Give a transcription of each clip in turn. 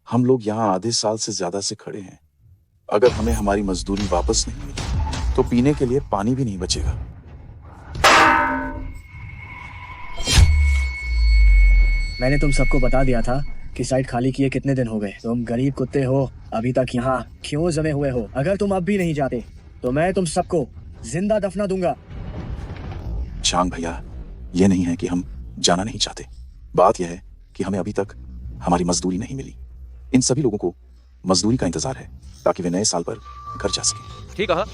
हम लोग यहाँ आधे साल से ज्यादा से खड़े हैं। अगर हमें हमारी मजदूरी वापस नहीं मिली तो पीने के लिए पानी भी नहीं बचेगा। मैंने तुम सबको बता दिया था कि साइट खाली किए कितने दिन हो गए। तुम गरीब कुत्ते हो, अभी तक यहाँ क्यों जमे हुए हो? अगर तुम अब भी नहीं जाते तो मैं तुम सबको जिंदा दफना दूंगा। चांग भैया, ये नहीं है कि हम जाना नहीं चाहते। बात यह है कि हमें अभी तक हमारी मजदूरी नहीं मिली। इन सभी लोगों को मजदूरी का इंतजार है ताकि वे नए साल पर घर जा सके। ठीक कहा,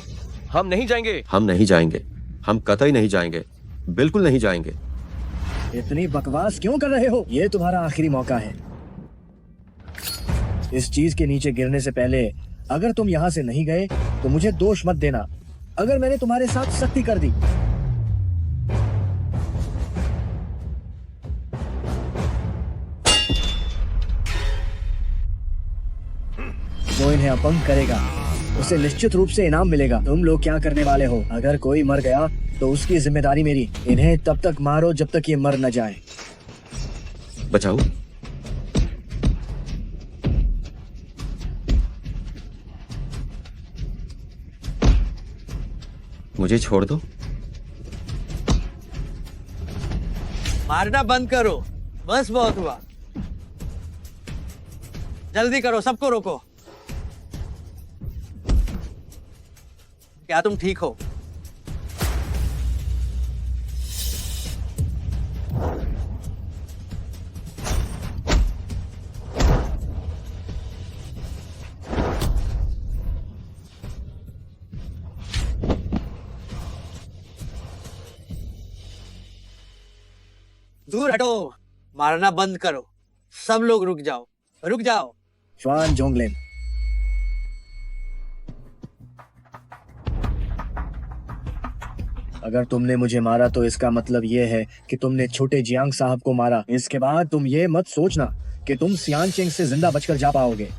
हम नहीं जाएंगे। हम नहीं जाएंगे, हम कतई नहीं जाएंगे, बिल्कुल नहीं जाएंगे। इतनी बकवास क्यों कर रहे हो? ये तुम्हारा आखिरी मौका है। इस चीज के नीचे गिरने से पहले अगर तुम यहाँ से नहीं गए तो मुझे दोष मत देना अगर मैंने तुम्हारे साथ सख्ती कर दी। जो इन्हें अपंग करेगा उसे निश्चित रूप से इनाम मिलेगा। तुम लोग क्या करने वाले हो? अगर कोई मर गया तो उसकी जिम्मेदारी मेरी। इन्हें तब तक मारो जब तक ये मर न जाए। बचाओ। मुझे छोड़ दो। मारना बंद करो, बस बहुत हुआ। जल्दी करो, सबको रोको। क्या तुम ठीक हो? दूर हटो, मारना बंद करो। सब लोग रुक जाओ, रुक जाओ। श्वान जोंगलिन, अगर तुमने मुझे मारा तो इसका मतलब ये है कि तुमने छोटे जियांग साहब को मारा। इसके बाद तुम ये मत सोचना कि तुम सियान चिंग से जिंदा बचकर जा पाओगे।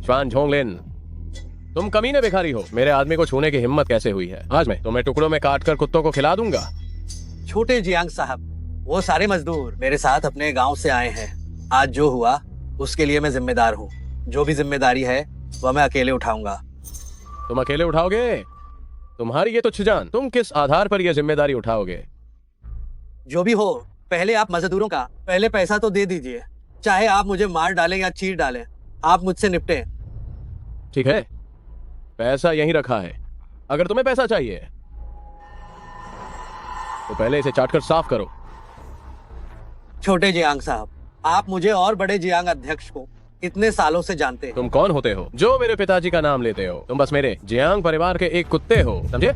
श्वान झोंगलिन, तुम कमीने भिखारी हो। मेरे आदमी को छूने की हिम्मत कैसे हुई है? आज मैं तुम्हें टुकड़ों में काटकर कुत्तों को खिला दूंगा। छोटे जियांग साहब, वो सारे मजदूर मेरे साथ अपने गांव से आए हैं। आज जो हुआ उसके लिए मैं जिम्मेदार हूँ। जो भी जिम्मेदारी है वह मैं अकेले उठाऊंगा। तुम अकेले उठाओगे? तुम्हारी ये तुच्छ जान, तुम किस आधार पर यह जिम्मेदारी उठाओगे? जो भी हो, पहले आप मजदूरों का पहले पैसा तो दे दीजिए। चाहे आप मुझे मार डालें या चीर डालें, आप मुझसे निपटे। ठीक है, पैसा यहीं रखा है। अगर तुम्हें पैसा चाहिए तो पहले इसे चाटकर साफ करो। छोटे जियांग साहब, आप मुझे और बड़े जियांग अध्यक्ष को इतने सालों से जानते हैं। तुम कौन होते हो जो मेरे पिताजी का नाम लेते हो? तुम बस मेरे जियांग परिवार के एक कुत्ते हो, समझे?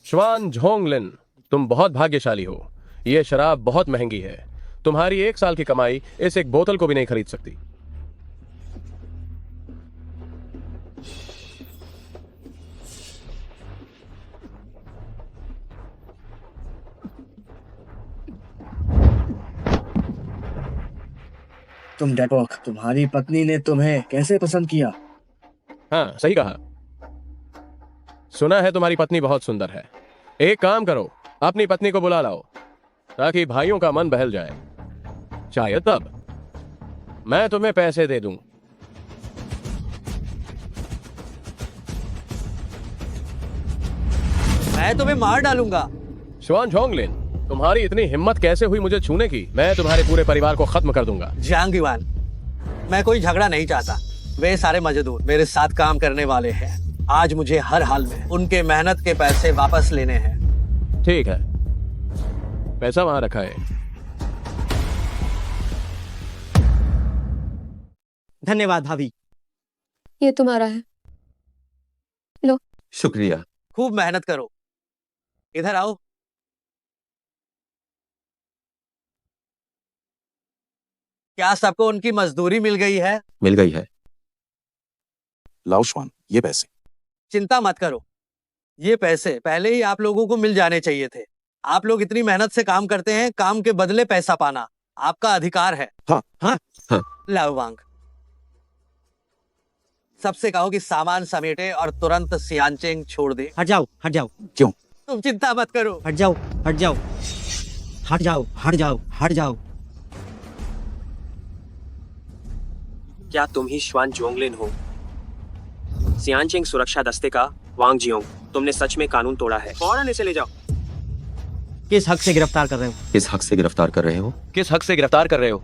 श्वान झोंगलिन, तुम बहुत भाग्यशाली हो। यह शराब बहुत महंगी है। तुम्हारी 1 साल की कमाई इस एक बोतल को भी नहीं खरीद सकती। तुम डरपोक, तुम्हारी पत्नी ने तुम्हें कैसे पसंद किया? हाँ, सही कहा। सुना है तुम्हारी पत्नी बहुत सुंदर है। एक काम करो, अपनी पत्नी को बुला लाओ ताकि भाइयों का मन बहल जाए। शायद तब मैं तुम्हें पैसे दे दूं। मैं तुम्हें मार डालूंगा। श्वान झोंगलिन, तुम्हारी इतनी हिम्मत कैसे हुई मुझे छूने की? मैं तुम्हारे पूरे परिवार को खत्म कर दूंगा। जियांग युआन, मैं कोई झगड़ा नहीं चाहता। वे सारे मजदूर मेरे साथ काम करने वाले हैं। आज मुझे हर हाल में उनके मेहनत के पैसे वापस लेने हैं। ठीक है, पैसा वहां रखा है। धन्यवाद भाभी। ये तुम्हारा है, लो। शुक्रिया। खूब मेहनत करो, इधर आओ। क्या सबको उनकी मजदूरी मिल गई है? मिल गई है। लाओ श्वान, ये पैसे। चिंता मत करो, ये पैसे पहले ही आप लोगों को मिल जाने चाहिए थे। आप लोग इतनी मेहनत से काम करते हैं, काम के बदले पैसा पाना आपका अधिकार है। हाँ हाँ हाँ। लाओ वांग, सबसे कहो कि सामान समेटे और तुरंत सियानचेंग छोड़ दे। हट जाओ, हट जाओ, क्यों? तुम चिंता मत करो। हट जाओ, हट जाओ, हट जाओ, हट जाओ, हट जाओ। क्या तुम ही श्वान जोंगलिन हो? सियानचेंग सुरक्षा दस्ते का वांग जियोंग, तुमने सच में कानून तोड़ा है। फौरन इसे ले जाओ। किस हक से गिरफ्तार कर रहे हो? किस हक से गिरफ्तार कर रहे हो? किस हक से गिरफ्तार कर रहे हो?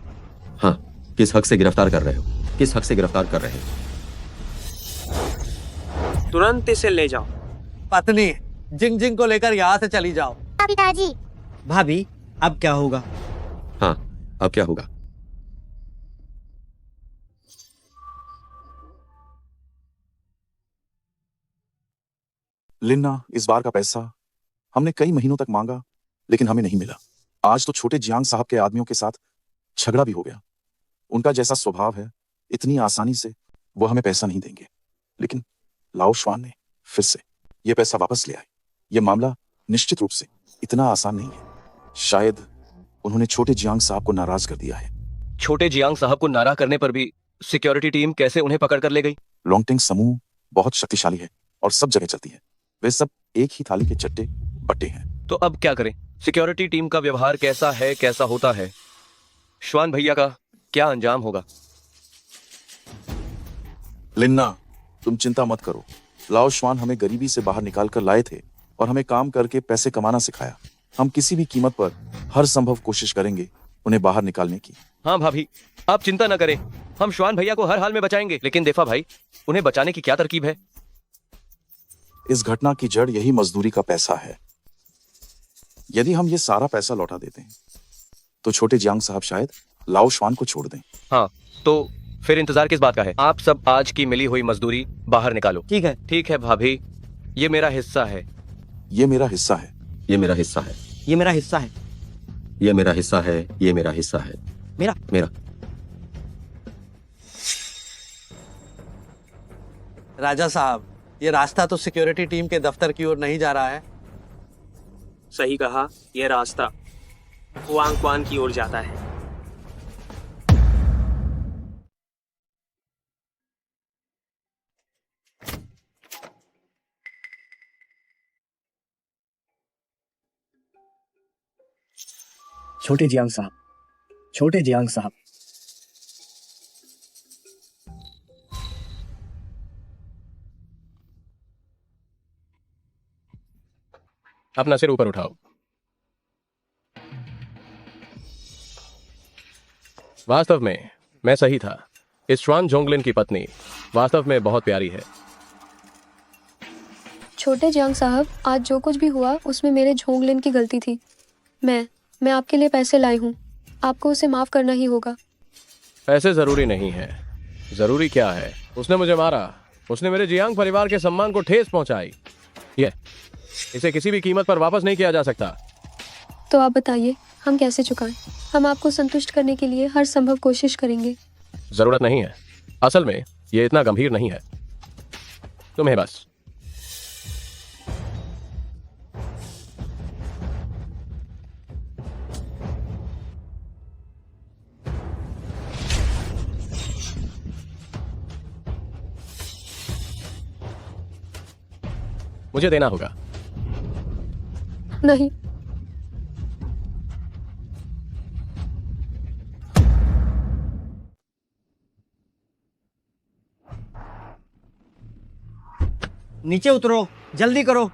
हाँ, किस हक से गिरफ्तार कर रहे हो? किस हक से गिरफ्तार कर रहे हो? तुरंत इसे ले जाओ। पत्नी, जिंग जिंग को लेकर यहाँ से चली जाओ। पिताजी। भाभी, अब क्या होगा? हाँ, अब क्या होगा? लिन्ना, इस बार का पैसा हमने कई महीनों तक मांगा, लेकिन हमें नहीं मिला। आज तो छोटे जियांग साहब के आदमियों के साथ झगड़ा भी हो गया। उनका जैसा स्वभाव है, इतनी आसानी से वो हमें पैसा नहीं देंगे। लेकिन लाओ श्वान ने फिर से ये पैसा वापस ले आए। ये मामला निश्चित रूप से इतना आसान नहीं है। शायद उन्होंने छोटे जियांग साहब को नाराज कर दिया है। छोटे जियांग साहब को नाराज करने पर भी सिक्योरिटी टीम कैसे उन्हें पकड़ कर ले गई? लोंगटिंग समूह बहुत शक्तिशाली है और सब जगह चलती है। वे सब एक ही थाली के चट्टे बट्टे हैं। तो अब क्या करें? सिक्योरिटी टीम का व्यवहार कैसा है, कैसा होता है? श्वान भैया का क्या अंजाम होगा? लिन्ना, तुम चिंता मत करो। लाओ श्वान हमें गरीबी से बाहर निकाल कर लाए थे और हमें काम करके पैसे कमाना सिखाया। हम किसी भी कीमत पर हर संभव कोशिश करेंगे उन्हें बाहर निकालने की। हाँ भाभी, आप चिंता न करें, हम श्वान भैया को हर हाल में बचाएंगे। लेकिन देफा भाई, उन्हें बचाने की क्या तरकीब है? इस घटना की जड़ यही मजदूरी का पैसा है। यदि हम ये सारा पैसा लौटा देते हैं तो छोटे जियांग साहब शायद लाओ श्वान को छोड़ दें। हाँ, तो फिर इंतजार किस बात का है? आप सब आज की मिली हुई मजदूरी बाहर निकालो। ठीक है, ठीक है भाभी, ये मेरा हिस्सा है। ये मेरा हिस्सा है। ये मेरा हिस्सा है। ये मेरा हिस्सा है। ये मेरा हिस्सा है। ये मेरा हिस्सा है। मेरा मेरा। राजा साहब, ये रास्ता तो सिक्योरिटी टीम के दफ्तर की ओर नहीं जा रहा है। सही कहा, यह रास्ता हुआंग क्वान की ओर जाता है। छोटे जियांग साहब, छोटे जियांग साहब, अपना सिर ऊपर उठाओ। वास्तव में मैं सही था। इस श्वान जोंगलिन की पत्नी वास्तव में बहुत प्यारी है। छोटे जियांग साहब, आज जो कुछ भी हुआ उसमें मेरे झोंगलिन की गलती थी। मैं आपके लिए पैसे लाई हूँ, आपको उसे माफ करना ही होगा। पैसे जरूरी नहीं है। जरूरी क्या है? उसने मुझे मारा, उसने मेरे जियांग परिवार के सम्मान को ठेस पहुंचाई। इसे किसी भी कीमत पर वापस नहीं किया जा सकता। तो आप बताइए, हम कैसे चुकाएं? हम आपको संतुष्ट करने के लिए हर संभव कोशिश करेंगे। जरूरत नहीं है। असल में ये इतना गंभीर नहीं है। तुम्हें बस मुझे देना होगा। नहीं, नीचे उतरो, जल्दी करो।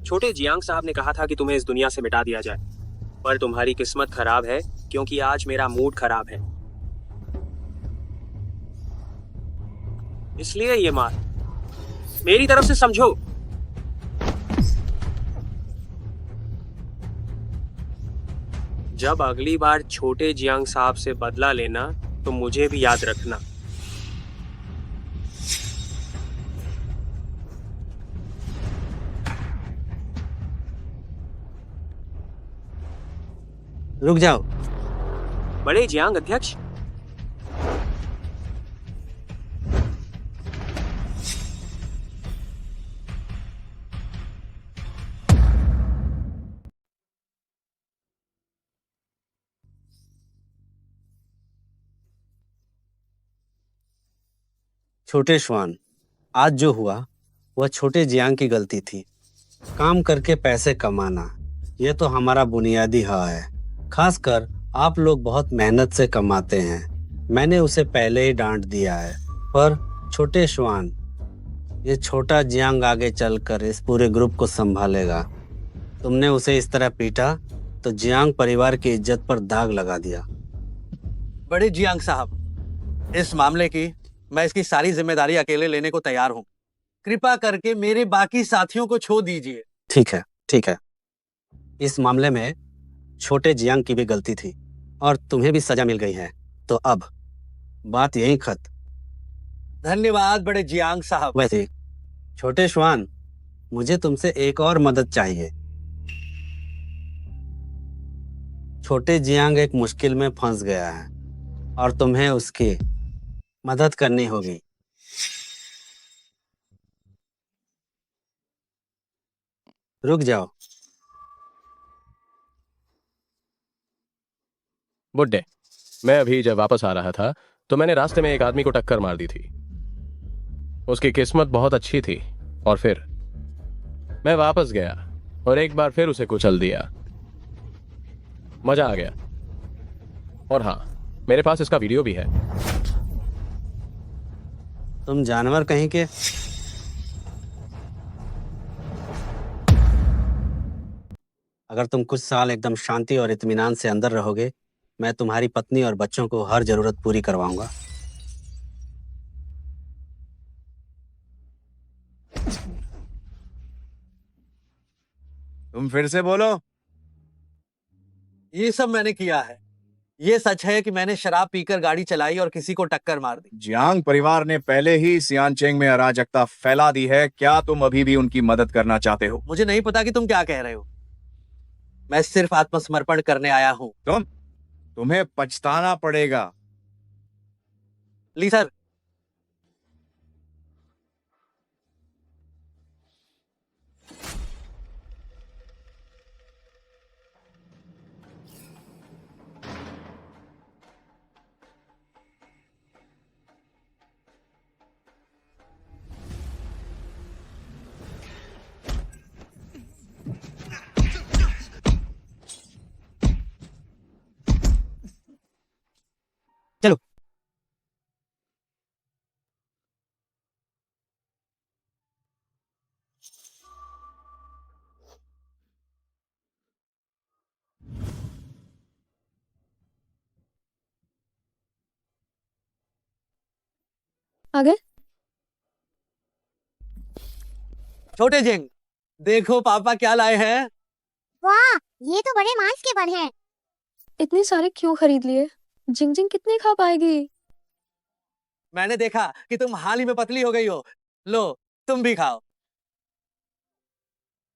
छोटे जियांग साहब ने कहा था कि तुम्हें इस दुनिया से मिटा दिया जाए, पर तुम्हारी किस्मत खराब है क्योंकि आज मेरा मूड खराब है, इसलिए ये मार मेरी तरफ से समझो। जब अगली बार छोटे जियांग साहब से बदला लेना तो मुझे भी याद रखना। रुक जाओ। बड़े जियांग अध्यक्ष, छोटे श्वान, आज जो हुआ वह छोटे जियांग की गलती थी। काम करके पैसे कमाना यह तो हमारा बुनियादी हक है। खासकर आप लोग बहुत मेहनत से कमाते हैं। मैंने उसे पहले ही डांट दिया है। पर छोटे श्वान, ये छोटा जियांग आगे चलकर इस पूरे ग्रुप को संभालेगा। तुमने उसे इस तरह पीटा तो जियांग परिवार की इज्जत पर दाग लगा दिया। बड़े जियांग साहब, इस मामले की मैं इसकी सारी जिम्मेदारी अकेले लेने को तैयार हूँ। कृपा करके मेरे बाकी साथियों को छोड़ दीजिए। ठीक है, ठीक है। इस मामले में छोटे जियांग की भी गलती थी और तुम्हें भी सजा मिल गई है, तो अब बात यहीं खत्म। धन्यवाद बड़े जियांग साहब। वैसे छोटे श्वान, मुझे तुमसे एक और मदद चाहिए। छोटे जियांग एक मुश्किल में फंस गया है और तुम्हें उसकी मदद करनी होगी। रुक जाओ। बुड्ढे, मैं अभी जब वापस आ रहा था तो मैंने रास्ते में एक आदमी को टक्कर मार दी थी। उसकी किस्मत बहुत अच्छी थी और फिर मैं वापस गया और एक बार फिर उसे कुचल दिया। मजा आ गया। और हाँ, मेरे पास इसका वीडियो भी है। तुम जानवर कहीं के। अगर तुम कुछ साल एकदम शांति और इत्मीनान से अंदर रहोगे, मैं तुम्हारी पत्नी और बच्चों को हर जरूरत पूरी करवाऊंगा। तुम फिर से बोलो। ये सब मैंने किया है। ये सच है कि मैंने शराब पीकर गाड़ी चलाई और किसी को टक्कर मार दी। जियांग परिवार ने पहले ही सियानचेंग में अराजकता फैला दी है। क्या तुम अभी भी उनकी मदद करना चाहते हो? मुझे नहीं पता कि तुम क्या कह रहे हो। मैं सिर्फ आत्मसमर्पण करने आया हूँ। तुम्हें पछताना पड़ेगा। ली सर। चलो। आगे छोटे जिंग, देखो पापा क्या लाए हैं। वाह, ये तो बड़े मांस के बन हैं। इतने सारे क्यों खरीद लिए? जिंग जिंग कितने खा पाएगी? मैंने देखा कि तुम हाल ही में पतली हो गई हो। लो, तुम भी खाओ।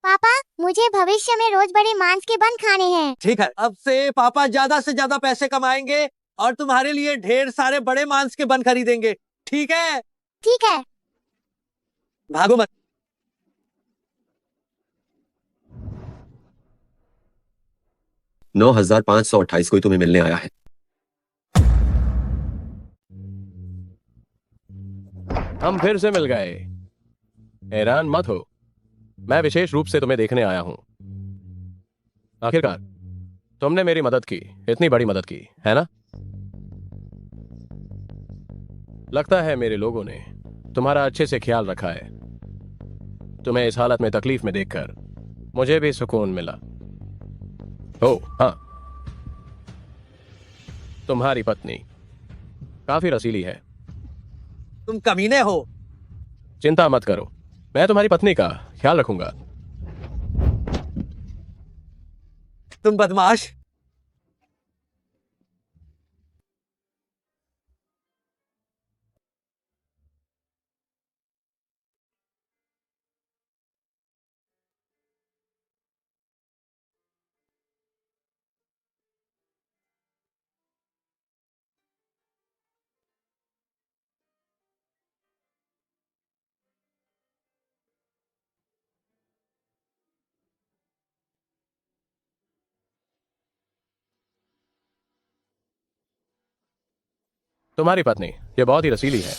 पापा, मुझे भविष्य में रोज बड़े मांस के बन खाने हैं। ठीक है, अब से पापा ज्यादा से ज्यादा पैसे कमाएंगे और तुम्हारे लिए ढेर सारे बड़े मांस के बन खरीदेंगे। ठीक है? ठीक है। भागो मत। $9,528 कोई तुम्हें मिलने आया है। हम फिर से मिल गए। हैरान मत हो, मैं विशेष रूप से तुम्हें देखने आया हूं। आखिरकार तुमने मेरी मदद की, इतनी बड़ी मदद की है ना? लगता है मेरे लोगों ने तुम्हारा अच्छे से ख्याल रखा है। तुम्हें इस हालत में तकलीफ में देखकर मुझे भी सुकून मिला। ओ हाँ, तुम्हारी पत्नी काफी रसीली है। तुम कमीने हो। चिंता मत करो, मैं तुम्हारी पत्नी का ख्याल रखूंगा। तुम बदमाश। तुम्हारी पत्नी ये बहुत ही रसीली है।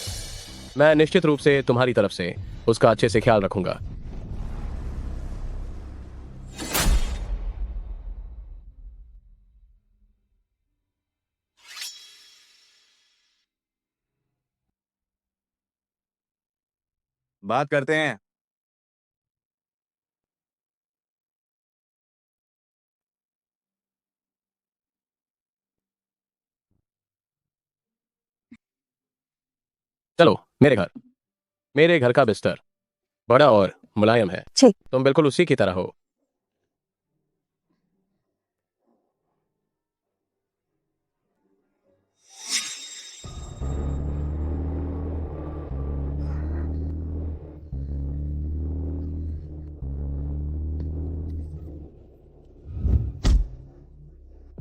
मैं निश्चित रूप से तुम्हारी तरफ से उसका अच्छे से ख्याल रखूंगा। बात करते हैं। चलो मेरे घर का बिस्तर बड़ा और मुलायम है। ठीक। तुम बिल्कुल उसी की तरह हो।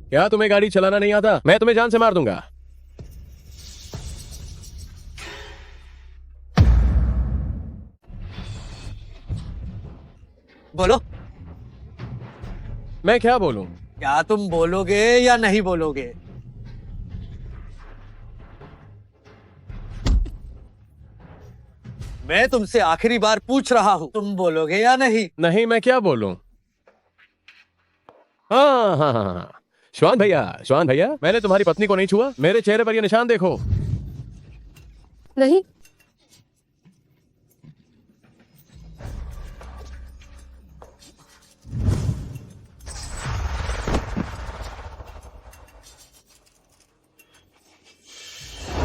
क्या तुम्हें गाड़ी चलाना नहीं आता? मैं तुम्हें जान से मार दूंगा। बोलो। मैं क्या बोलूं? क्या तुम बोलोगे या नहीं बोलोगे? मैं तुमसे आखिरी बार पूछ रहा हूं, तुम बोलोगे या नहीं? नहीं, मैं क्या बोलूं? हाँ हाँ हाँ हाँ। श्वान भैया, मैंने तुम्हारी पत्नी को नहीं छुआ। मेरे चेहरे पर ये निशान देखो। नहीं,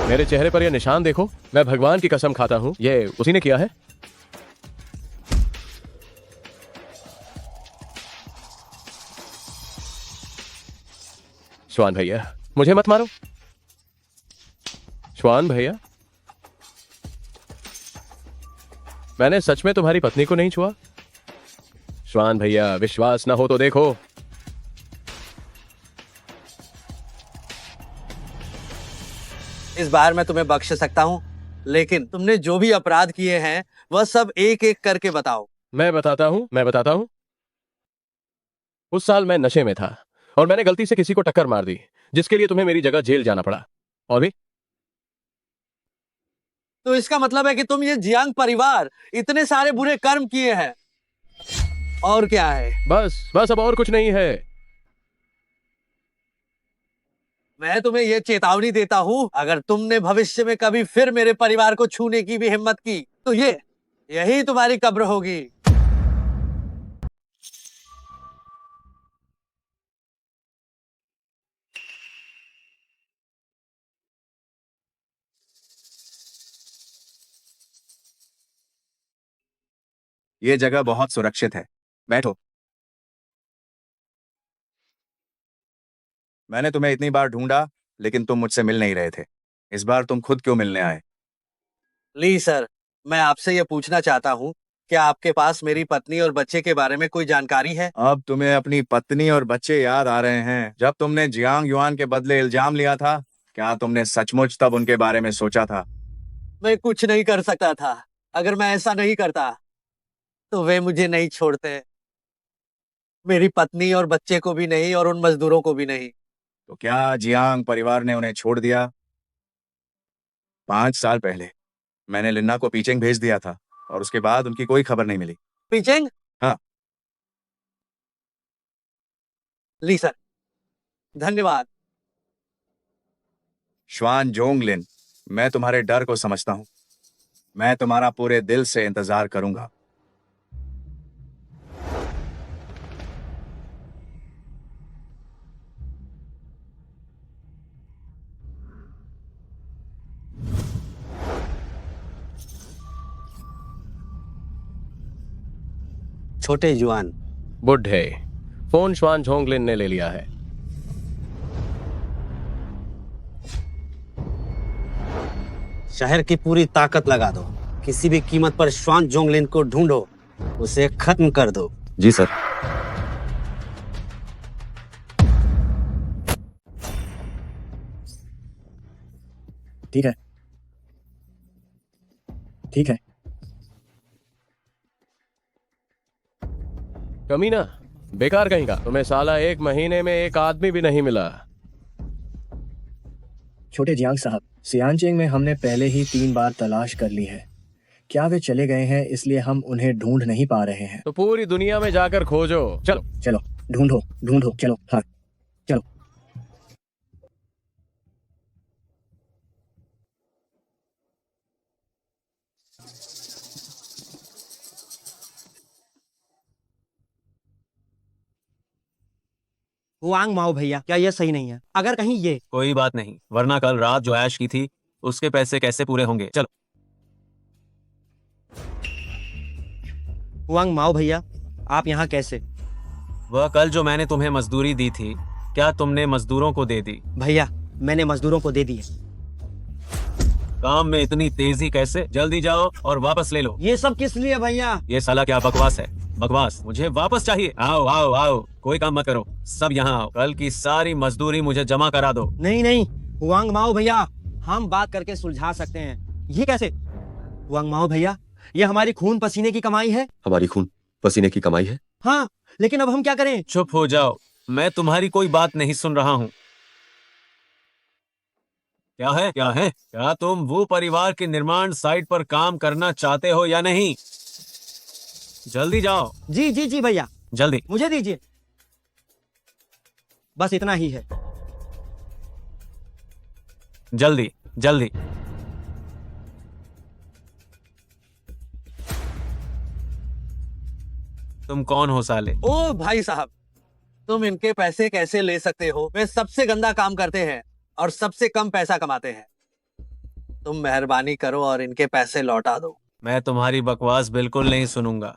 मेरे चेहरे पर ये निशान देखो। मैं भगवान की कसम खाता हूं ये उसी ने किया है। श्वान भैया, मुझे मत मारो। श्वान भैया, मैंने सच में तुम्हारी पत्नी को नहीं छुआ। श्वान भैया, विश्वास ना हो तो देखो। इस बार मैं तुम्हें बख्श सकता हूं, लेकिन तुमने जो भी अपराध किए हैं वह सब एक एक करके बताओ। मैं बताता हूं। उस साल मैं नशे में था और मैंने गलती से किसी को टक्कर मार दी, जिसके लिए तुम्हें मेरी जगह जेल जाना पड़ा। और भी तो इसका मतलब है कि तुम ये जियांग परिवार इतने सारे बुरे कर्म किए हैं। और क्या है? बस अब और कुछ नहीं है। मैं तुम्हें ये चेतावनी देता हूं, अगर तुमने भविष्य में कभी फिर मेरे परिवार को छूने की भी हिम्मत की तो यही तुम्हारी कब्र होगी। ये जगह बहुत सुरक्षित है, बैठो। मैंने तुम्हें इतनी बार ढूंढा, लेकिन तुम मुझसे मिल नहीं रहे थे। इस बार तुम खुद क्यों मिलने आए? ली सर, मैं आपसे ये पूछना चाहता हूँ, क्या आपके पास मेरी पत्नी और बच्चे के बारे में कोई जानकारी है? अब तुम्हें अपनी पत्नी और बच्चे याद आ रहे हैं? जब तुमने जियांग युआन के बदले इल्जाम लिया था, क्या तुमने सचमुच तब उनके बारे में सोचा था? मैं कुछ नहीं कर सकता था। अगर मैं ऐसा नहीं करता तो वे मुझे नहीं छोड़ते, मेरी पत्नी और बच्चे को भी नहीं और उन मजदूरों को भी नहीं। तो क्या जियांग परिवार ने उन्हें छोड़ दिया? 5 साल पहले मैंने लिन्ना को पीचेंग भेज दिया था और उसके बाद उनकी कोई खबर नहीं मिली। पीचेंग? हाँ। ली सर, धन्यवाद। श्वान जोंगलिन, मैं तुम्हारे डर को समझता हूं। मैं तुम्हारा पूरे दिल से इंतजार करूंगा। छोटे जुआन। बुढ़े। फोन श्वान झोंगलिन ने ले लिया है। शहर की पूरी ताकत लगा दो, किसी भी कीमत पर श्वान जोंगलिन को ढूंढो, उसे खत्म कर दो। जी सर। ठीक है, ठीक है। कमीना, बेकार कहीं का। तुम्हें साला 1 महीने में एक आदमी भी नहीं मिला। छोटे जियांग साहब, सियानचेंग में हमने पहले ही 3 बार तलाश कर ली है। क्या वे चले गए हैं इसलिए हम उन्हें ढूंढ नहीं पा रहे हैं? तो पूरी दुनिया में जाकर खोजो। चलो चलो, ढूंढो ढूंढो, चलो। हाँ, चलो। हुआंग माओ भैया, क्या ये सही नहीं है? अगर कहीं ये कोई बात नहीं, वरना कल रात जो ऐश की थी उसके पैसे कैसे पूरे होंगे। चलो। हुआंग माओ भैया, आप यहाँ कैसे? वह कल जो मैंने तुम्हें मजदूरी दी थी, क्या तुमने मजदूरों को दे दी? भैया, मैंने मजदूरों को दे दिए। काम में इतनी तेजी कैसे? जल्दी जाओ और वापस ले लो। ये सब किस लिए भैया? ये साला क्या बकवास है? बकवास। मुझे वापस चाहिए। आओ आओ आओ, कोई काम मत करो, सब यहाँ आओ। कल की सारी मजदूरी मुझे जमा करा दो। नहीं नहीं हुआंग माओ भैया, हम बात करके सुलझा सकते हैं। ये कैसे? हुआंग माओ भैया, ये हमारी खून पसीने की कमाई है। हमारी खून पसीने की कमाई है। हाँ, लेकिन अब हम क्या करें? चुप हो जाओ, मैं तुम्हारी कोई बात नहीं सुन रहा हूँ। क्या है, क्या है? क्या तुम वो परिवार के निर्माण साइट पर काम करना चाहते हो या नहीं? जल्दी जाओ। जी जी जी भैया, जल्दी। मुझे दीजिए, बस इतना ही है। जल्दी जल्दी। तुम कौन हो साले? ओ भाई साहब, तुम इनके पैसे कैसे ले सकते हो? वे सबसे गंदा काम करते हैं और सबसे कम पैसा कमाते हैं। तुम मेहरबानी करो और इनके पैसे लौटा दो। मैं तुम्हारी बकवास बिल्कुल नहीं सुनूंगा।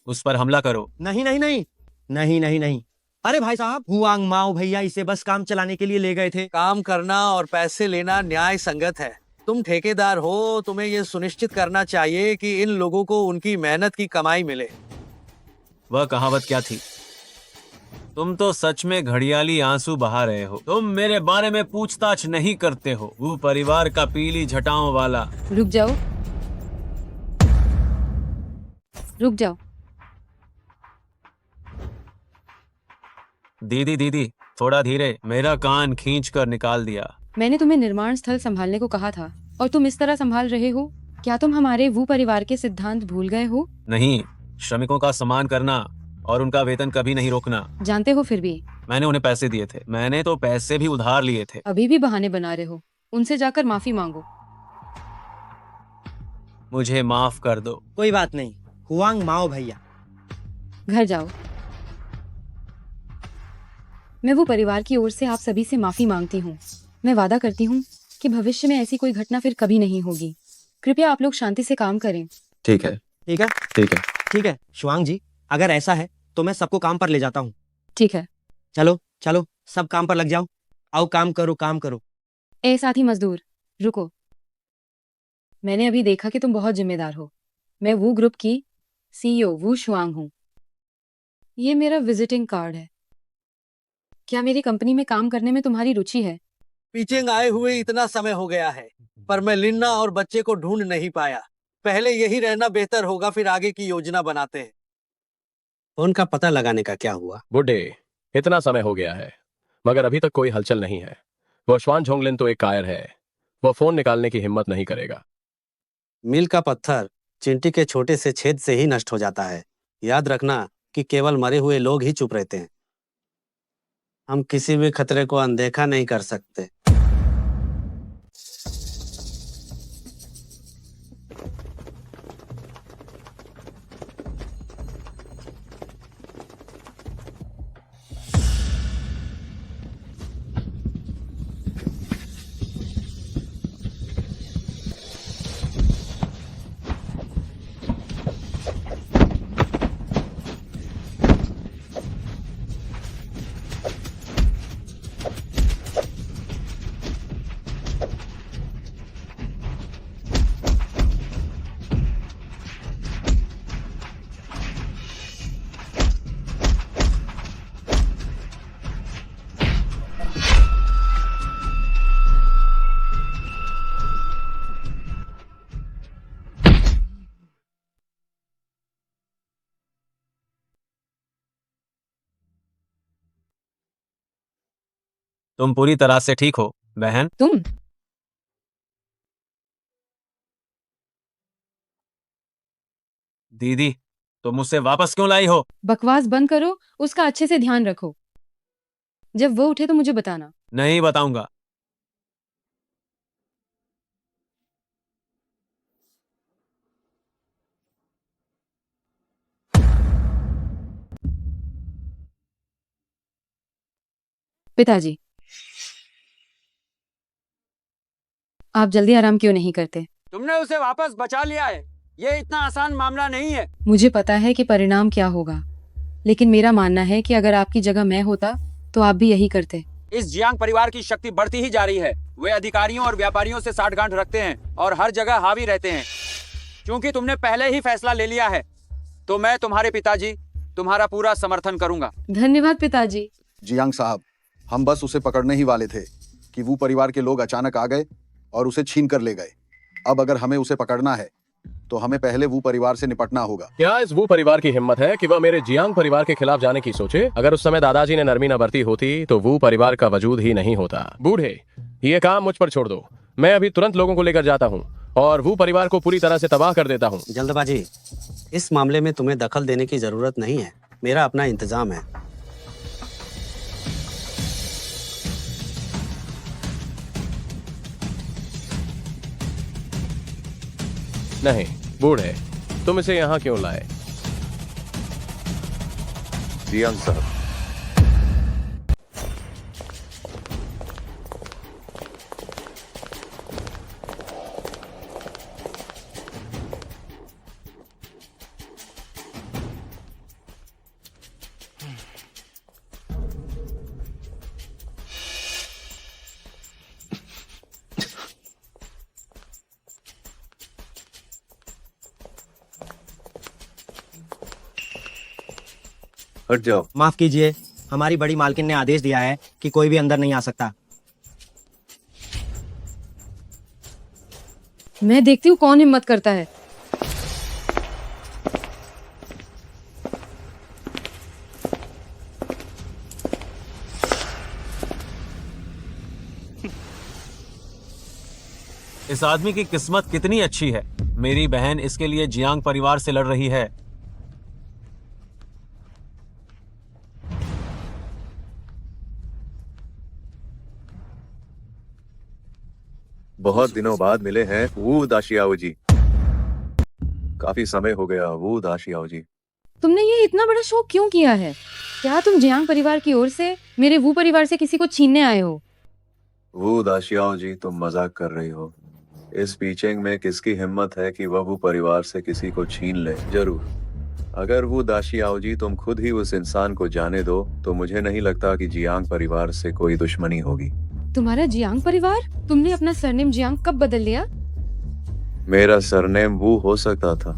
उस पर हमला करो। नहीं नहीं नहीं नहीं नहीं नहीं। अरे भाई साहब, हुआंग माओ भैया इसे बस काम चलाने के लिए ले गए थे। काम करना और पैसे लेना न्याय संगत है। तुम ठेकेदार हो, तुम्हें ये सुनिश्चित करना चाहिए कि इन लोगों को उनकी मेहनत की कमाई मिले। वह कहावत क्या थी? तुम तो सच में घड़ियाली आंसू बहा रहे हो। तुम मेरे बारे में पूछताछ नहीं करते हो। वो परिवार का पीली झटाओं वाला। रुक जाओ, रुक जाओ। दीदी दीदी, थोड़ा धीरे, मेरा कान खींच कर निकाल दिया। मैंने तुम्हें निर्माण स्थल संभालने को कहा था और तुम इस तरह संभाल रहे हो। क्या तुम हमारे वो परिवार के सिद्धांत भूल गए हो? नहीं, श्रमिकों का सम्मान करना और उनका वेतन कभी नहीं रोकना। जानते हो फिर भी? मैंने उन्हें पैसे दिए थे। मैंने तो पैसे भी उधार लिए थे। अभी भी बहाने बना रहे हो। उनसे जाकर माफी मांगो। मुझे माफ कर दो। कोई बात नहीं हुआंग माओ भैया। घर जाओ। मैं वो परिवार की ओर से आप सभी से माफी मांगती हूँ। मैं वादा करती हूँ कि भविष्य में ऐसी कोई घटना फिर कभी नहीं होगी। कृपया आप लोग शांति से काम करें। ठीक है, ठीक है, ठीक है। ठीक है शुआंग जी, अगर ऐसा है तो मैं सबको काम पर ले जाता हूँ। ठीक है। चलो चलो, सब काम पर लग जाओ। आओ, काम करो काम करो। ए साथी मजदूर, रुको। मैंने अभी देखा कि तुम बहुत जिम्मेदार हो। मैं वो ग्रुप की सीईओ वू शुआंग हूँ। ये मेरा विजिटिंग कार्ड है। क्या मेरी कंपनी में काम करने में तुम्हारी रुचि है? पीचिंग आए हुए इतना समय हो गया है, पर मैं लिन्ना और बच्चे को ढूंढ नहीं पाया। पहले यही रहना बेहतर होगा, फिर आगे की योजना बनाते हैं। फोन का पता लगाने का क्या हुआ? बुड्ढे, इतना समय हो गया है मगर अभी तक कोई हलचल नहीं है। वो श्वान झोंगलिन तो एक कायर है। वो फोन निकालने की हिम्मत नहीं करेगा। मील का पत्थर चिंटी के छोटे से छेद से ही नष्ट हो जाता है। याद रखना कि केवल मरे हुए लोग ही चुप रहते हैं। हम किसी भी खतरे को अनदेखा नहीं कर सकते। तुम पूरी तरह से ठीक हो बहन? तुम दीदी, तुम मुझसे वापस क्यों लाई हो? बकवास बंद करो, उसका अच्छे से ध्यान रखो। जब वो उठे तो मुझे बताना। नहीं बताऊंगा। पिताजी, आप जल्दी आराम क्यों नहीं करते? तुमने उसे वापस बचा लिया है, ये इतना आसान मामला नहीं है। मुझे पता है कि परिणाम क्या होगा, लेकिन मेरा मानना है कि अगर आपकी जगह मैं होता तो आप भी यही करते। इस जियांग परिवार की शक्ति बढ़ती ही जा रही है। वे अधिकारियों और व्यापारियों से साठगांठ रखते हैं और हर जगह हावी रहते हैं। क्योंकि तुमने पहले ही फैसला ले लिया है, तो मैं तुम्हारे पिताजी तुम्हारा पूरा समर्थन करूंगा। धन्यवाद पिताजी। जियांग साहब, हम बस उसे पकड़ने ही वाले थे कि वो परिवार के लोग अचानक आ गए और उसे छीन कर ले गए। अब अगर हमें उसे पकड़ना है तो हमें पहले वो परिवार से निपटना होगा। क्या इस वो परिवार की हिम्मत है कि वह मेरे जियांग परिवार के खिलाफ जाने की सोचे? अगर उस समय दादाजी ने नरमी न बरती होती तो वो परिवार का वजूद ही नहीं होता। बूढ़े, ये काम मुझ पर छोड़ दो। मैं अभी तुरंत लोगों को लेकर जाता हूँ और वो परिवार को पूरी तरह से तबाह कर देता हूँ। जल्दबाजी, इस मामले में तुम्हें दखल देने की जरूरत नहीं है। मेरा अपना इंतजाम है। नहीं बूढ़े, तुम इसे यहाँ क्यों लाए? जियांग साहब, हट जाओ। माफ कीजिए, हमारी बड़ी मालकिन ने आदेश दिया है कि कोई भी अंदर नहीं आ सकता। मैं देखती हूँ कौन हिम्मत करता है। इस आदमी की किस्मत कितनी अच्छी है। मेरी बहन इसके लिए जियांग परिवार से लड़ रही है। बहुत दिनों बाद मिले हैं वो दाशियाओ जी। काफी समय हो गया वो दाशियाओ जी। तुमने ये इतना बड़ा शो क्यों किया है? क्या तुम जियांग परिवार की ओर से मेरे वो परिवार से किसी को छीनने आए हो? वो दाशियाओ जी, तुम मजाक कर रही हो। इस पीचेंग में किसकी हिम्मत है कि वह वो परिवार से किसी को छीन ले? जरूर, अगर वो दाशियाओ जी तुम खुद ही उस इंसान को जाने दो तो मुझे नहीं लगता कि जियांग परिवार से कोई दुश्मनी होगी। तुम्हारा जियांग परिवार? तुमने अपना सरनेम जियांग कब बदल लिया? मेरा सरनेम वो हो सकता था,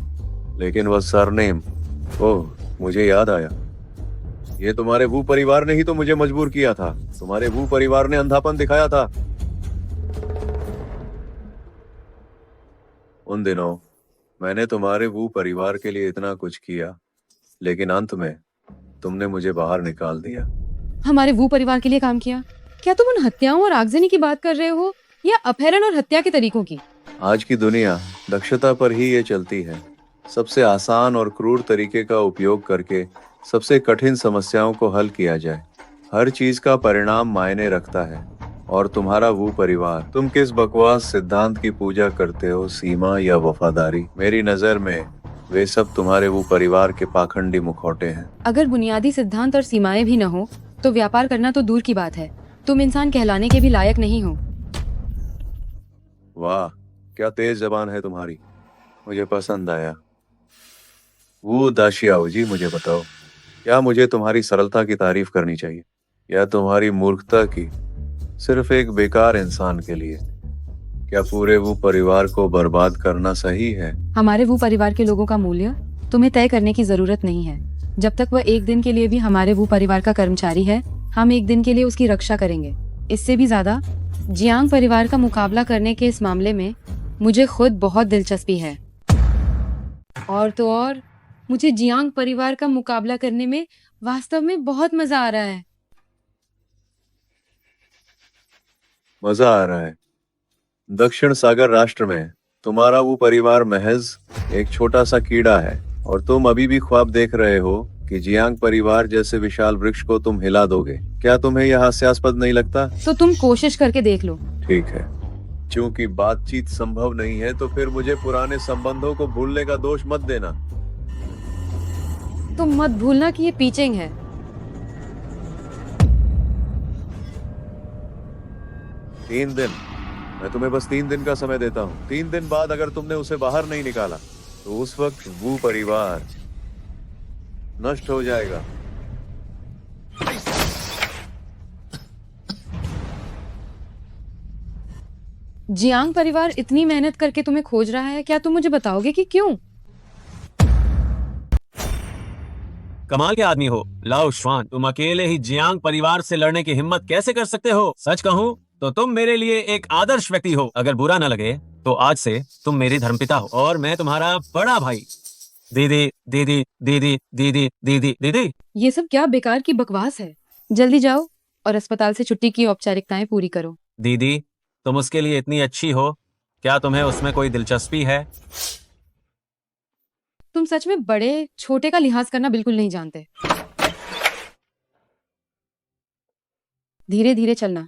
लेकिन वह सरनेम, ओह मुझे याद आया, ये तुम्हारे वो परिवार ने ही तो मुझे मजबूर किया था। तुम्हारे वो परिवार ने अंधापन दिखाया था। उन दिनों मैंने तुम्हारे वो परिवार के लिए इतना कुछ किया, लेकिन अंत में तुमने मुझे बाहर निकाल दिया। हमारे वो परिवार के लिए काम किया? क्या तुम उन हत्याओं और आगजनी की बात कर रहे हो या अपहरण और हत्या के तरीकों की? आज की दुनिया दक्षता पर ही ये चलती है। सबसे आसान और क्रूर तरीके का उपयोग करके सबसे कठिन समस्याओं को हल किया जाए। हर चीज का परिणाम मायने रखता है। और तुम्हारा वो परिवार, तुम किस बकवास सिद्धांत की पूजा करते हो, सीमा या वफादारी? मेरी नजर में वे सब तुम्हारे वो परिवार के पाखंडी मुखौटे हैं। अगर बुनियादी सिद्धांत और सीमाएं भी न हो तो व्यापार करना तो दूर की बात है। तुम इंसान कहलाने के भी लायक नहीं हो। वाह, क्या तेज जबान है तुम्हारी, मुझे पसंद आया। वो दाशियाओ जी, मुझे बताओ, क्या मुझे तुम्हारी सरलता की तारीफ करनी चाहिए या तुम्हारी मूर्खता की? सिर्फ एक बेकार इंसान के लिए क्या पूरे वो परिवार को बर्बाद करना सही है? हमारे वो परिवार के लोगों का मूल्य तुम्हें तय करने की जरूरत नहीं है। जब तक वह एक दिन के लिए भी हमारे वो परिवार का कर्मचारी है, हम एक दिन के लिए उसकी रक्षा करेंगे। इससे भी ज्यादा जियांग परिवार का मुकाबला करने के इस मामले में मुझे खुद बहुत दिलचस्पी है। और तो और मुझे जियांग परिवार का मुकाबला करने में वास्तव में बहुत मजा आ रहा है। मजा आ रहा है। दक्षिण सागर राष्ट्र में तुम्हारा वो परिवार महज एक छोटा सा कीड़ा है और तुम अभी भी ख्वाब देख रहे हो कि जियांग परिवार जैसे विशाल वृक्ष को तुम हिला दोगे। क्या तुम्हें यह हास्यास्पद नहीं लगता? तो तुम कोशिश करके देख लो। ठीक है, क्योंकि बातचीत संभव नहीं है तो फिर मुझे पुराने संबंधों को भूलने का दोष मत देना। तुम मत भूलना कि ये पीचिंग है। तीन दिन, मैं तुम्हें बस 3 दिन का समय देता हूँ। 3 दिन बाद अगर तुमने उसे बाहर नहीं निकाला तो उस वक्त वो परिवार नष्ट हो जाएगा। जियांग परिवार इतनी मेहनत करके तुम्हें खोज रहा है, क्या तुम मुझे बताओगे कि क्यों? कमाल के आदमी हो लाओ श्वान, तुम अकेले ही जियांग परिवार से लड़ने की हिम्मत कैसे कर सकते हो? सच कहूँ तो तुम मेरे लिए एक आदर्श व्यक्ति हो। अगर बुरा ना लगे तो आज से तुम मेरे धर्मपिता हो और मैं तुम्हारा बड़ा भाई। दीदी दीदी दीदी दीदी दीदी दीदी। ये सब क्या बेकार की बकवास है। जल्दी जाओ और अस्पताल से छुट्टी की औपचारिकताएं पूरी करो। दीदी तुम उसके लिए इतनी अच्छी हो, क्या तुम्हें उसमें कोई दिलचस्पी है? तुम सच में बड़े छोटे का लिहाज करना बिल्कुल नहीं जानते। धीरे धीरे चलना।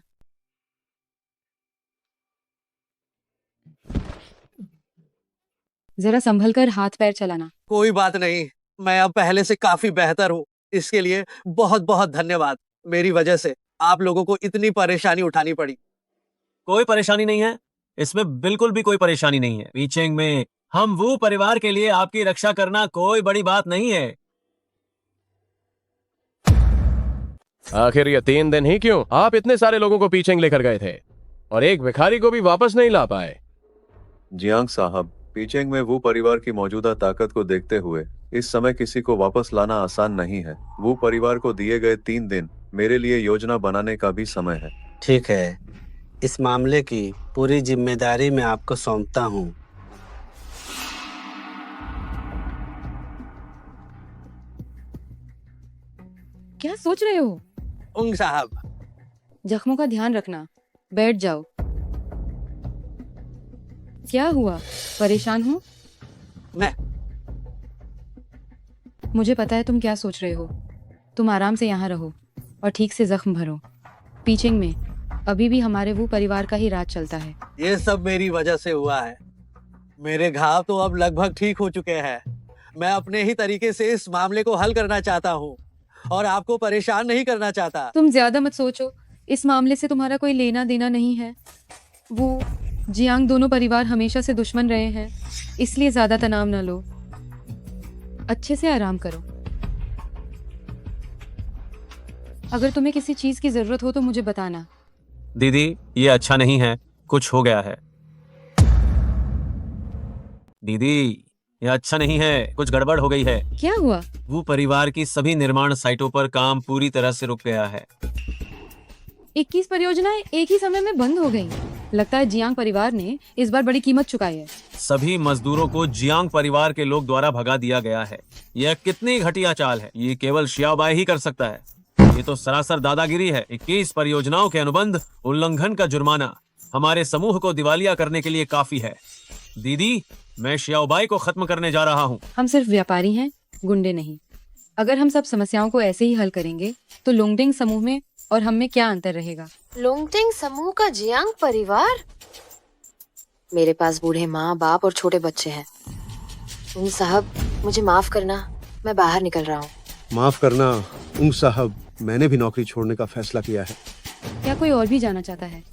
जरा संभल कर हाथ पैर चलाना। कोई बात नहीं, मैं अब पहले से काफी बेहतर हूँ। इसके लिए बहुत बहुत धन्यवाद। मेरी वजह से आप लोगों को इतनी परेशानी उठानी पड़ी। कोई परेशानी नहीं है, इसमें बिल्कुल भी कोई परेशानी नहीं है। पीचिंग में हम वो परिवार के लिए आपकी रक्षा करना कोई बड़ी बात नहीं है। आखिर ये 3 दिन ही क्यों? आप इतने सारे लोगों को पीछे लेकर गए थे और एक भिखारी को भी वापस नहीं ला पाए। जियांग साहब, पीचेंग में वो परिवार की मौजूदा ताकत को देखते हुए इस समय किसी को वापस लाना आसान नहीं है। वो परिवार को दिए गए 3 दिन मेरे लिए योजना बनाने का भी समय है। ठीक है, इस मामले की पूरी जिम्मेदारी मैं आपको सौंपता हूँ। क्या सोच रहे हो? उंग साहब, जख्मों का ध्यान रखना। बैठ जाओ। क्या हुआ? परेशान हो? मैं मुझे पता है तुम क्या सोच रहे हो। तुम आराम से यहाँ रहो और ठीक से जख्म भरो। पीचिंग में अभी भी हमारे वो परिवार का ही राज चलता है। ये सब मेरी वजह से हुआ है। मेरे घाव तो अब लगभग ठीक हो चुके हैं। मैं अपने ही तरीके से इस मामले को हल करना चाहता हूँ और आपको परेशान नहीं करना चाहता। तुम ज्यादा मत सोचो, इस मामले से तुम्हारा कोई लेना देना नहीं है। वो जियांग दोनों परिवार हमेशा से दुश्मन रहे हैं, इसलिए ज्यादा तनाव न लो। अच्छे से आराम करो। अगर तुम्हें किसी चीज की जरूरत हो तो मुझे बताना। दीदी ये अच्छा नहीं है, कुछ हो गया है। दीदी ये अच्छा नहीं है, कुछ गड़बड़ हो गई है। क्या हुआ? वो परिवार की सभी निर्माण साइटों पर काम पूरी तरह से रुक गया है। 21 परियोजनाएं एक ही समय में बंद हो गईं। लगता है जियांग परिवार ने इस बार बड़ी कीमत चुकाई है। सभी मजदूरों को जियांग परिवार के लोग द्वारा भगा दिया गया है। यह कितनी घटिया चाल है। ये केवल शियाओबाई ही कर सकता है। ये तो सरासर दादागिरी है। 21 परियोजनाओं के अनुबंध उल्लंघन का जुर्माना हमारे समूह को दिवालिया करने के लिए काफी है। दीदी मैं शियाओबाई को खत्म करने जा रहा हूँ। हम सिर्फ व्यापारी हैं, गुंडे नहीं। अगर हम सब समस्याओं को ऐसे ही हल करेंगे तो लोंगडिंग समूह में और हम में क्या अंतर रहेगा? लोंगडिंग समूह का जियांग परिवार? मेरे पास बूढ़े माँ बाप और छोटे बच्चे हैं। उंग साहब मुझे माफ करना, मैं बाहर निकल रहा हूँ। माफ करना उंग साहब, मैंने भी नौकरी छोड़ने का फैसला किया है। क्या कोई और भी जाना चाहता है?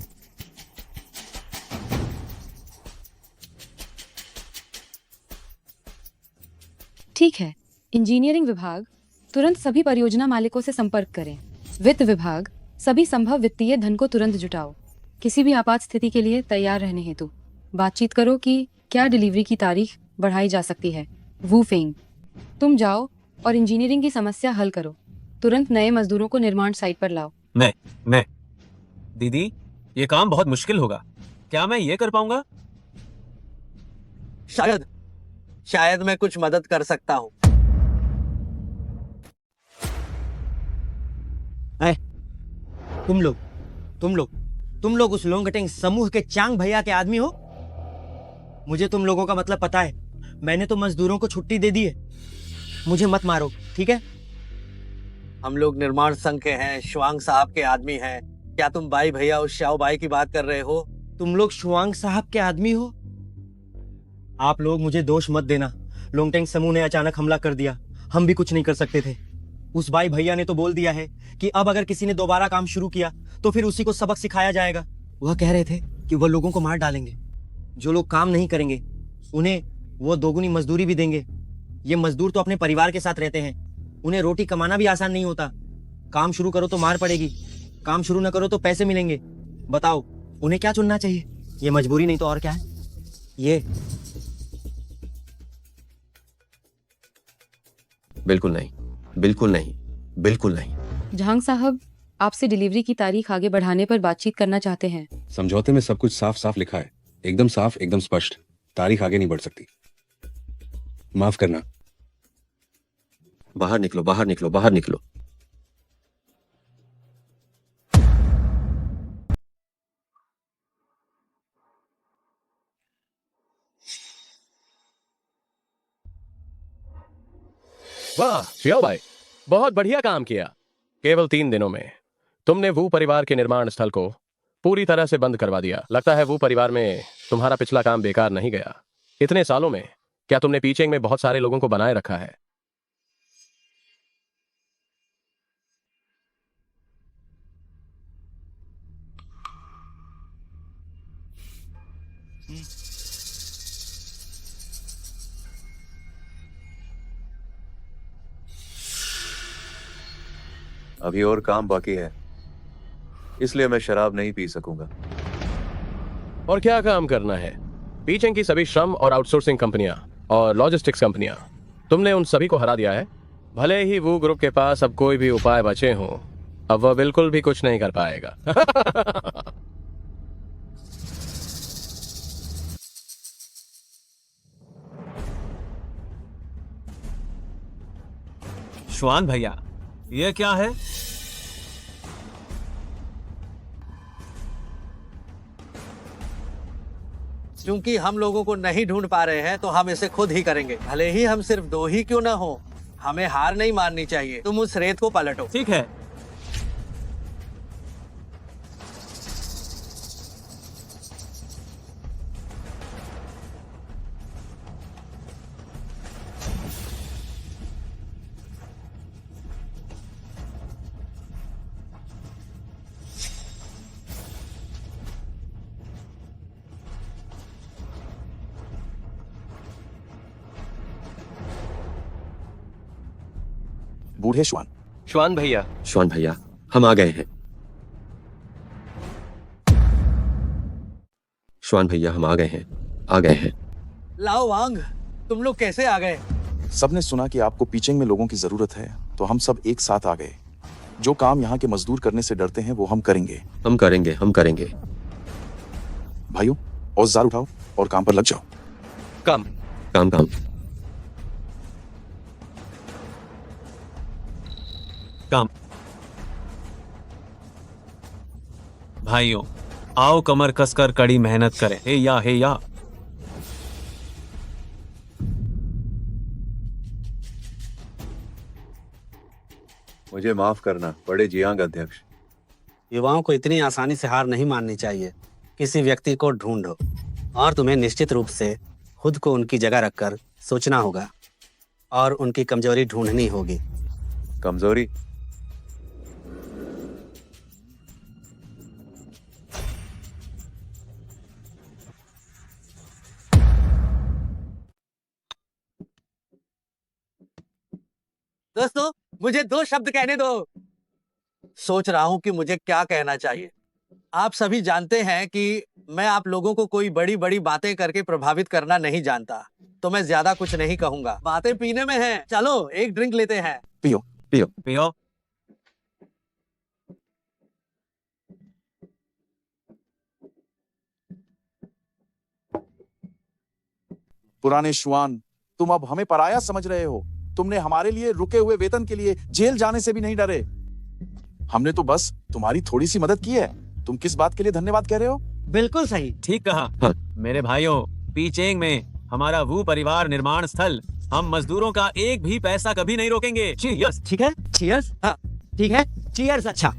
ठीक है, इंजीनियरिंग विभाग तुरंत सभी परियोजना मालिकों से संपर्क करें। वित्त विभाग सभी संभव वित्तीय धन को तुरंत जुटाओ। किसी भी आपात स्थिति के लिए तैयार रहने हेतु बातचीत करो कि क्या डिलीवरी की तारीख बढ़ाई जा सकती है। वू फेंग, तुम जाओ और इंजीनियरिंग की समस्या हल करो। तुरंत नए मजदूरों को निर्माण साइट पर लाओ। मैं दीदी ये काम बहुत मुश्किल होगा। क्या मैं ये कर पाऊंगा? शायद मैं कुछ मदद कर सकता हूँ। तुम लोग तुम लोग उस लोंगटेंग समूह के चांग भैया के आदमी हो? मुझे तुम लोगों का मतलब पता है। मैंने तो मजदूरों को छुट्टी दे दी है। मुझे मत मारो, ठीक है? हम लोग निर्माण संघ के हैं, शुआंग साहब के आदमी हैं। क्या तुम बाई भैया और श्याओ बाई की बात कर रहे हो? तुम लोग शुआंग साहब के आदमी हो? आप लोग मुझे दोष मत देना। लोंगटेंग समूह ने अचानक हमला कर दिया, हम भी कुछ नहीं कर सकते थे। उस बाई भैया ने तो बोल दिया है कि अब अगर किसी ने दोबारा काम शुरू किया तो फिर उसी को सबक सिखाया जाएगा। वह कह रहे थे कि वह लोगों को मार डालेंगे। जो लोग काम नहीं करेंगे उन्हें वो दोगुनी मजदूरी भी देंगे। ये मजदूर तो अपने परिवार के साथ रहते हैं, उन्हें रोटी कमाना भी आसान नहीं होता। काम शुरू करो तो मार पड़ेगी, काम शुरू न करो तो पैसे मिलेंगे। बताओ उन्हें क्या चुनना चाहिए? ये मजबूरी नहीं तो और क्या है? ये बिल्कुल नहीं, बिल्कुल नहीं, बिल्कुल नहीं। जहांग साहब आपसे डिलीवरी की तारीख आगे बढ़ाने पर बातचीत करना चाहते हैं। समझौते में सब कुछ साफ साफ लिखा है, एकदम साफ, एकदम स्पष्ट। तारीख आगे नहीं बढ़ सकती। माफ करना। बाहर निकलो, बाहर निकलो, बाहर निकलो। वाह श्याओ भाई, बहुत बढ़िया काम किया। केवल 3 दिनों में तुमने वू परिवार के निर्माण स्थल को पूरी तरह से बंद करवा दिया। लगता है वू परिवार में तुम्हारा पिछला काम बेकार नहीं गया। इतने सालों में क्या तुमने पीचेंग में बहुत सारे लोगों को बनाए रखा है? अभी और काम बाकी है, इसलिए मैं शराब नहीं पी सकूंगा। और क्या काम करना है? पीचेंग की सभी श्रम और आउटसोर्सिंग कंपनियां और लॉजिस्टिक्स कंपनियां, तुमने उन सभी को हरा दिया है। भले ही वो ग्रुप के पास अब कोई भी उपाय बचे हों, अब वह बिल्कुल भी कुछ नहीं कर पाएगा। श्वान भैया, ये क्या है? क्योंकि हम लोगों को नहीं ढूंढ पा रहे हैं तो हम इसे खुद ही करेंगे, भले ही हम सिर्फ 2 ही क्यों ना हो। हमें हार नहीं माननी चाहिए। तुम उस रेत को पलटो। ठीक है। बूढ़े श्वान। श्वान भैया। श्वान भैया, हम आ गए हैं। श्वान भैया, हम आ गए हैं, आ गए हैं। लाओ वांग, तुम लोग कैसे आ गए? सबने सुना कि आपको पीचेंग में लोगों की जरूरत है, तो हम सब एक साथ आ गए। जो काम यहाँ के मजदूर करने से डरते हैं वो हम करेंगे। हम करेंगे, हम करेंगे। भाइयों, औजार उठाओ और काम पर लग जाओ। काम काम काम काम। भाइयों, आओ कमर कसकर कड़ी मेहनत करें। हे या मुझे माफ करना बड़े जियांग अध्यक्ष। युवाओं को इतनी आसानी से हार नहीं माननी चाहिए। किसी व्यक्ति को ढूंढो और तुम्हें निश्चित रूप से खुद को उनकी जगह रखकर सोचना होगा और उनकी कमजोरी ढूंढनी होगी। कमजोरी? दोस्तों, मुझे 2 शब्द कहने दो। सोच रहा हूं कि मुझे क्या कहना चाहिए। आप सभी जानते हैं कि मैं आप लोगों को कोई बड़ी बड़ी बातें करके प्रभावित करना नहीं जानता, तो मैं ज्यादा कुछ नहीं कहूंगा। बातें पीने में हैं। चलो एक ड्रिंक लेते हैं। पियो पियो पियो। पुराने श्वान, तुम अब हमें पराया समझ रहे हो। तुमने हमारे लिए रुके हुए वेतन के लिए जेल जाने से भी नहीं डरे। हमने तो बस तुम्हारी थोड़ी सी मदद की है। तुम किस बात के लिए धन्यवाद कह रहे हो? बिल्कुल सही। ठीक कहा। हाँ। मेरे भाइयों, पीचेंग में हमारा वो परिवार निर्माण स्थल, हम मजदूरों का एक भी पैसा कभी नहीं रोकेंगे। Cheers! ठीक है, चीयर्स। हाँ ठीक है, चीयर्स। अच्छा,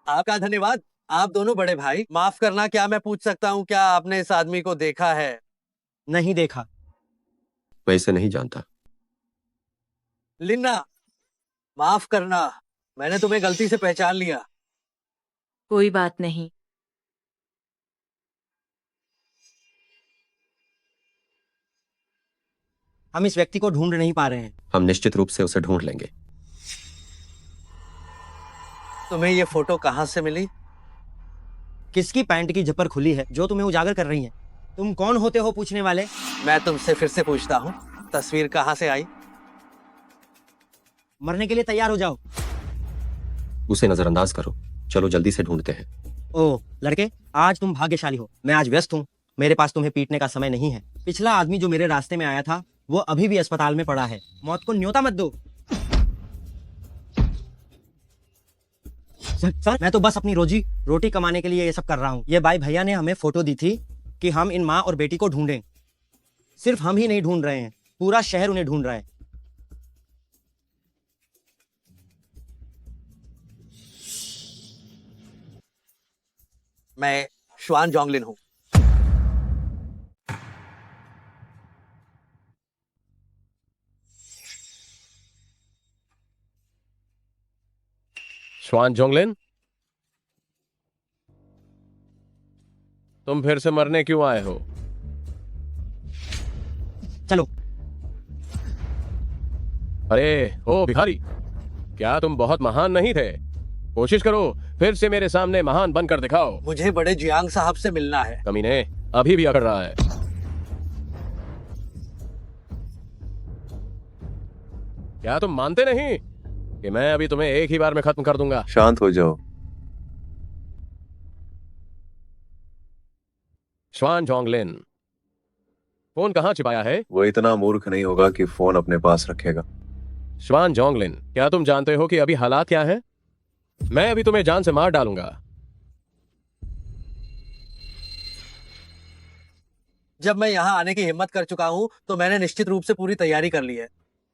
आपका धन्यवाद। आप दोनों बड़े भाई, माफ करना, क्या मैं पूछ सकता हूँ क्या आपने इस आदमी को देखा है? नहीं देखा। मैं इसे नहीं जानता। लिन्ना, माफ करना, मैंने तुम्हें गलती से पहचान लिया। कोई बात नहीं। हम इस व्यक्ति को ढूंढ नहीं पा रहे हैं। हम निश्चित रूप से उसे ढूंढ लेंगे। तुम्हें ये फोटो कहाँ से मिली? किसकी पैंट की झप्पर खुली है जो तुम्हें उजागर कर रही है? तुम कौन होते हो पूछने वाले? मैं तुमसे फिर से पूछता हूँ, तस्वीर कहाँ से आई? मरने के लिए तैयार हो जाओ। उसे नजरअंदाज करो। चलो जल्दी से ढूंढते हैं। ओ लड़के, आज तुम भाग्यशाली हो। मैं आज व्यस्त हूँ, मेरे पास तुम्हें पीटने का समय नहीं है। पिछला आदमी जो मेरे रास्ते में आया था वो अभी भी अस्पताल में पड़ा है। मौत को न्योता मत दो। सर, मैं तो बस अपनी रोजी रोटी कमाने के लिए ये सब कर रहा हूँ। ये भाई भैया ने हमें फोटो दी थी कि हम इन माँ और बेटी को ढूंढें। सिर्फ हम ही नहीं ढूंढ रहे हैं, पूरा शहर उन्हें ढूंढ रहा है। मैं श्वान जोंगलिन हूँ। श्वान जोंगलिन, तुम फिर से मरने क्यों आए हो? चलो। अरे ओ भिखारी, क्या तुम बहुत महान नहीं थे? कोशिश करो, फिर से मेरे सामने महान बनकर दिखाओ। मुझे बड़े जियांग साहब से मिलना है। कमीने अभी भी अकड़ रहा है। क्या तुम मानते नहीं कि मैं अभी तुम्हें एक ही बार में खत्म कर दूंगा? शांत हो जाओ। श्वान जोंगलिन, फोन कहाँ छिपाया है? वो इतना मूर्ख नहीं होगा कि फोन अपने पास रखेगा। श्वान जोंगलिन, क्या तुम जानते हो कि अभी हालात क्या हैं? मैं अभी तुम्हें जान से मार डालूंगा। जब मैं यहाँ आने की हिम्मत कर चुका हूँ तो मैंने निश्चित रूप से पूरी तैयारी कर ली है।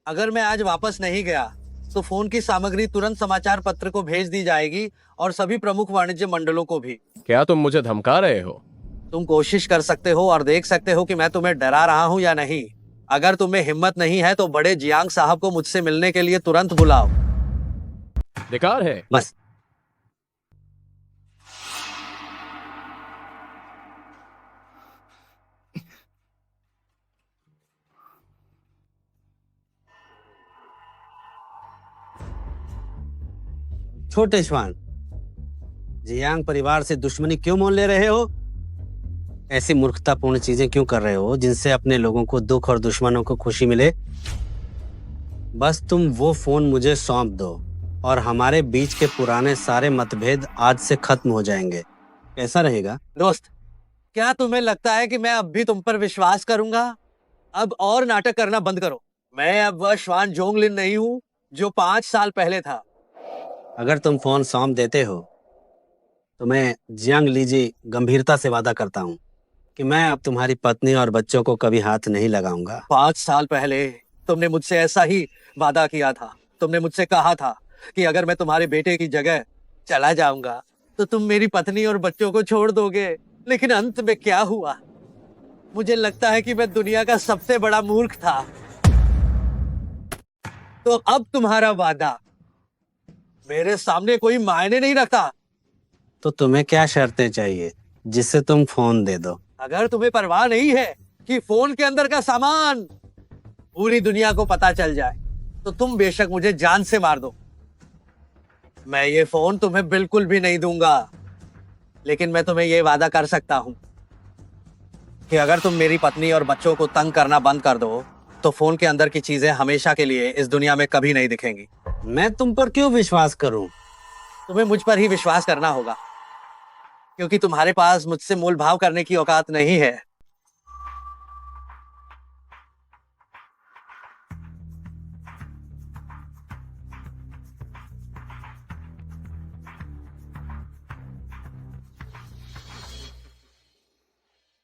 अगर मैं आज वापस नहीं गया तो फोन की सामग्री तुरंत समाचार पत्र को भेज दी जाएगी और सभी प्रमुख वाणिज्य मंडलों को भी। क्या तुम मुझे धमका रहे हो? तुम कोशिश कर सकते हो और देख सकते हो कि मैं तुम्हें डरा रहा हूँ या नहीं। अगर तुम्हें हिम्मत नहीं है तो बड़े जियांग साहब को मुझसे मिलने के लिए तुरंत बुलाओ। बेकार है। बस। छोटे श्वान, जियांग परिवार से दुश्मनी क्यों मोल ले रहे हो? ऐसी मूर्खतापूर्ण चीजें क्यों कर रहे हो जिनसे अपने लोगों को दुख और दुश्मनों को खुशी मिले? बस तुम वो फोन मुझे सौंप दो और हमारे बीच के पुराने सारे मतभेद आज से खत्म हो जाएंगे। कैसा रहेगा दोस्त? क्या तुम्हें लगता है कि मैं अब भी तुम पर विश्वास करूंगा? अब और नाटक करना बंद करो। मैं अब वह श्वान जोंगलिन नहीं हूं जो 5 साल पहले था। अगर तुम फोन सौंप देते हो तो मैं जियांग लीजी गंभीरता से वादा करता हूं कि मैं अब तुम्हारी पत्नी और बच्चों को कभी हाथ नहीं लगाऊंगा। 5 साल पहले तुमने मुझसे ऐसा ही वादा किया था। तुमने मुझसे कहा था कि अगर मैं तुम्हारे बेटे की जगह चला जाऊंगा तो तुम मेरी पत्नी और बच्चों को छोड़ दोगे। लेकिन अंत में क्या हुआ? मुझे लगता है कि मैं दुनिया का सबसे बड़ा मूर्ख था। तो अब तुम्हारा वादा मेरे सामने कोई मायने नहीं रखता। तो तुम्हें क्या शर्तें चाहिए जिससे तुम फोन दे दो? अगर तुम्हें परवाह नहीं है कि फोन के अंदर का सामान पूरी दुनिया को पता चल जाए तो तुम बेशक मुझे जान से मार दो, मैं ये फोन तुम्हें बिल्कुल भी नहीं दूंगा। लेकिन मैं तुम्हें ये वादा कर सकता हूँ कि अगर तुम मेरी पत्नी और बच्चों को तंग करना बंद कर दो तो फोन के अंदर की चीजें हमेशा के लिए इस दुनिया में कभी नहीं दिखेंगी। मैं तुम पर क्यों विश्वास करूं? तुम्हें मुझ पर ही विश्वास करना होगा, क्योंकि तुम्हारे पास मुझसे मोल भाव करने की औकात नहीं है।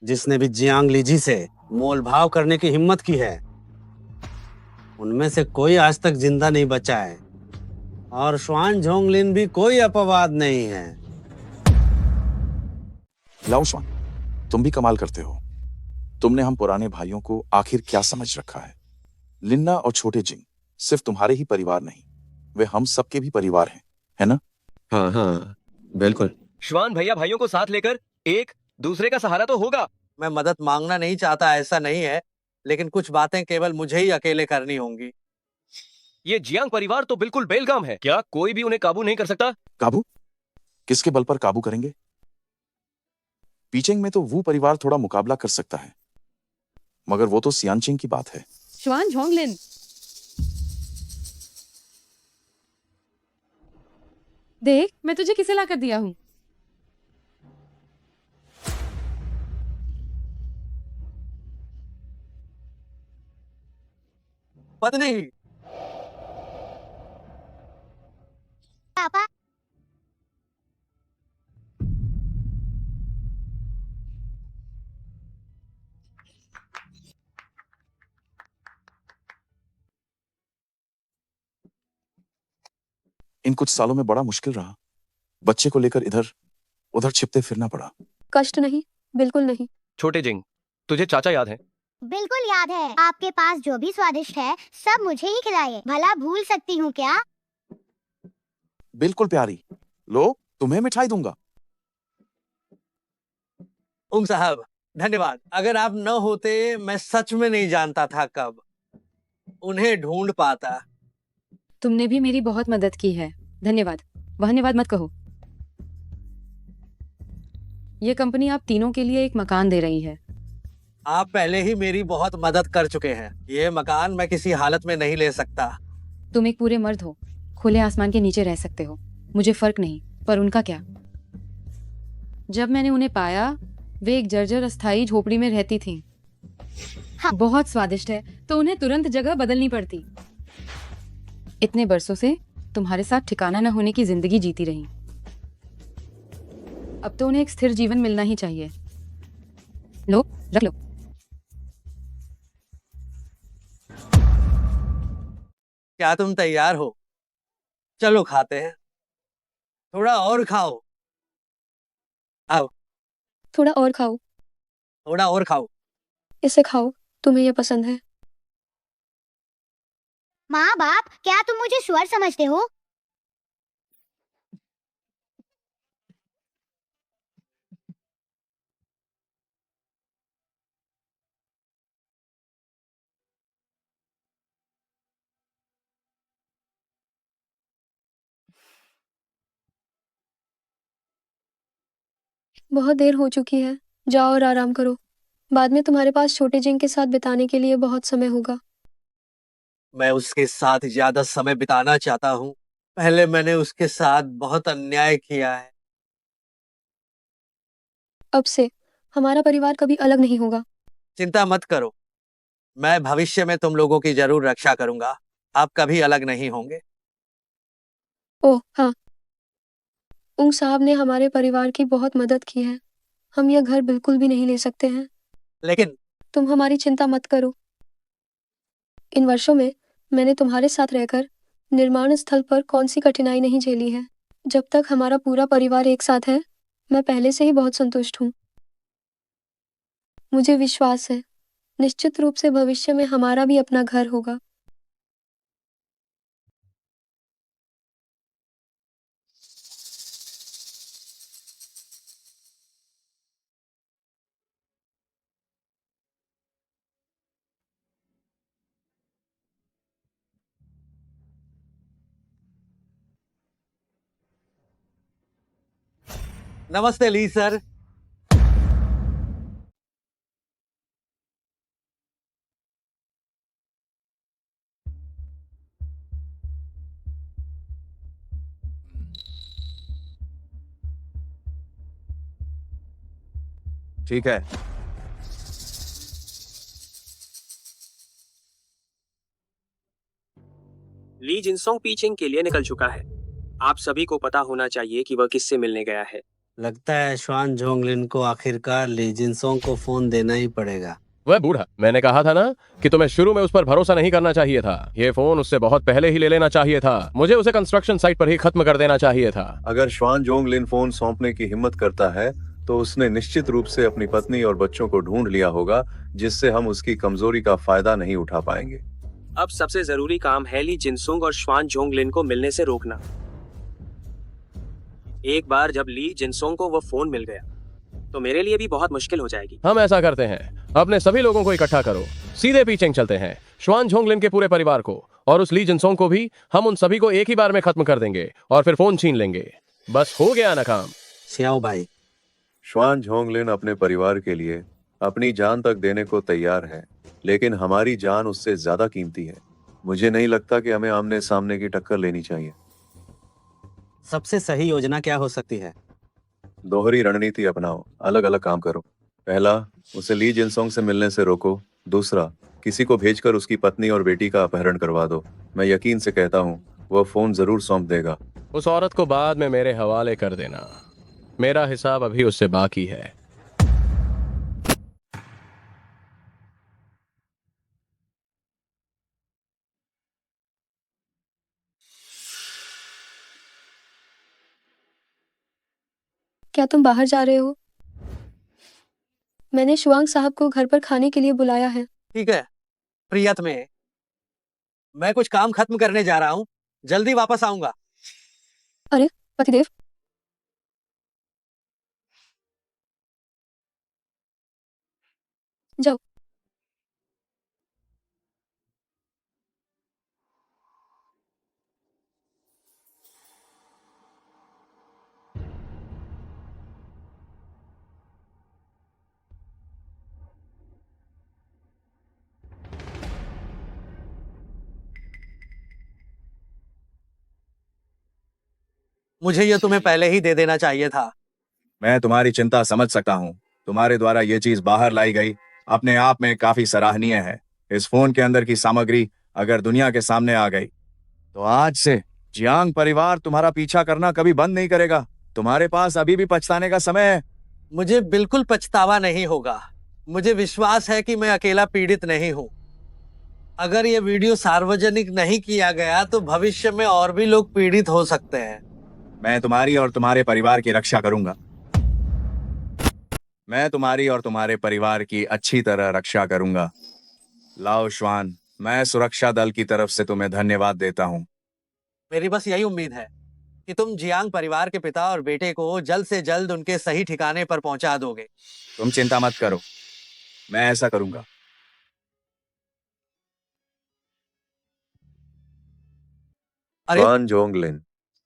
जिसने भी जियांग लीजी से मोल भाव करने की हिम्मत की है, उनमें से कोई आज तक जिंदा नहीं बचा है, और श्वान झोंगलिन भी कोई अपवाद नहीं है। लाओ श्वान, तुम भी कमाल करते हो। तुमने हम पुराने भाइयों को आखिर क्या समझ रखा है? लिन्ना और छोटे जिंग सिर्फ तुम्हारे ही परिवार नहीं, वे हम सबके भी परिवार हैं, है ना? हाँ हाँ, बिल्कुल। श्वान भैया भाइयों को साथ लेकर एक दूसरे का सहारा तो होगा। मैं मदद मांगना नहीं चाहता, ऐसा नहीं है, लेकिन कुछ बातें केवल मुझे ही अकेले करनी होंगी। ये जियांग परिवार तो बिल्कुल बेलगाम है, क्या कोई भी उन्हें काबू नहीं कर सकता? काबू? किसके बल पर काबू करेंगे? पीचेंग में तो वो परिवार थोड़ा मुकाबला कर सकता है, मगर वो तो सियानचिंग की बात है। श्वान झोंगलिन, देख मैं तुझे किसे लाकर दिया हूँ। पत्नी। पापा, इन कुछ सालों में बड़ा मुश्किल रहा। बच्चे को लेकर इधर उधर छिपते फिरना पड़ा। कष्ट नहीं, बिल्कुल नहीं। छोटे जिंग, तुझे चाचा याद है? बिल्कुल याद है। आपके पास जो भी स्वादिष्ट है सब मुझे ही खिलाइए, भला भूल सकती हूँ क्या? बिल्कुल प्यारी, लो तुम्हें मिठाई दूंगा। उंग साहब, धन्यवाद। अगर आप न होते मैं सच में नहीं जानता था कब उन्हें ढूंढ पाता। तुमने भी मेरी बहुत मदद की है, धन्यवाद। धन्यवाद मत कहो। ये कंपनी आप तीनों के लिए एक मकान दे रही है। आप पहले ही मेरी बहुत मदद कर चुके हैं। ये मकान मैं किसी हालत में नहीं ले सकता। तुम एक पूरे मर्द हो, खुले आसमान के नीचे रह सकते हो, मुझे फर्क नहीं, पर उनका क्या? जब मैंने उन्हें पाया, वे एक जर्जर अस्थायी झोपड़ी में रहती थीं। हाँ। बहुत स्वादिष्ट है, तो उन्हें तुरंत जगह बदलनी पड़ती। इतने बरसों से तुम्हारे साथ ठिकाना न होने की जिंदगी जीती रही। अब तो उन्हें एक स्थिर जीवन मिलना ही चाहिए। लो, रख लो। क्या तुम तैयार हो? चलो खाते हैं। थोड़ा और खाओ। आओ। थोड़ा और खाओ। थोड़ा और खाओ। इसे खाओ, तुम्हें ये पसंद है। माँ बाप, क्या तुम मुझे सुअर समझते हो? बहुत देर हो चुकी है, जाओ और आराम करो। बाद में तुम्हारे पास छोटे जिंग के साथ बिताने के लिए बहुत समय होगा। मैं उसके साथ ज्यादा समय बिताना चाहता हूँ। पहले मैंने उसके साथ बहुत अन्याय किया है। अब से हमारा परिवार कभी अलग नहीं होगा। चिंता मत करो, मैं भविष्य में तुम लोगों की जरूर रक्षा करूंगा। आप कभी अलग नहीं होंगे। ओह हाँ, उंग साहब ने हमारे परिवार की बहुत मदद की है। हम यह घर बिल्कुल भी नहीं ले सकते हैं। लेकिन तुम हमारी चिंता मत करो। इन वर्षों में मैंने तुम्हारे साथ रहकर निर्माण स्थल पर कौन सी कठिनाई नहीं झेली है। जब तक हमारा पूरा परिवार एक साथ है, मैं पहले से ही बहुत संतुष्ट हूँ। मुझे विश्वास है, निश्चित रूप से भविष्य में हमारा भी अपना घर होगा। नमस्ते ली सर। ठीक है। ली जिनसोंग पीचिंग के लिए निकल चुका है। आप सभी को पता होना चाहिए कि वह किससे मिलने गया है। लगता है श्वान जोंगलिन को आखिरकार ली जिनसोंग को फोन देना ही पड़ेगा। वह बूढ़ा, मैंने कहा था ना कि तुम्हें शुरू में उस पर भरोसा नहीं करना चाहिए था। ये फोन उससे बहुत पहले ही ले लेना चाहिए था। मुझे उसे कंस्ट्रक्शन साइट पर ही खत्म कर देना चाहिए था। अगर श्वान जोंगलिन फोन सौंपने की हिम्मत करता है तो उसने निश्चित रूप से अपनी पत्नी और बच्चों को ढूंढ लिया होगा, जिससे हम उसकी कमजोरी का फायदा नहीं उठा पाएंगे। अब सबसे जरूरी काम है ली जिनसोंग और श्वान जोंगलिन को मिलने से रोकना। एक बार जब ली जिनसोंग को वो फोन मिल गया तो मेरे लिए भी बहुत मुश्किल हो जाएगी। हम ऐसा करते हैं, अपने सभी लोगों को इकट्ठा करो, सीधे पीछे चलते हैं, श्वान जोंगलिन के पूरे परिवार को और उस ली जिनसोंग को भी। हम उन सभी को एक ही बार में खत्म कर देंगे और फिर फोन छीन लेंगे। बस हो गया ना काम। सियाओ भाई, श्वान जोंगलिन अपने परिवार के लिए अपनी जान तक देने को तैयार है, लेकिन हमारी जान उससे ज्यादा कीमती है। मुझे नहीं लगता कि हमें आमने सामने की टक्कर लेनी चाहिए। सबसे सही योजना क्या हो सकती है? दोहरी रणनीति अपनाओ, अलग अलग काम करो। पहला, उसे ली जिनसोंग से मिलने से रोको। दूसरा, किसी को भेजकर उसकी पत्नी और बेटी का अपहरण करवा दो। मैं यकीन से कहता हूँ वह फोन जरूर सौंप देगा। उस औरत को बाद में मेरे हवाले कर देना, मेरा हिसाब अभी उससे बाकी है। क्या तुम बाहर जा रहे हो? मैंने शुआंग साहब को घर पर खाने के लिए बुलाया है। ठीक है प्रियत में, मैं कुछ काम खत्म करने जा रहा हूँ, जल्दी वापस आऊंगा। अरे पतिदेव, जाओ। मुझे ये तुम्हें पहले ही दे देना चाहिए था। मैं तुम्हारी चिंता समझ सकता हूँ। तुम्हारे द्वारा ये चीज बाहर लाई गई अपने आप में काफी सराहनीय है। इस फोन के अंदर की सामग्री अगर दुनिया के सामने आ गई तो आज से जियांग परिवार तुम्हारा पीछा करना कभी बंद नहीं करेगा। तुम्हारे पास अभी भी पछताने का समय है। मुझे बिल्कुल पछतावा नहीं होगा। मुझे विश्वास है कि मैं अकेला पीड़ित नहीं हूँ। अगर ये वीडियो सार्वजनिक नहीं किया गया तो भविष्य में और भी लोग पीड़ित हो सकते हैं। मैं तुम्हारी और तुम्हारे परिवार की रक्षा करूंगा। मैं तुम्हारी और तुम्हारे परिवार की अच्छी तरह रक्षा करूंगा। लाओ श्वान, मैं सुरक्षा दल की तरफ से तुम्हें धन्यवाद देता हूँ। मेरी बस यही उम्मीद है कि तुम जियांग परिवार के पिता और बेटे को जल्द से जल्द उनके सही ठिकाने पर पहुंचा दोगे। तुम चिंता मत करो, मैं ऐसा करूंगा। श्वान जोंगलिन,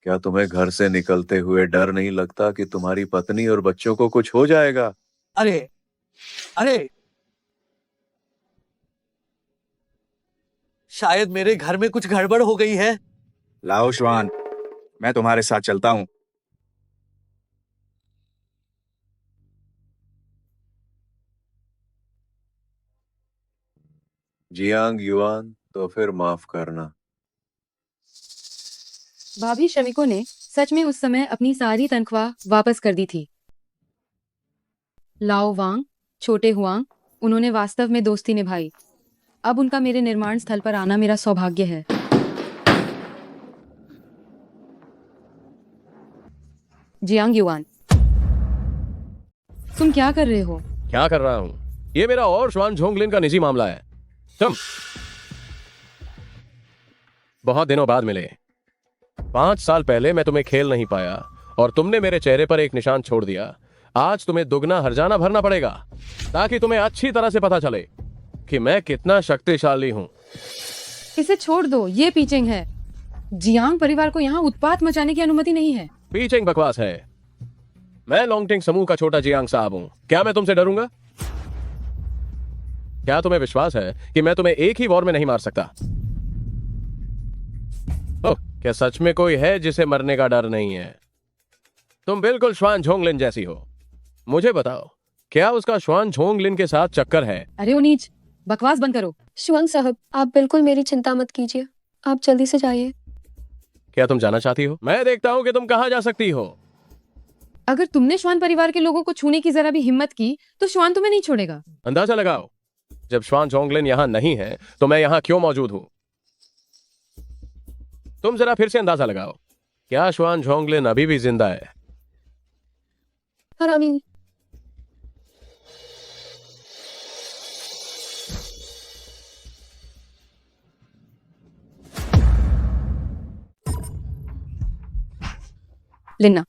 क्या तुम्हें घर से निकलते हुए डर नहीं लगता कि तुम्हारी पत्नी और बच्चों को कुछ हो जाएगा? अरे अरे, शायद मेरे घर में कुछ गड़बड़ हो गई है। लाओ श्वान, मैं तुम्हारे साथ चलता हूँ। जियांग युआन, तो फिर माफ करना। भाभी श्रमिकों ने सच में उस समय अपनी सारी तनख्वाह वापस कर दी थी। लाओ वांग, छोटे हुआंग, उन्होंने वास्तव में दोस्ती निभाई। अब उनका मेरे निर्माण स्थल पर आना मेरा सौभाग्य है। जियांग युआन, तुम क्या कर रहे हो? क्या कर रहा हूँ? ये मेरा और श्वान जोंगलिन का निजी मामला है। तुम बहुत दिनों बाद मिले। 5 साल पहले मैं तुम्हें खेल नहीं पाया और तुमने मेरे चेहरे पर एक निशान छोड़ दिया। आज तुम्हें दुगना हर्जाना भरना पड़ेगा ताकि तुम्हें अच्छी तरह से पता चले कि मैं कितना शक्तिशाली हूँ। इसे छोड़ दो, ये पीचिंग है। जियांग परिवार को यहाँ उत्पात मचाने की अनुमति नहीं है। पीचिंग बकवास है। मैं लॉन्गटिंग समूह का छोटा जियांग साहब हूं। क्या मैं तुमसे डरूंगा? क्या तुम्हें विश्वास है कि मैं तुम्हें एक ही वॉर में नहीं मार सकता? ओह, क्या सच में कोई है जिसे मरने का डर नहीं है? तुम बिल्कुल श्वान झोंगलिन जैसी हो। मुझे बताओ, क्या उसका श्वान झोंगलिन के साथ चक्कर है? अरे ओ नीच, बकवास बंद करो। शुआंग साहब, आप बिल्कुल मेरी चिंता मत कीजिए। आप जल्दी से जाइए। क्या तुम जाना चाहती हो? मैं देखता हूं कि तुम कहां जा सकती हो। अगर तुमने श्वान परिवार के लोगों को छूने की जरा भी हिम्मत की तो श्वान तुम्हें नहीं छोड़ेगा। अंदाजा लगाओ, जब श्वान झोंगलिन यहां नहीं है तो मैं यहां क्यों मौजूद हूं? तुम जरा फिर से अंदाजा लगाओ, क्या श्वान झोंगलिन अभी भी जिंदा है? हरामी। लिन्ना,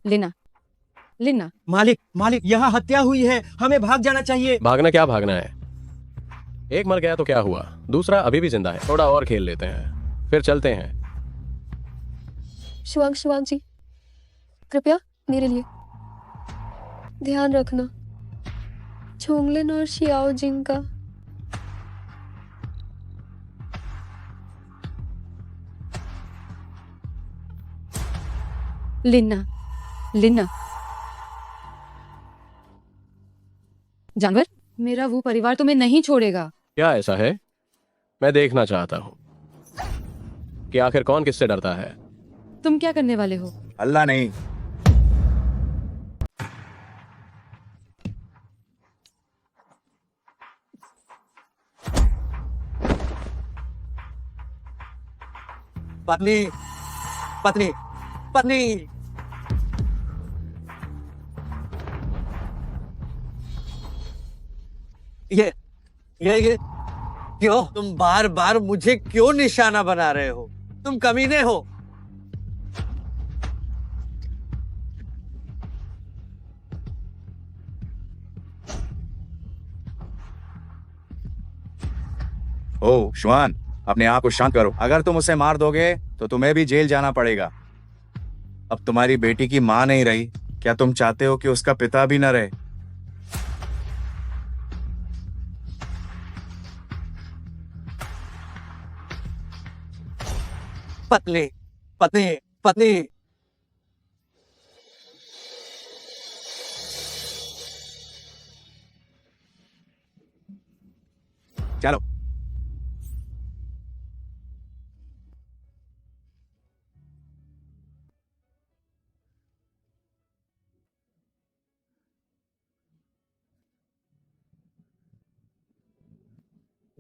लिन्ना, लिन्ना। मालिक, मालिक, यहाँ हत्या हुई है, हमें भाग जाना चाहिए। भागना क्या भागना है? एक मर गया तो क्या हुआ, दूसरा अभी भी जिंदा है। थोड़ा और खेल लेते हैं, फिर चलते हैं। शुआंग जी, कृपया मेरे लिए ध्यान रखना झोंगलिन और शियाओ जिंग का। लिन्ना, लिन्ना। जानवर, मेरा वो परिवार तुम्हें नहीं छोड़ेगा। क्या ऐसा है? मैं देखना चाहता हूं कि आखिर कौन किससे डरता है। तुम क्या करने वाले हो? अल्लाह नहीं। पत्नी, पत्नी, पत्नी। ये क्यों? तुम बार बार मुझे क्यों निशाना बना रहे हो? तुम कमीने हो। ओ श्वान, अपने आप को शांत करो। अगर तुम उसे मार दोगे तो तुम्हें भी जेल जाना पड़ेगा। अब तुम्हारी बेटी की मां नहीं रही, क्या तुम चाहते हो कि उसका पिता भी न रहे? पत्नी, पत्नी, पत्नी। चलो।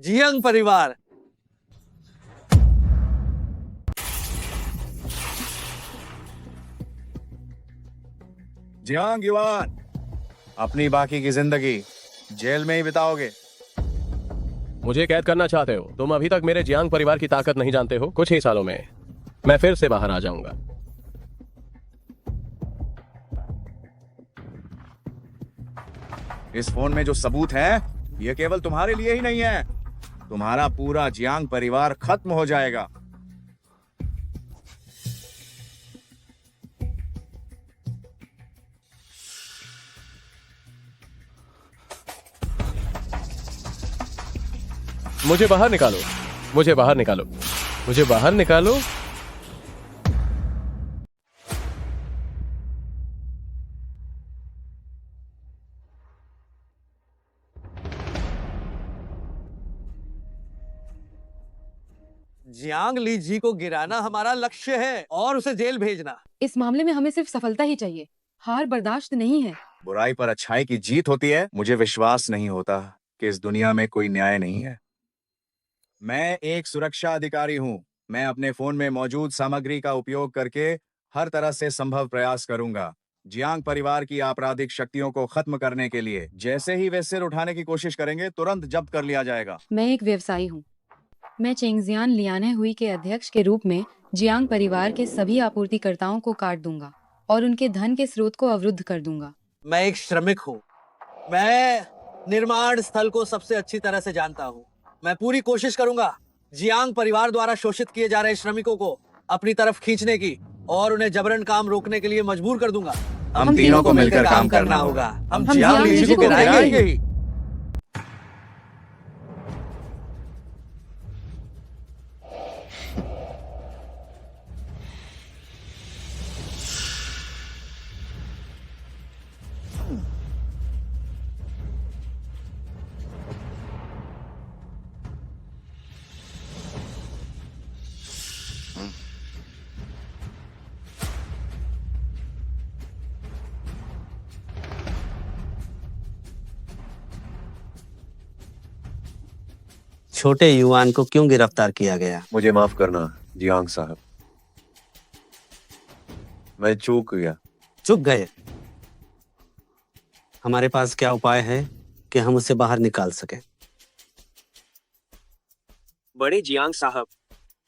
जियांग परिवार, जियांग युवान, अपनी बाकी की जिंदगी जेल में ही बिताओगे। मुझे कैद करना चाहते हो? तुम अभी तक मेरे जियांग परिवार की ताकत नहीं जानते हो। कुछ ही सालों में मैं फिर से बाहर आ जाऊंगा। इस फोन में जो सबूत है, ये केवल तुम्हारे लिए ही नहीं है। तुम्हारा पूरा जियांग परिवार खत्म हो जाएगा। मुझे बाहर निकालो, मुझे बाहर निकालो, मुझे बाहर निकालो। जियांग ली जी को गिराना हमारा लक्ष्य है और उसे जेल भेजना। इस मामले में हमें सिर्फ सफलता ही चाहिए, हार बर्दाश्त नहीं है। बुराई पर अच्छाई की जीत होती है। मुझे विश्वास नहीं होता कि इस दुनिया में कोई न्याय नहीं है। मैं एक सुरक्षा अधिकारी हूं। मैं अपने फोन में मौजूद सामग्री का उपयोग करके हर तरह से संभव प्रयास करूंगा जियांग परिवार की आपराधिक शक्तियों को खत्म करने के लिए। जैसे ही वे सिर उठाने की कोशिश करेंगे, तुरंत जब्त कर लिया जाएगा। मैं एक व्यवसायी हूँ। मैं चेंगजियान लियाने हुई के अध्यक्ष के रूप में जियांग परिवार के सभी आपूर्तिकर्ताओं को काट दूंगा और उनके धन के स्रोत को अवरुद्ध कर दूंगा। मैं एक श्रमिक हूँ। मैं निर्माण स्थल को सबसे अच्छी तरह से जानता हूँ। मैं पूरी कोशिश करूंगा जियांग परिवार द्वारा शोषित किए जा रहे श्रमिकों को अपनी तरफ खींचने की और उन्हें जबरन काम रोकने के लिए मजबूर कर दूंगा। हम तीनों को मिलकर काम करना होगा। हम जियांग जियांग लीची लीची को को गिराएंगे ही। छोटे युवान को क्यों गिरफ्तार किया गया? मुझे माफ करना जियांग साहब, मैं चूक गया। चुप गए? हमारे पास क्या उपाय है कि हम उसे बाहर निकाल सके? बड़े जियांग साहब,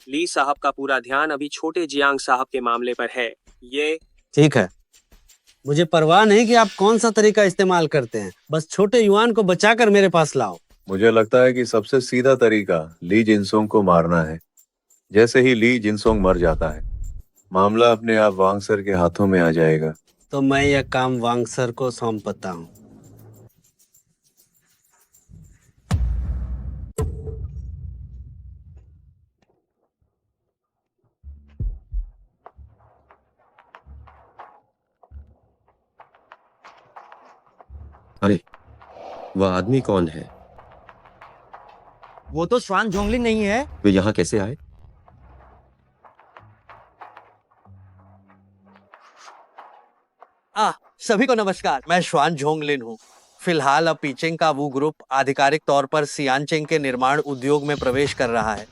ली साहब का पूरा ध्यान अभी छोटे जियांग साहब के मामले पर है। ये ठीक है, मुझे परवाह नहीं कि आप कौन सा तरीका इस्तेमाल करते हैं, बस छोटे युवान को बचाकर मेरे पास लाओ। मुझे लगता है कि सबसे सीधा तरीका ली जिनसोंग को मारना है। जैसे ही ली जिनसोंग मर जाता है, मामला अपने आप वांग सर के हाथों में आ जाएगा। तो मैं यह काम वांग सर को सौंपता हूँ। अरे, वह आदमी कौन है? वो तो स्वान जोंगलिन नहीं है। वे यहाँ कैसे आए? सभी को नमस्कार, मैं श्वान झोंगलिन हूँ। फिलहाल अब पीचेंग का वो ग्रुप आधिकारिक तौर पर सियानचेंग के निर्माण उद्योग में प्रवेश कर रहा है।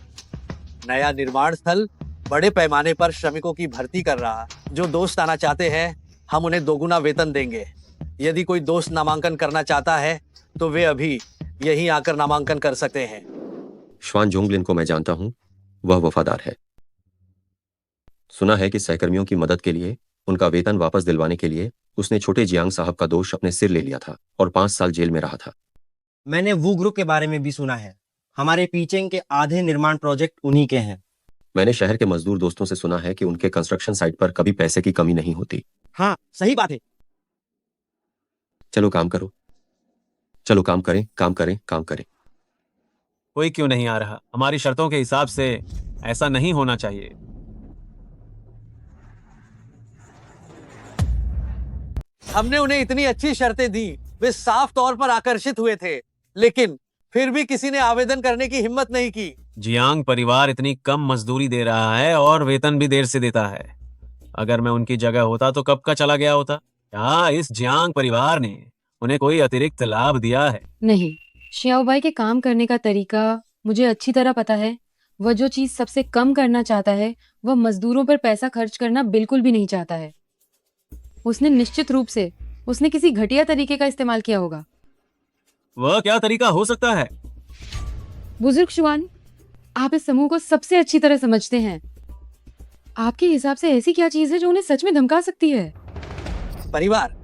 नया निर्माण स्थल बड़े पैमाने पर श्रमिकों की भर्ती कर रहा है। जो दोस्त आना चाहते हैं, हम उन्हें दोगुना वेतन देंगे। यदि कोई दोस्त नामांकन करना चाहता है तो वे अभी यहीं आकर नामांकन कर सकते हैं। श्वान जोंगलिन को मैं जानता हूँ, वह वफादार है। सुना है कि सहकर्मियों की मदद के लिए, उनका वेतन वापस दिलवाने के लिए उसने छोटे जियांग साहब का दोष अपने सिर ले लिया था और 5 साल जेल में रहा था। मैंने वो ग्रुप के बारे में भी सुना है। हमारे पीचेंग के आधे निर्माण प्रोजेक्ट उन्हीं के हैं। मैंने शहर के मजदूर दोस्तों से सुना है कि उनके कंस्ट्रक्शन साइट पर कभी पैसे की कमी नहीं होती। हाँ, सही बात है। चलो काम करो, चलो काम करें, काम करें, काम करें। कोई क्यों नहीं आ रहा? हमारी शर्तों के हिसाब से ऐसा नहीं होना चाहिए। हमने उन्हें इतनी अच्छी शर्तें दी, वे साफ तौर पर आकर्षित हुए थे, लेकिन फिर भी किसी ने आवेदन करने की हिम्मत नहीं की। जियांग परिवार इतनी कम मजदूरी दे रहा है और वेतन भी देर से देता है। अगर मैं उनकी जगह होता तो कब का चला गया होता। क्या इस जियांग परिवार ने उन्हें कोई अतिरिक्त लाभ दिया है? नहीं, श्याओबाई के काम करने का तरीका मुझे अच्छी तरह पता है। वह जो चीज सबसे कम करना चाहता है, वह मजदूरों पर पैसा खर्च करना बिल्कुल भी नहीं चाहता है। उसने निश्चित रूप से किसी घटिया तरीके का इस्तेमाल किया होगा। वह क्या तरीका हो सकता है? बुजुर्ग शुआन, आप इस समूह को सबसे अच्छी तरह समझते हैं। आपके हिसाब से ऐसी क्या चीज है जो उन्हें सच में धमका सकती है? परिवार,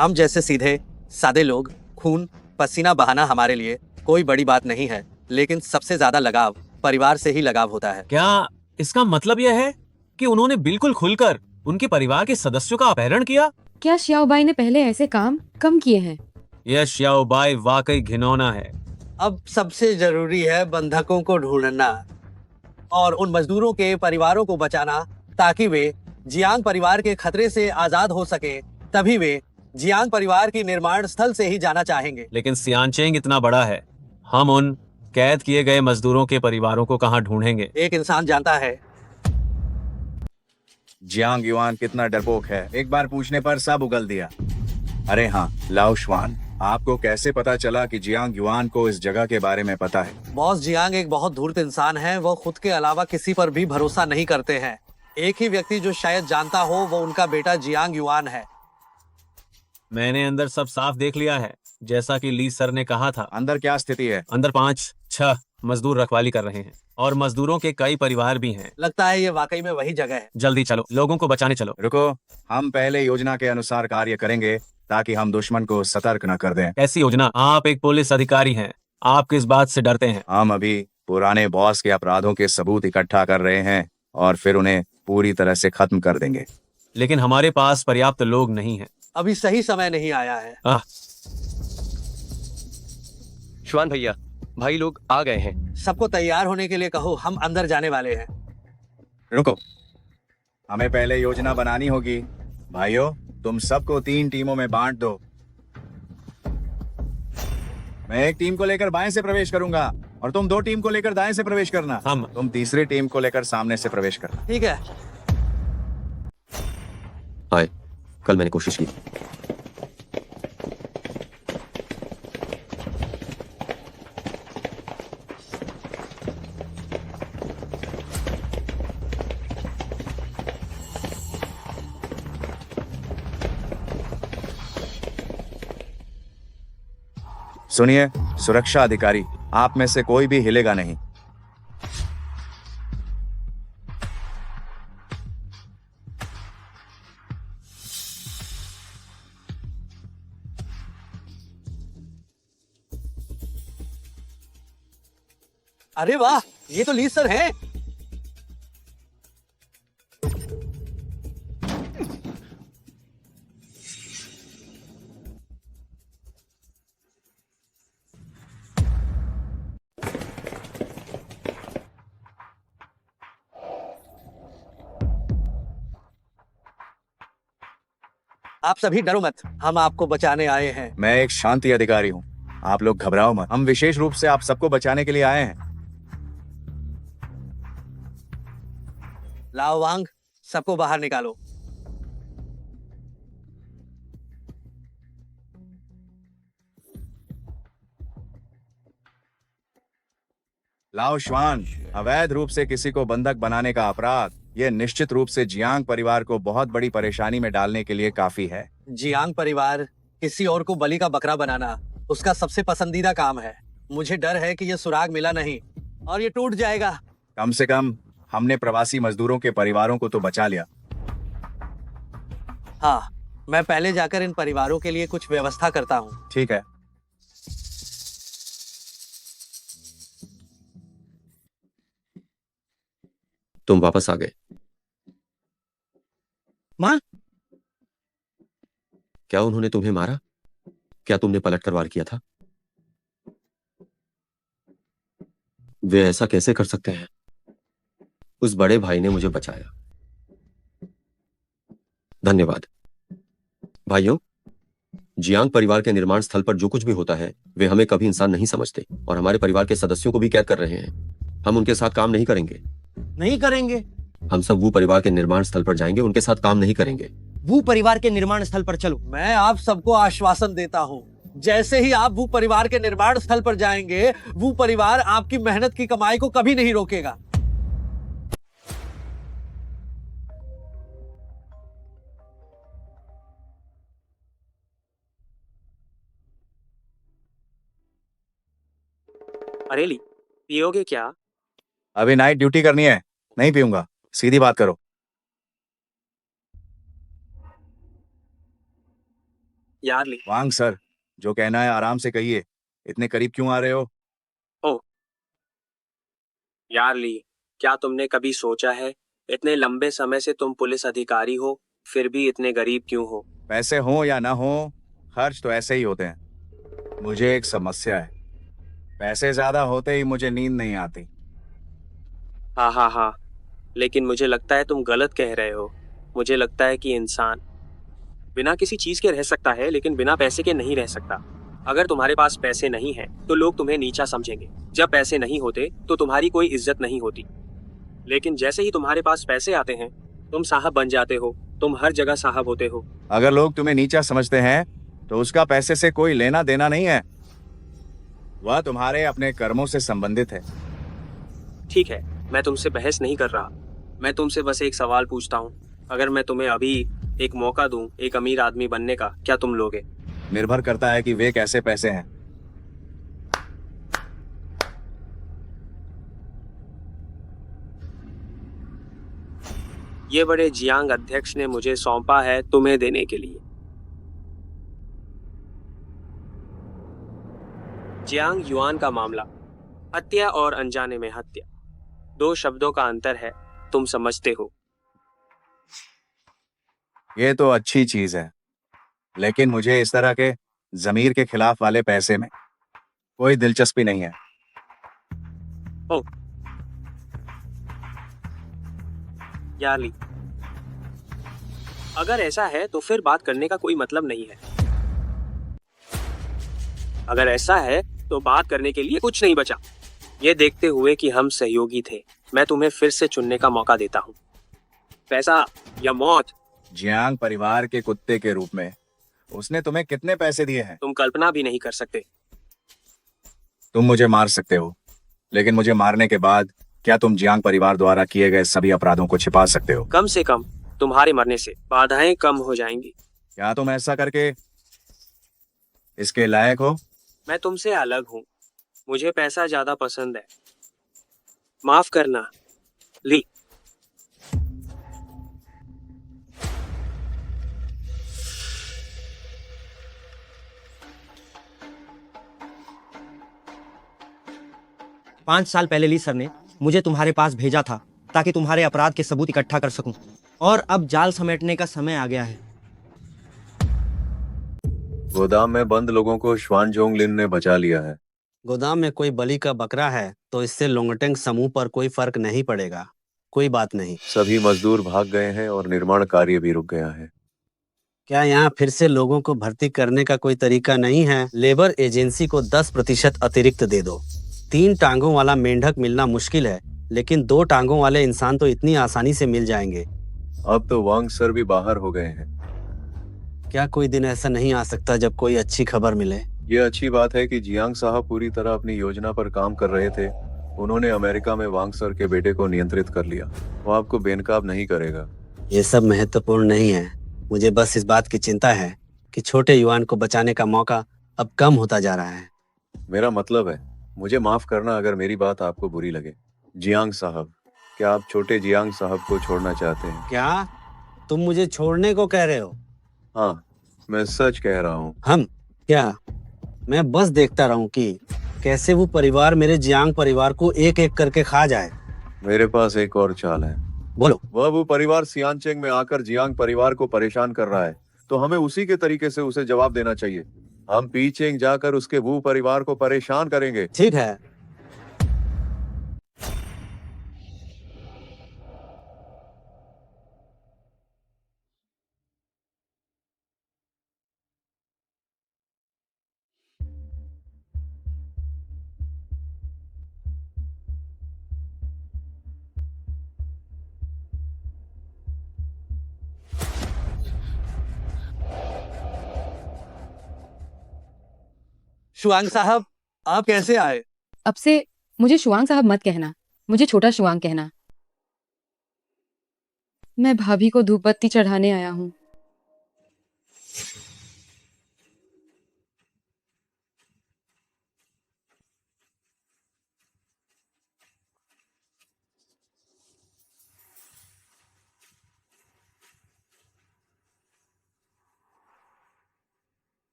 हम जैसे सीधे सादे लोग, खून पसीना बहाना हमारे लिए कोई बड़ी बात नहीं है, लेकिन सबसे ज्यादा लगाव परिवार से ही लगाव होता है। क्या इसका मतलब यह है कि उन्होंने बिल्कुल खुलकर उनके परिवार के सदस्यों का अपहरण किया? क्या श्याओबाई ने पहले ऐसे काम कम किए हैं? यह श्याओबाई वाकई घिनौना है। अब सबसे जरूरी है बंधकों को ढूंढना और उन मजदूरों के परिवारों को बचाना, ताकि वे जियांग परिवार के खतरे से आजाद हो सके। तभी वे जियांग परिवार की निर्माण स्थल से ही जाना चाहेंगे। लेकिन सियानचेंग इतना बड़ा है, हम उन कैद किए गए मजदूरों के परिवारों को कहां ढूंढेंगे? एक इंसान जानता है जियांग युआन कितना डरपोक है। एक बार पूछने पर सब उगल दिया। अरे हाँ, लाओ श्वान, आपको कैसे पता चला कि जियांग युआन को इस जगह के बारे में पता है? बॉस जियांग एक बहुत धूर्त इंसान है। वो खुद के अलावा किसी पर भी भरोसा नहीं करते हैं। एक ही व्यक्ति जो शायद जानता हो, वो उनका बेटा जियांग युआन है। मैंने अंदर सब साफ देख लिया है, जैसा कि ली सर ने कहा था। अंदर क्या स्थिति है? अंदर 5-6 मजदूर रखवाली कर रहे हैं और मजदूरों के कई परिवार भी हैं। लगता है ये वाकई में वही जगह है। जल्दी चलो, लोगों को बचाने चलो। रुको, हम पहले योजना के अनुसार कार्य करेंगे ताकि हम दुश्मन को सतर्क न कर दें। कैसी योजना? आप एक पुलिस अधिकारी हैं, आप किस बात से डरते हैं? हम अभी पुराने बॉस के अपराधों के सबूत इकट्ठा कर रहे हैं और फिर उन्हें पूरी तरह से खत्म कर देंगे। लेकिन हमारे पास पर्याप्त लोग नहीं हैं। अभी सही समय नहीं आया है। श्वान भैया, भाई लोग आ गए हैं। सबको तैयार होने के लिए कहो, हम अंदर जाने वाले हैं। रुको, हमें पहले योजना बनानी होगी। भाइयों, तुम सबको 3 टीमों में बांट दो। मैं एक टीम को लेकर बाएं से प्रवेश करूंगा और तुम 2 टीम को लेकर दाएं से प्रवेश करना। तुम तीसरी टीम को लेकर सामने से प्रवेश करना। ठीक है। हाय, कल मैंने कोशिश की। सुनिए सुरक्षा अधिकारी, आप में से कोई भी हिलेगा नहीं। अरे वाह, ये तो ली सर हैं। आप सभी डरो मत, हम आपको बचाने आए हैं। मैं एक शांति अधिकारी हूँ, आप लोग घबराओ मत। हम विशेष रूप से आप सबको बचाने के लिए आए हैं। लाओ वांग, सबको बाहर निकालो। लाओ श्वान, अवैध रूप से किसी को बंधक बनाने का अपराध, यह निश्चित रूप से जियांग परिवार को बहुत बड़ी परेशानी में डालने के लिए काफी है। जियांग परिवार किसी और को बलि का बकरा बनाना उसका सबसे पसंदीदा काम है। मुझे डर है कि यह सुराग मिला नहीं और ये टूट जाएगा। कम से कम हमने प्रवासी मजदूरों के परिवारों को तो बचा लिया। हाँ, मैं पहले जाकर इन परिवारों के लिए कुछ व्यवस्था करता हूँ। ठीक है। तुम वापस आ गए। माँ, क्या उन्होंने तुम्हें मारा? क्या तुमने पलटकर वार किया था? वे ऐसा कैसे कर सकते हैं? उस बड़े भाई ने मुझे बचाया। धन्यवाद। भाइयों, जियांग परिवार के निर्माण स्थल पर जो कुछ भी होता है वे हमें कभी इंसान नहीं समझते और हमारे परिवार के सदस्यों को भी कैद कर रहे हैं। हम उनके साथ काम नहीं करेंगे। नहीं करेंगे। हम सब वो परिवार के निर्माण स्थल पर जाएंगे, उनके साथ काम नहीं करेंगे। वो परिवार के निर्माण स्थल पर चलो। मैं आप सबको आश्वासन देता हूँ, जैसे ही आप वो परिवार के निर्माण स्थल पर जाएंगे, वो परिवार आपकी मेहनत की कमाई को कभी नहीं रोकेगा। अरेली, पियोगे क्या? अभी नाइट ड्यूटी करनी है, नहीं पीऊंगा। सीधी बात करो। यारली। वांग सर, जो कहना है आराम से कहिए। इतने करीब क्यों आ रहे हो? ओह यारली, क्या तुमने कभी सोचा है इतने लंबे समय से तुम पुलिस अधिकारी हो, फिर भी इतने गरीब क्यों हो? पैसे हो या ना हो, खर्च तो ऐसे ही होते हैं। मुझे एक समस्या है, पैसे ज्यादा होते ही मुझे नींद नहीं आती। हाँ, लेकिन मुझे लगता है तुम गलत कह रहे हो। मुझे लगता है कि इंसान बिना किसी चीज के रह सकता है, लेकिन बिना पैसे के नहीं रह सकता। अगर तुम्हारे पास पैसे नहीं है तो लोग तुम्हें नीचा समझेंगे। जब पैसे नहीं होते तो तुम्हारी कोई इज्जत नहीं होती, लेकिन जैसे ही तुम्हारे पास पैसे आते हैं तुम साहब बन जाते हो। तुम हर जगह साहब होते हो। अगर लोग तुम्हें नीचा समझते हैं तो उसका पैसे से कोई लेना देना नहीं है, वह तुम्हारे अपने कर्मों से संबंधित है। ठीक है, मैं तुमसे बहस नहीं कर रहा। मैं तुमसे बस एक सवाल पूछता हूँ। अगर मैं तुम्हें अभी एक मौका दूं एक अमीर आदमी बनने का, क्या तुम लोगे? निर्भर करता है कि वे कैसे पैसे हैं। ये बड़े जियांग अध्यक्ष ने मुझे सौंपा है तुम्हें देने के लिए। जियांग युआन का मामला, हत्या और अनजाने में हत्या, 2 शब्दों का अंतर है, तुम समझते हो। ये तो अच्छी चीज है, लेकिन मुझे इस तरह के जमीर के खिलाफ वाले पैसे में कोई दिलचस्पी नहीं है। ओ याली, अगर ऐसा है तो फिर बात करने का कोई मतलब नहीं है। अगर ऐसा है तो बात करने के लिए कुछ नहीं बचा। ये देखते हुए कि हम सहयोगी थे, मैं तुम्हें फिर से चुनने का मौका देता हूँ, पैसा या मौत। जियांग परिवार के कुत्ते के रूप में उसने तुम्हें कितने पैसे दिए हैं? तुम कल्पना भी नहीं कर सकते। तुम मुझे मार सकते हो, लेकिन मुझे मारने के बाद क्या तुम जियांग परिवार द्वारा किए गए सभी अपराधों को छिपा सकते हो? कम से कम तुम्हारे मरने से बाधाएं कम हो जाएंगी। क्या तुम ऐसा करके इसके लायक हो? मैं तुमसे अलग हूँ, मुझे पैसा ज्यादा पसंद है। माफ करना ली। पांच साल पहले ली सर ने मुझे तुम्हारे पास भेजा था ताकि तुम्हारे अपराध के सबूत इकट्ठा कर सकूं, और अब जाल समेटने का समय आ गया है। गोदाम में बंद लोगों को श्वान जोंगलिन ने बचा लिया है। गोदाम में कोई बलि का बकरा है तो इससे लोंगटेंग समूह पर कोई फर्क नहीं पड़ेगा। कोई बात नहीं। सभी मजदूर भाग गए हैं और निर्माण कार्य भी रुक गया है। क्या यहाँ फिर से लोगों को भर्ती करने का कोई तरीका नहीं है? लेबर एजेंसी को 10% अतिरिक्त दे दो। 3 टांगों वाला मेंढक मिलना मुश्किल है, लेकिन 2 टांगों वाले इंसान तो इतनी आसानी से मिल जाएंगे। अब तो वांग सर भी बाहर हो गए हैं। क्या कोई दिन ऐसा नहीं आ सकता जब कोई अच्छी खबर मिले? ये अच्छी बात है कि जियांग साहब पूरी तरह अपनी योजना पर काम कर रहे थे। उन्होंने अमेरिका में वांग सर के बेटे को नियंत्रित कर लिया। वो आपको बेनकाब नहीं करेगा। ये सब महत्वपूर्ण नहीं है। मुझे बस इस बात की चिंता है कि छोटे युवान को बचाने का मौका अब कम होता जा रहा है। मेरा मतलब है, मुझे माफ करना अगर मेरी बात आपको बुरी लगे। जियांग साहब, क्या आप छोटे जियांग साहब को छोड़ना चाहते हैं? क्या तुम मुझे छोड़ने को कह रहे हो? हाँ, मैं सच कह रहा हूँ। हम क्या? मैं बस देखता रहूं कि कैसे वो परिवार मेरे जियांग परिवार को एक एक करके खा जाए। मेरे पास एक और चाल है। बोलो। वो परिवार सियानचेंग में आकर जियांग परिवार को परेशान कर रहा है, तो हमें उसी के तरीके से उसे जवाब देना चाहिए। हम पीचेंग जाकर उसके वो परिवार को परेशान करेंगे। ठीक है। शुआंग साहब, आप कैसे आए? अब से मुझे शुआंग साहब मत कहना, मुझे छोटा शुआंग कहना। मैं भाभी को धूप बत्ती चढ़ाने आया हूँ।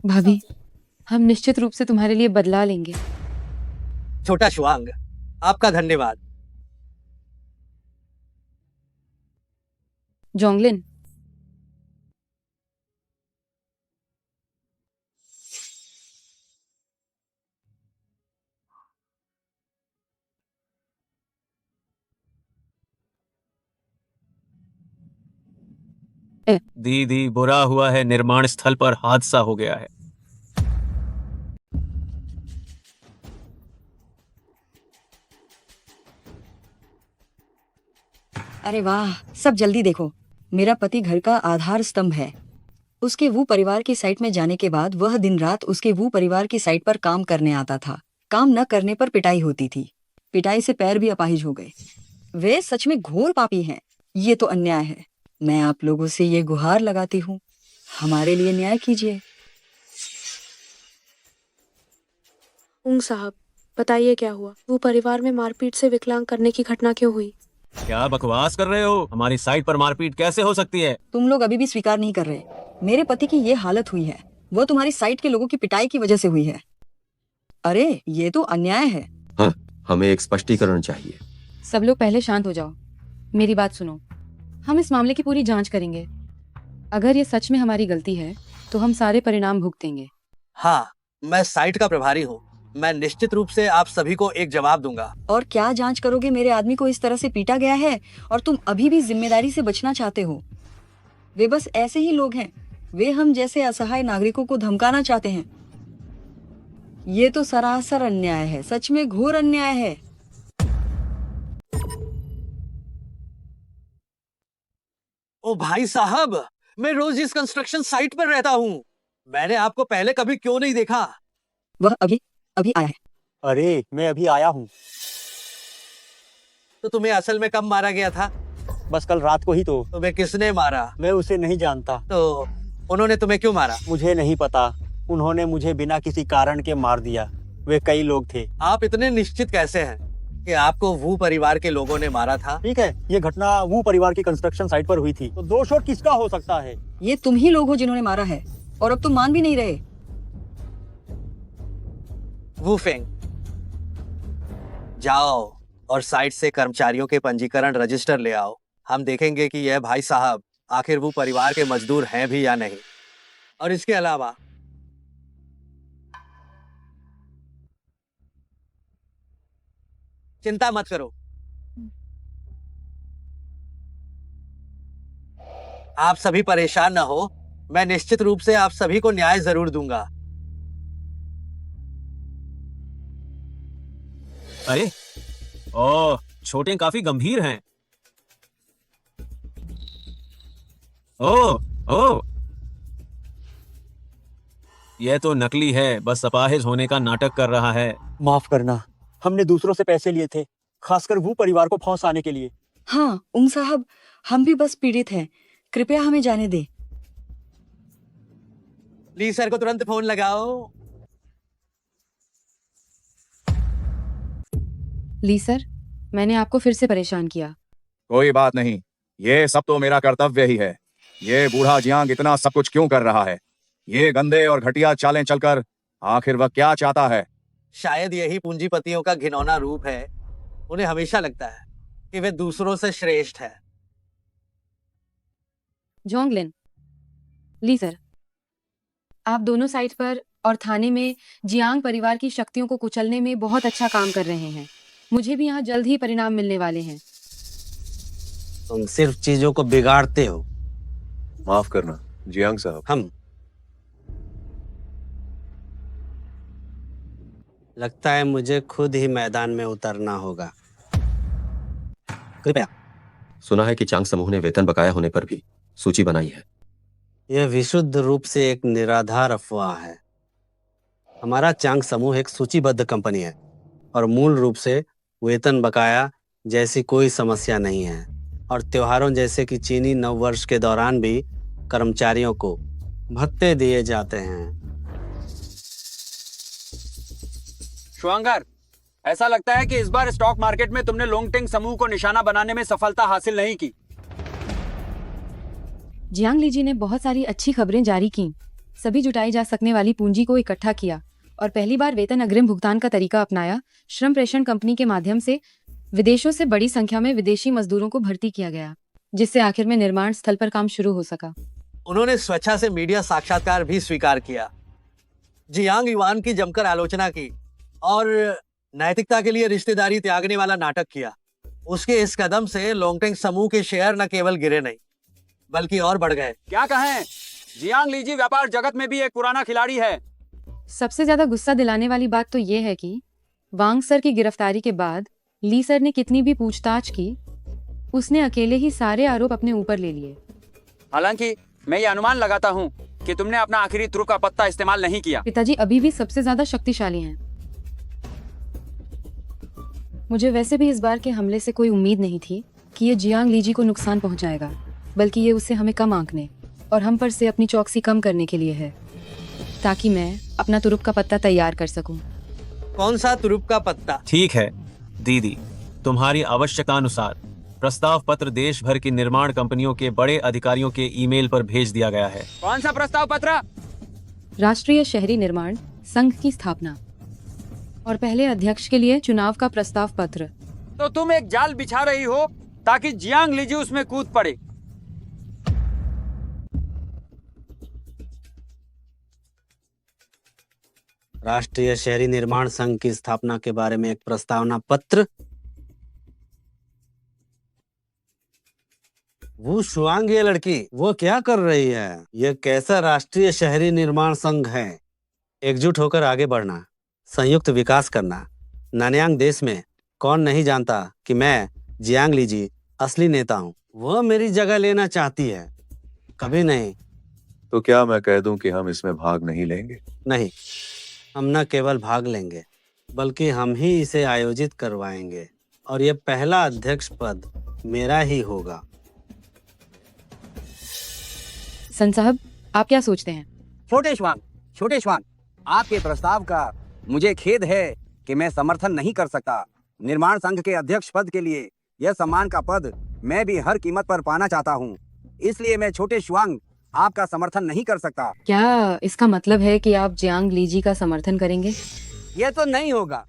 भाभी, हम निश्चित रूप से तुम्हारे लिए बदला लेंगे। छोटा शुआंग, आपका धन्यवाद। जोंगलिन, दीदी, बुरा हुआ है, निर्माण स्थल पर हादसा हो गया है। अरे वाह, सब जल्दी देखो। मेरा पति घर का आधार स्तंभ है। उसके वो परिवार की साइट में जाने के बाद वह दिन रात उसके वो परिवार की साइट पर काम करने आता था। काम न करने पर पिटाई होती थी। पिटाई से पैर भी अपाहिज हो गए। वे सच में घोर पापी हैं। ये तो अन्याय है। मैं आप लोगों से ये गुहार लगाती हूँ, हमारे लिए न्याय कीजिए। उंग साहब, बताइए क्या हुआ? वो परिवार में मारपीट से विकलांग करने की घटना क्यों हुई? क्या बकवास कर रहे हो? हमारी साइट पर मारपीट कैसे हो सकती है? तुम लोग अभी भी स्वीकार नहीं कर रहे। मेरे पति की ये हालत हुई है। वो तुम्हारी साइट के लोगों की पिटाई की वजह से हुई है। अरे ये तो अन्याय है। हाँ, हमें एक स्पष्टीकरण चाहिए। सब लोग पहले शांत हो जाओ, मेरी बात सुनो। हम इस मामले की पूरी जांच करेंगे। अगर ये सच में हमारी गलती है तो हम सारे परिणाम भुगतेंगे। हाँ, मैं साइट का प्रभारी हूँ। मैं निश्चित रूप से आप सभी को एक जवाब दूंगा। और क्या जांच करोगे? मेरे आदमी को इस तरह से पीटा गया है और तुम अभी भी जिम्मेदारी से बचना चाहते हो। वे बस ऐसे ही लोग हैं। वे हम जैसे असहाय नागरिकों को धमकाना चाहते हैं। ये तो सरासर अन्याय है, सच में घोर अन्याय है। ओ भाई साहब, मैं रोज इस कंस्ट्रक्शन साइट पर रहता हूँ। मैंने आपको पहले कभी क्यों नहीं देखा? वह अभी आया है। अरे मैं अभी आया हूँ। तो तुम्हें असल में कब मारा गया था? बस कल रात को ही। तो तुम्हें किसने मारा? मैं उसे नहीं जानता। तो उन्होंने तुम्हें क्यों मारा? मुझे नहीं पता। उन्होंने मुझे बिना किसी कारण के मार दिया। वे कई लोग थे। आप इतने निश्चित कैसे हैं कि आपको वू परिवार के लोगों ने मारा था? ठीक है, ये घटना वू परिवार की कंस्ट्रक्शन साइट पर हुई थी, तो दोष और किसका हो सकता है? ये तुम ही लोग हो जिन्होंने मारा है और अब तुम मान भी नहीं रहे। वू फेंग, जाओ और साइट से कर्मचारियों के पंजीकरण रजिस्टर ले आओ। हम देखेंगे कि यह भाई साहब आखिर वो परिवार के मजदूर हैं भी या नहीं। और इसके अलावा चिंता मत करो, आप सभी परेशान न हो। मैं निश्चित रूप से आप सभी को न्याय जरूर दूंगा। अरे ओ, चोटें काफी गंभीर हैं। ओ, यह तो नकली है, बस अपाहिज होने का नाटक कर रहा है। माफ करना, हमने दूसरों से पैसे लिए थे, खासकर वो परिवार को फंसाने के लिए। हाँ उंग साहब, हम भी बस पीड़ित हैं। कृपया हमें जाने दे। ली सर को तुरंत फोन लगाओ। ली सर, मैंने आपको फिर से परेशान किया। कोई बात नहीं, ये सब तो मेरा कर्तव्य ही है। ये बूढ़ा जियांग इतना सब कुछ क्यों कर रहा है? ये गंदे और घटिया चालें चलकर आखिर वह क्या चाहता है? शायद यही पूंजीपतियों का घिनौना रूप है। उन्हें हमेशा लगता है कि वे दूसरों से श्रेष्ठ है। जोंगलिन, ली सर, आप दोनों साइट पर और थाने में जियांग परिवार की शक्तियों को कुचलने में बहुत अच्छा काम कर रहे हैं। मुझे भी यहाँ जल्द ही परिणाम मिलने वाले हैं। तुम सिर्फ चीजों को बिगाड़ते हो। माफ करना जियांग साहब। हम लगता है मुझे खुद ही मैदान में उतरना होगा। कृपया। सुना है कि चांग समूह ने वेतन बकाया होने पर भी सूची बनाई है। यह विशुद्ध रूप से एक निराधार अफवाह है। हमारा चांग समूह एक सूचीबद्ध कंपनी है और मूल रूप से वेतन बकाया जैसी कोई समस्या नहीं है। और त्योहारों जैसे कि चीनी नववर्ष के दौरान भी कर्मचारियों को भत्ते दिए जाते हैं। शुआंगर, ऐसा लगता है कि इस बार स्टॉक मार्केट में तुमने लोंगटिंग समूह को निशाना बनाने में सफलता हासिल नहीं की। जियांग लीजी ने बहुत सारी अच्छी खबरें जारी की, सभी जुटाई जा सकने वाली पूंजी को इकट्ठा किया और पहली बार वेतन अग्रिम भुगतान का तरीका अपनाया। श्रम प्रेषण कंपनी के माध्यम से विदेशों से बड़ी संख्या में विदेशी मजदूरों को भर्ती किया गया, जिससे आखिर में निर्माण स्थल पर काम शुरू हो सका। उन्होंने स्वेच्छा से मीडिया साक्षात्कार भी स्वीकार किया, जियांग युआन की जमकर आलोचना की और नैतिकता के लिए रिश्तेदारी त्यागने वाला नाटक किया। उसके इस कदम से लोंगटिंग समूह के शेयर न केवल गिरे नहीं बल्कि और बढ़ गए। क्या कहें, जियांग लीजी व्यापार जगत में भी एक पुराना खिलाड़ी है। सबसे ज्यादा गुस्सा दिलाने वाली बात तो ये है कि वांग सर की गिरफ्तारी के बाद ली सर ने कितनी भी पूछताछ की, उसने अकेले ही सारे आरोप अपने ऊपर ले लिए। हालांकि मैं ये अनुमान लगाता हूँ कि तुमने अपना आखिरी तुर्क का पत्ता इस्तेमाल नहीं किया। पिताजी अभी भी सबसे ज्यादा शक्तिशाली हैं। मुझे वैसे भी इस बार के हमले से कोई उम्मीद नहीं थी कि ये जियांग लीजी को नुकसान पहुंचाएगा, बल्कि ये उससे हमें कम आंकने और हम पर से अपनी चौकसी कम करने के लिए है, ताकि मैं अपना तुरुप का पत्ता तैयार कर सकूं। कौन सा तुरुप का पत्ता? ठीक है दीदी, तुम्हारी आवश्यकतानुसार प्रस्ताव पत्र देश भर की निर्माण कंपनियों के बड़े अधिकारियों के ईमेल पर भेज दिया गया है। कौन सा प्रस्ताव पत्र? राष्ट्रीय शहरी निर्माण संघ की स्थापना और पहले अध्यक्ष के लिए चुनाव का प्रस्ताव पत्र। तो तुम एक जाल बिछा रही हो ताकि जियांग लीजी उसमें कूद पड़े। राष्ट्रीय शहरी निर्माण संघ की स्थापना के बारे में एक प्रस्तावना पत्र। वो शुआंग ये लड़की वो क्या कर रही है? ये कैसा राष्ट्रीय शहरी निर्माण संघ है? एकजुट होकर आगे बढ़ना, संयुक्त विकास करना। नानयांग देश में कौन नहीं जानता कि मैं जियांग लीजी असली नेता हूँ। वो मेरी जगह लेना चाहती है। कभी नहीं। तो क्या मैं कह दूं कि हम इसमें भाग नहीं लेंगे? नहीं, हम न केवल भाग लेंगे बल्कि हम ही इसे आयोजित करवाएंगे और ये पहला अध्यक्ष पद मेरा ही होगा। सन साहब, आप क्या सोचते हैं? छोटे श्वान, आपके प्रस्ताव का मुझे खेद है कि मैं समर्थन नहीं कर सकता। निर्माण संघ के अध्यक्ष पद के लिए यह सम्मान का पद मैं भी हर कीमत पर पाना चाहता हूँ। इसलिए मैं छोटे श्वांग आपका समर्थन नहीं कर सकता। क्या इसका मतलब है कि आप जियांग लीजी का समर्थन करेंगे? यह तो नहीं होगा।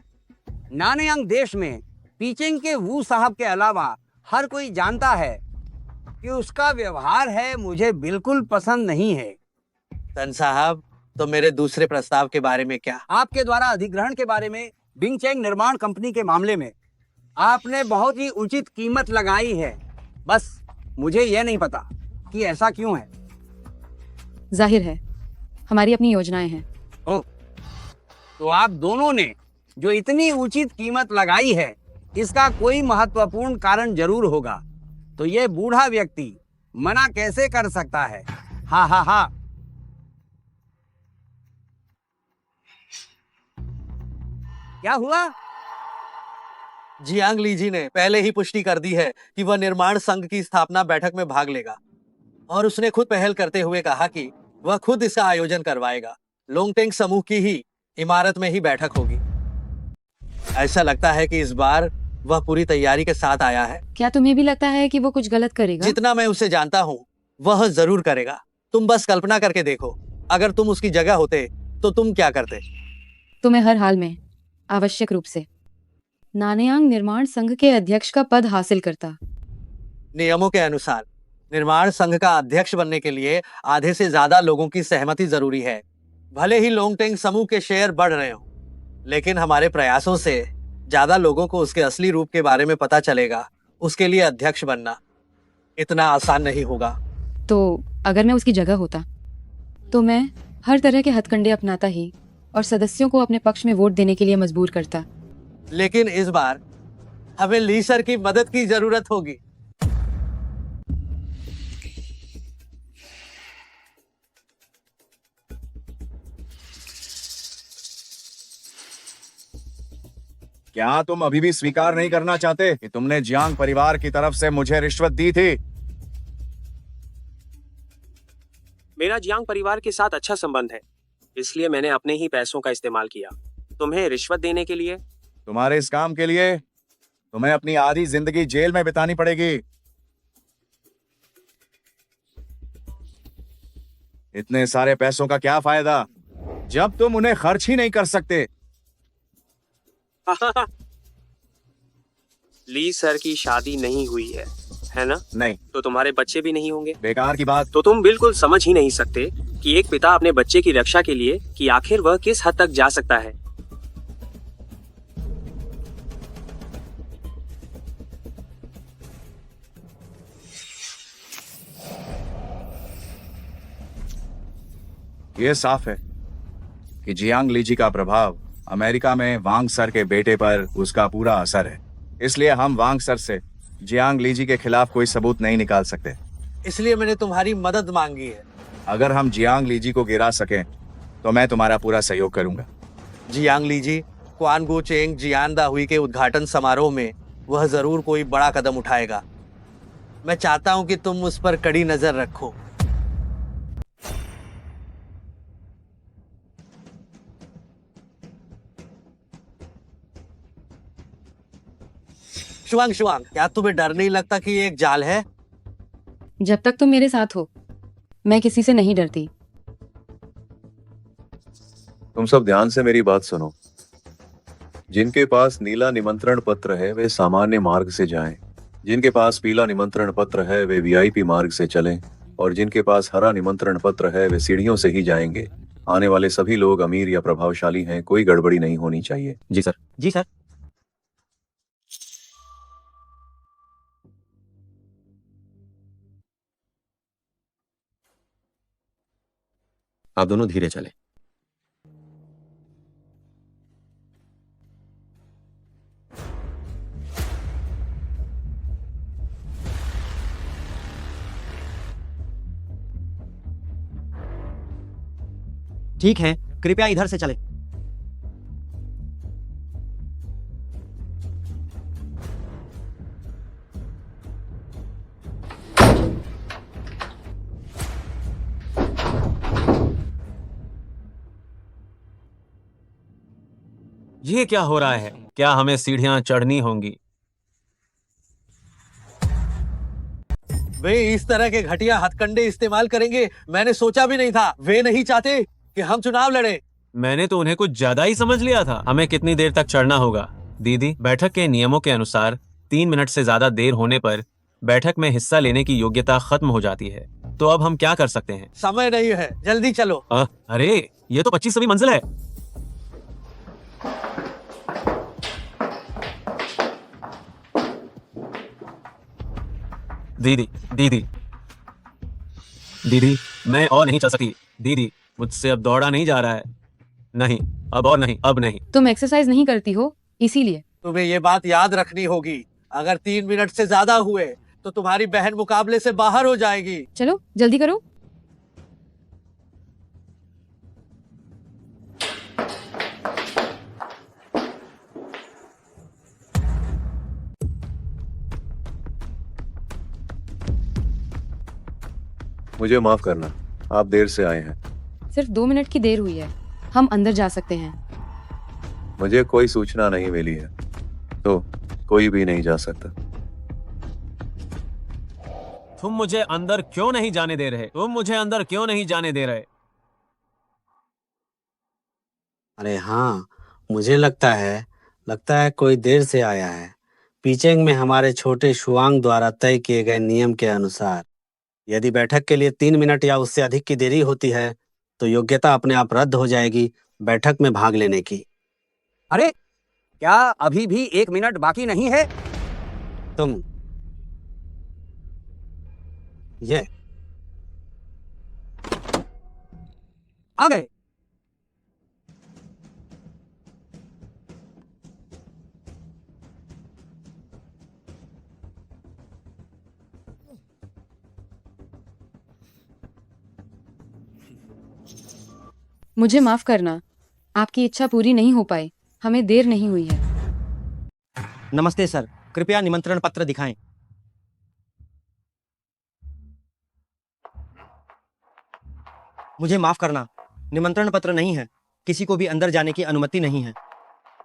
नानयांग देश में पीचिंग के वू साहब के अलावा हर कोई जानता है कि उसका व्यवहार है मुझे बिल्कुल पसंद नहीं है। सन साहब, तो मेरे दूसरे प्रस्ताव के बारे में क्या? आपके द्वारा अधिग्रहण के बारे में बिंगचेंग निर्माण कंपनी के मामले में आपने बहुत ही उचित कीमत लगाई है। बस मुझे यह नहीं पता कि ऐसा क्यों है। जाहिर है हमारी अपनी योजनाएं हैं। ओह, तो आप दोनों ने जो इतनी उचित कीमत लगाई है इसका कोई महत्वपूर्ण कारण जरूर होगा। तो ये बूढ़ा व्यक्ति मना कैसे कर सकता है? हा हा हा। क्या हुआ? जियांग लीजी ने पहले ही पुष्टि कर दी है कि वह निर्माण संघ की स्थापना बैठक में भाग लेगा और उसने खुद पहल करते हुए कहा कि वह खुद इसका आयोजन करवाएगा। लोंगटेंग समूह की ही इमारत में ही बैठक होगी। ऐसा लगता है कि इस बार वह पूरी तैयारी के साथ आया है। क्या तुम्हें भी लगता है कि वो कुछ गलत करेगा? जितना मैं उसे जानता हूँ वह जरूर करेगा। तुम बस कल्पना करके देखो, अगर तुम उसकी जगह होते तो तुम क्या करते? तुम्हें हर हाल में आवश्यक रूप से नानयांग निर्माण संघ के अध्यक्ष का पद हासिल करता। नियमों के अनुसार निर्माण संघ का अध्यक्ष बनने के लिए आधे से ज्यादा लोगों की सहमति जरूरी है। भले ही लोंगटेंग समूह के शेयर बढ़ रहे हो, लेकिन हमारे प्रयासों से ज्यादा लोगों को उसके असली रूप के बारे में पता चलेगा। उसके लिए अध्यक्ष बनना इतना आसान नहीं होगा। तो अगर मैं उसकी जगह होता तो मैं हर तरह के हथकंडे अपनाता ही और सदस्यों को अपने पक्ष में वोट देने के लिए मजबूर करता। लेकिन इस बार हमें ली सर की मदद की जरूरत होगी। क्या तुम अभी भी स्वीकार नहीं करना चाहते कि तुमने जियांग परिवार की तरफ से मुझे रिश्वत दी थी? मेरा जियांग परिवार के साथ अच्छा संबंध है, इसलिए मैंने अपने ही पैसों का इस्तेमाल किया। तुम्हें रिश्वत देने के लिए? तुम्हारे इस काम के लिए तुम्हें अपनी आधी जिंदगी जेल में बितानी पड़ेगी। इतने सारे पैसों का क्या फायदा जब तुम उन्हें खर्च ही नहीं कर सकते? ली सर की शादी नहीं हुई है ना? नहीं। तो तुम्हारे बच्चे भी नहीं होंगे? बेकार की बात। तो तुम बिल्कुल समझ ही नहीं सकते कि एक पिता अपने बच्चे की रक्षा के लिए कि आखिर वह किस हद तक जा सकता है। यह साफ है कि जियांग लीजी का प्रभाव अमेरिका में वांग सर के बेटे पर उसका पूरा असर है। इसलिए हम वांग सर से जियांग लीजी के खिलाफ कोई सबूत नहीं निकाल सकते। इसलिए मैंने तुम्हारी मदद मांगी है। अगर हम जियांग लीजी को गिरा सकें तो मैं तुम्हारा पूरा सहयोग करूंगा। जियांग लीजी क्वानगो चेंग जियानदा हुई के उद्घाटन समारोह में वह जरूर कोई बड़ा कदम उठाएगा। मैं चाहता हूं कि तुम उस पर कड़ी नजर रखो। शुआंग, क्या तुम्हें डर नहीं लगता कि ये एक जाल है? जब तक तुम मेरे साथ हो मैं किसी से नहीं डरती। तुम सब ध्यान से मेरी बात सुनो। जिनके पास नीला निमंत्रण पत्र है वे सामान्य मार्ग से जाएं। जिनके पास पीला निमंत्रण पत्र है वे वीआईपी मार्ग से चलें और जिनके पास हरा निमंत्रण पत्र है वे सीढ़ियों से ही जाएंगे। आने वाले सभी लोग अमीर या प्रभावशाली हैं, कोई गड़बड़ी नहीं होनी चाहिए। जी सर। जी सर। आप दोनों धीरे चलें। ठीक है, कृपया इधर से चलें। ये क्या हो रहा है? क्या हमें सीढ़ियां चढ़नी होंगी? वे इस तरह के घटिया हथकंडे इस्तेमाल करेंगे, मैंने सोचा भी नहीं था। वे नहीं चाहते कि हम चुनाव लड़े। मैंने तो उन्हें कुछ ज्यादा ही समझ लिया था। हमें कितनी देर तक चढ़ना होगा? दीदी, बैठक के नियमों के अनुसार 3 मिनट से ज्यादा देर होने पर बैठक में हिस्सा लेने की योग्यता खत्म हो जाती है। तो अब हम क्या कर सकते हैं? समय नहीं है, जल्दी चलो। अरे ये तो 25वीं मंजिल है। दीदी दीदी दीदी, मैं और नहीं चल सकती। दीदी, मुझसे अब दौड़ा नहीं जा रहा है। नहीं, अब और नहीं, अब नहीं। तुम एक्सरसाइज नहीं करती हो, इसीलिए। तुम्हें ये बात याद रखनी होगी, अगर 3 मिनट से ज्यादा हुए तो तुम्हारी बहन मुकाबले से बाहर हो जाएगी। चलो जल्दी करो। मुझे माफ करना, आप देर से आए हैं। सिर्फ 2 मिनट की देर हुई है, हम अंदर जा सकते हैं। मुझे कोई सूचना नहीं मिली है, तो कोई भी नहीं जा सकता। तुम मुझे अंदर क्यों नहीं जाने दे रहे? तुम मुझे अंदर क्यों नहीं जाने दे रहे? अरे हाँ, मुझे लगता है कोई देर से आया है। पीचेंग में हमारे छोटे शुआंग द्वारा तय किए गए नियम के अनुसार यदि बैठक के लिए 3 मिनट या उससे अधिक की देरी होती है तो योग्यता अपने आप रद्द हो जाएगी बैठक में भाग लेने की। अरे क्या अभी भी 1 मिनट बाकी नहीं है? तुम ये आ गए। मुझे माफ करना, आपकी इच्छा पूरी नहीं हो पाई। हमें देर नहीं हुई है। नमस्ते सर, कृपया निमंत्रण पत्र दिखाएं। मुझे माफ करना, निमंत्रण पत्र नहीं है। किसी को भी अंदर जाने की अनुमति नहीं है।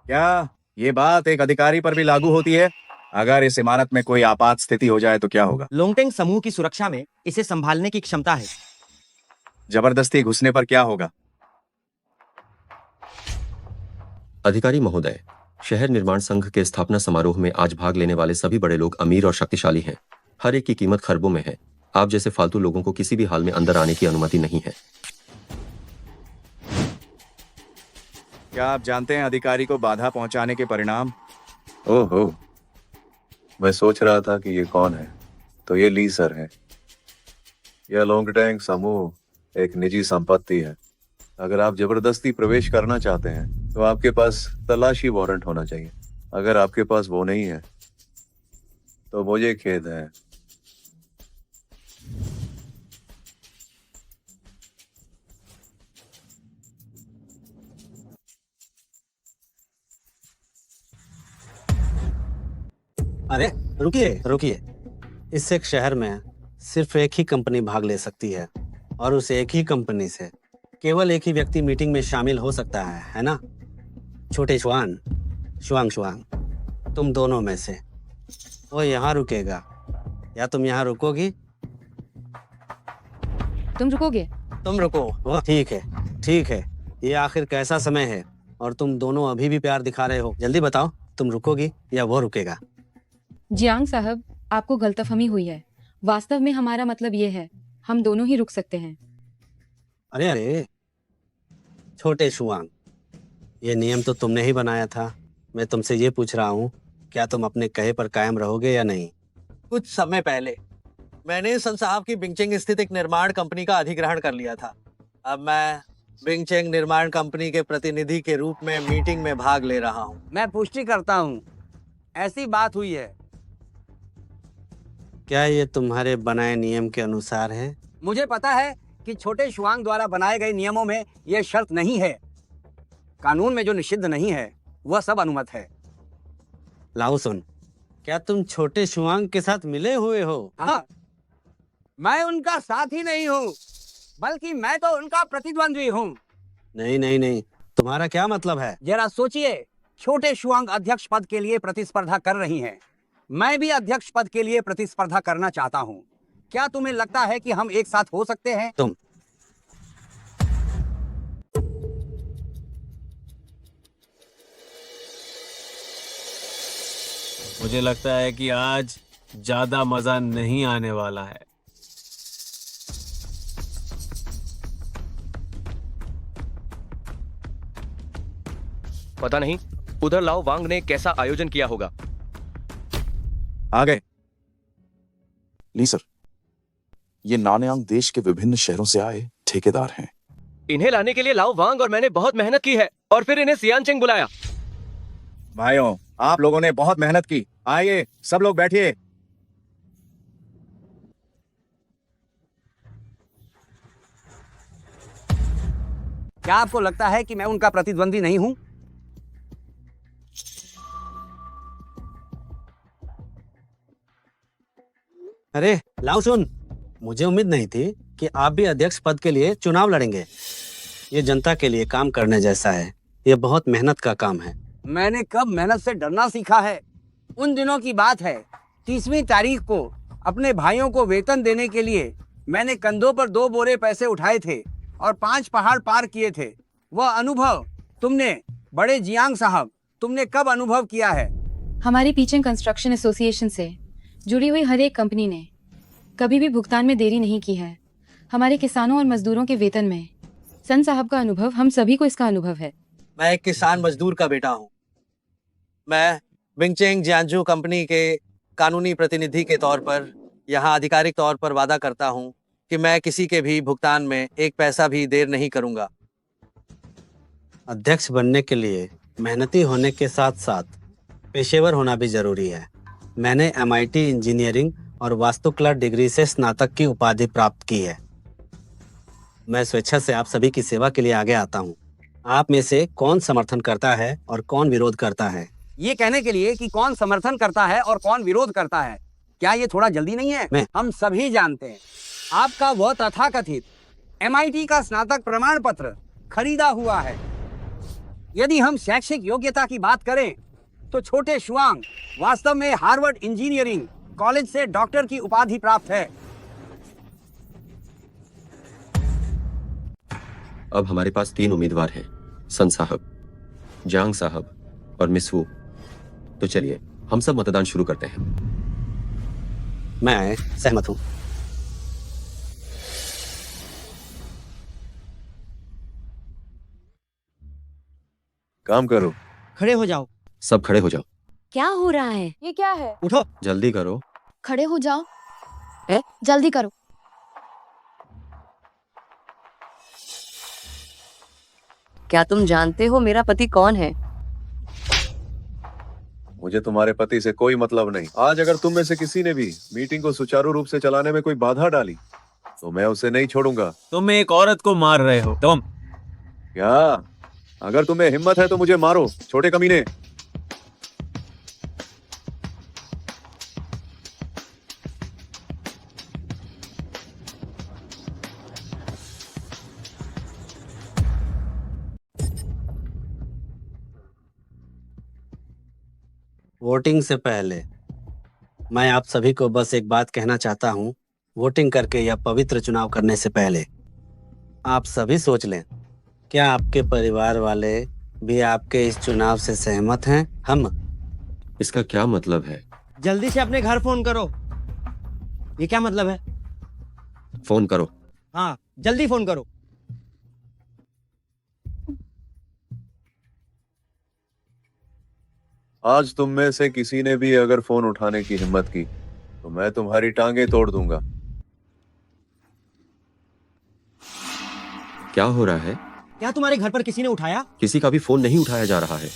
क्या ये बात एक अधिकारी पर भी लागू होती है? अगर इस इमारत में कोई आपात स्थिति हो जाए तो क्या होगा? लोंगटेंग समूह की सुरक्षा में इसे संभालने की क्षमता है। जबरदस्ती घुसने पर क्या होगा? अधिकारी महोदय, शहर निर्माण संघ के स्थापना समारोह में आज भाग लेने वाले सभी बड़े लोग अमीर और शक्तिशाली हैं। हर एक की कीमत खरबों में है। आप जैसे फालतू लोगों को किसी भी हाल में अंदर आने की अनुमति नहीं है। क्या आप जानते हैं अधिकारी को बाधा पहुंचाने के परिणाम? ओहो, मैं सोच रहा था कि ये कौन है। तो ये ली सर है। यह लोंगटेंग समूह एक निजी संपत्ति है। अगर आप जबरदस्ती प्रवेश करना चाहते हैं तो आपके पास तलाशी वारंट होना चाहिए। अगर आपके पास वो नहीं है तो मुझे खेद है। अरे रुकिए। इस एक शहर में सिर्फ एक ही कंपनी भाग ले सकती है और उस एक ही कंपनी से केवल एक ही व्यक्ति मीटिंग में शामिल हो सकता है ना? छोटे शुआंग, तुम दोनों में से वो यहाँ रुकेगा या तुम यहाँ रुकोगी? तुम रुकोगे? तुम रुको। ठीक है। ये आखिर कैसा समय है और तुम दोनों अभी भी प्यार दिखा रहे हो? जल्दी बताओ, तुम रुकोगी या वो रुकेगा? जियांग साहब, आपको गलतफहमी हुई है। वास्तव में हमारा मतलब ये है, हम दोनों ही रुक सकते हैं। अरे अरे छोटे शुआंग, ये नियम तो तुमने ही बनाया था। मैं तुमसे ये पूछ रहा हूँ, क्या तुम अपने कहे पर कायम रहोगे या नहीं? कुछ समय पहले मैंने सन साहब की बिंगचेंग स्थित एक निर्माण कंपनी का अधिग्रहण कर लिया था। अब मैं बिंगचेंग निर्माण कंपनी के प्रतिनिधि के रूप में मीटिंग में भाग ले रहा हूँ। मैं पुष्टि करता हूँ, ऐसी बात हुई है। क्या ये तुम्हारे बनाए नियम के अनुसार है? मुझे पता है कि छोटे शुआंग द्वारा बनाए गए नियमों में यह शर्त नहीं है। कानून में जो निषिद्ध नहीं है वह सब अनुमत है। लाओ सुन, क्या तुम छोटे शुआंग के साथ मिले हुए हो? हाँ, मैं उनका साथी नहीं हूँ, बल्कि मैं तो उनका प्रतिद्वंद्वी हूँ। नहीं नहीं नहीं, तुम्हारा क्या मतलब है? जरा सोचिए, छोटे शुआंग अध्यक्ष पद के लिए प्रतिस्पर्धा कर रही हैं। मैं भी अध्यक्ष पद के लिए प्रतिस्पर्धा करना चाहता हूँ। क्या तुम्हें लगता है कि हम एक साथ हो सकते हैं? तुम मुझे लगता है कि आज ज्यादा मजा नहीं आने वाला है। पता नहीं उधर लाओ वांग ने कैसा आयोजन किया होगा। आ गए। ली सर, ये नानयांग देश के विभिन्न शहरों से आए ठेकेदार हैं। इन्हें लाने के लिए लाओ वांग और मैंने बहुत मेहनत की है और फिर इन्हें सियानचेंग बुलाया। भाइयों, आप लोगों ने बहुत मेहनत की। आइए सब लोग बैठिए। क्या आपको लगता है कि मैं उनका प्रतिद्वंदी नहीं हूँ? अरे लाओ सुन, मुझे उम्मीद नहीं थी कि आप भी अध्यक्ष पद के लिए चुनाव लड़ेंगे। ये जनता के लिए काम करने जैसा है। ये बहुत मेहनत का काम है। मैंने कब मेहनत से डरना सीखा है? उन दिनों की बात है, 30वीं तारीख को अपने भाइयों को वेतन देने के लिए मैंने कंधों पर 2 बोरे पैसे उठाए थे और 5 पहाड़ पार किए थे। वह अनुभव तुमने, बड़े जियांग साहब, तुमने कब अनुभव किया है? हमारी पीचिंग कंस्ट्रक्शन एसोसिएशन से जुड़ी हुई हर एक कंपनी ने कभी भी भुगतान में देरी नहीं की है। हमारे किसानों और मजदूरों के वेतन में सन साहब का अनुभव, हम सभी को इसका अनुभव है। मैं एक किसान मजदूर का बेटा हूँ। मैं बिंगचेंग जियांजू कंपनी के कानूनी प्रतिनिधि के तौर पर यहाँ आधिकारिक तौर पर वादा करता हूँ कि मैं किसी के भी भुगतान में एक पैसा भी देर नहीं करूँगा। अध्यक्ष बनने के लिए मेहनती होने के साथ साथ पेशेवर होना भी जरूरी है। मैंने MIT इंजीनियरिंग और वास्तुकला डिग्री से स्नातक की उपाधि प्राप्त की है। मैं स्वेच्छा से आप सभी की सेवा के लिए आगे आता हूँ। आप में से कौन समर्थन करता है और कौन विरोध करता है? ये कहने के लिए कि कौन समर्थन करता है और कौन विरोध करता है, क्या ये थोड़ा जल्दी नहीं है? हम सभी जानते हैं आपका वह तथाकथित MIT का स्नातक प्रमाण पत्र खरीदा हुआ है। यदि हम शैक्षिक योग्यता की बात करें तो छोटे शुआंग वास्तव में हार्वर्ड इंजीनियरिंग कॉलेज से डॉक्टर की उपाधि प्राप्त है। अब हमारे पास 3 उम्मीदवार हैं, सन साहब, जांग साहब और मिस वू। तो चलिए हम सब मतदान शुरू करते हैं। मैं सहमत हूँ। काम करो। खड़े हो जाओ। सब खड़े हो जाओ। क्या हो रहा है? ये क्या है? उठो। जल्दी करो। खड़े हो जाओ। जल्दी करो। क्या तुम जानते हो मेरा पति कौन है? मुझे तुम्हारे पति से कोई मतलब नहीं। आज अगर तुम में से किसी ने भी मीटिंग को सुचारू रूप से चलाने में कोई बाधा डाली तो मैं उसे नहीं छोड़ूंगा। तुम एक औरत को मार रहे हो। तुम क्या? अगर तुम्हें हिम्मत है तो मुझे मारो, छोटे कमीने। वोटिंग से पहले मैं आप सभी को बस एक बात कहना चाहता हूं। वोटिंग करके या पवित्र चुनाव करने से पहले आप सभी सोच लें क्या आपके परिवार वाले भी आपके इस चुनाव से सहमत हैं? हम इसका क्या मतलब है? जल्दी से अपने घर फोन करो। ये क्या मतलब है? फोन करो। हाँ, जल्दी फोन करो। आज तुम में से किसी ने भी अगर फोन उठाने की हिम्मत की तो मैं तुम्हारी टांगे तोड़ दूंगा। क्या हो रहा है? क्या तुम्हारे घर पर किसी ने उठाया? किसी का भी फोन नहीं उठाया जा रहा है।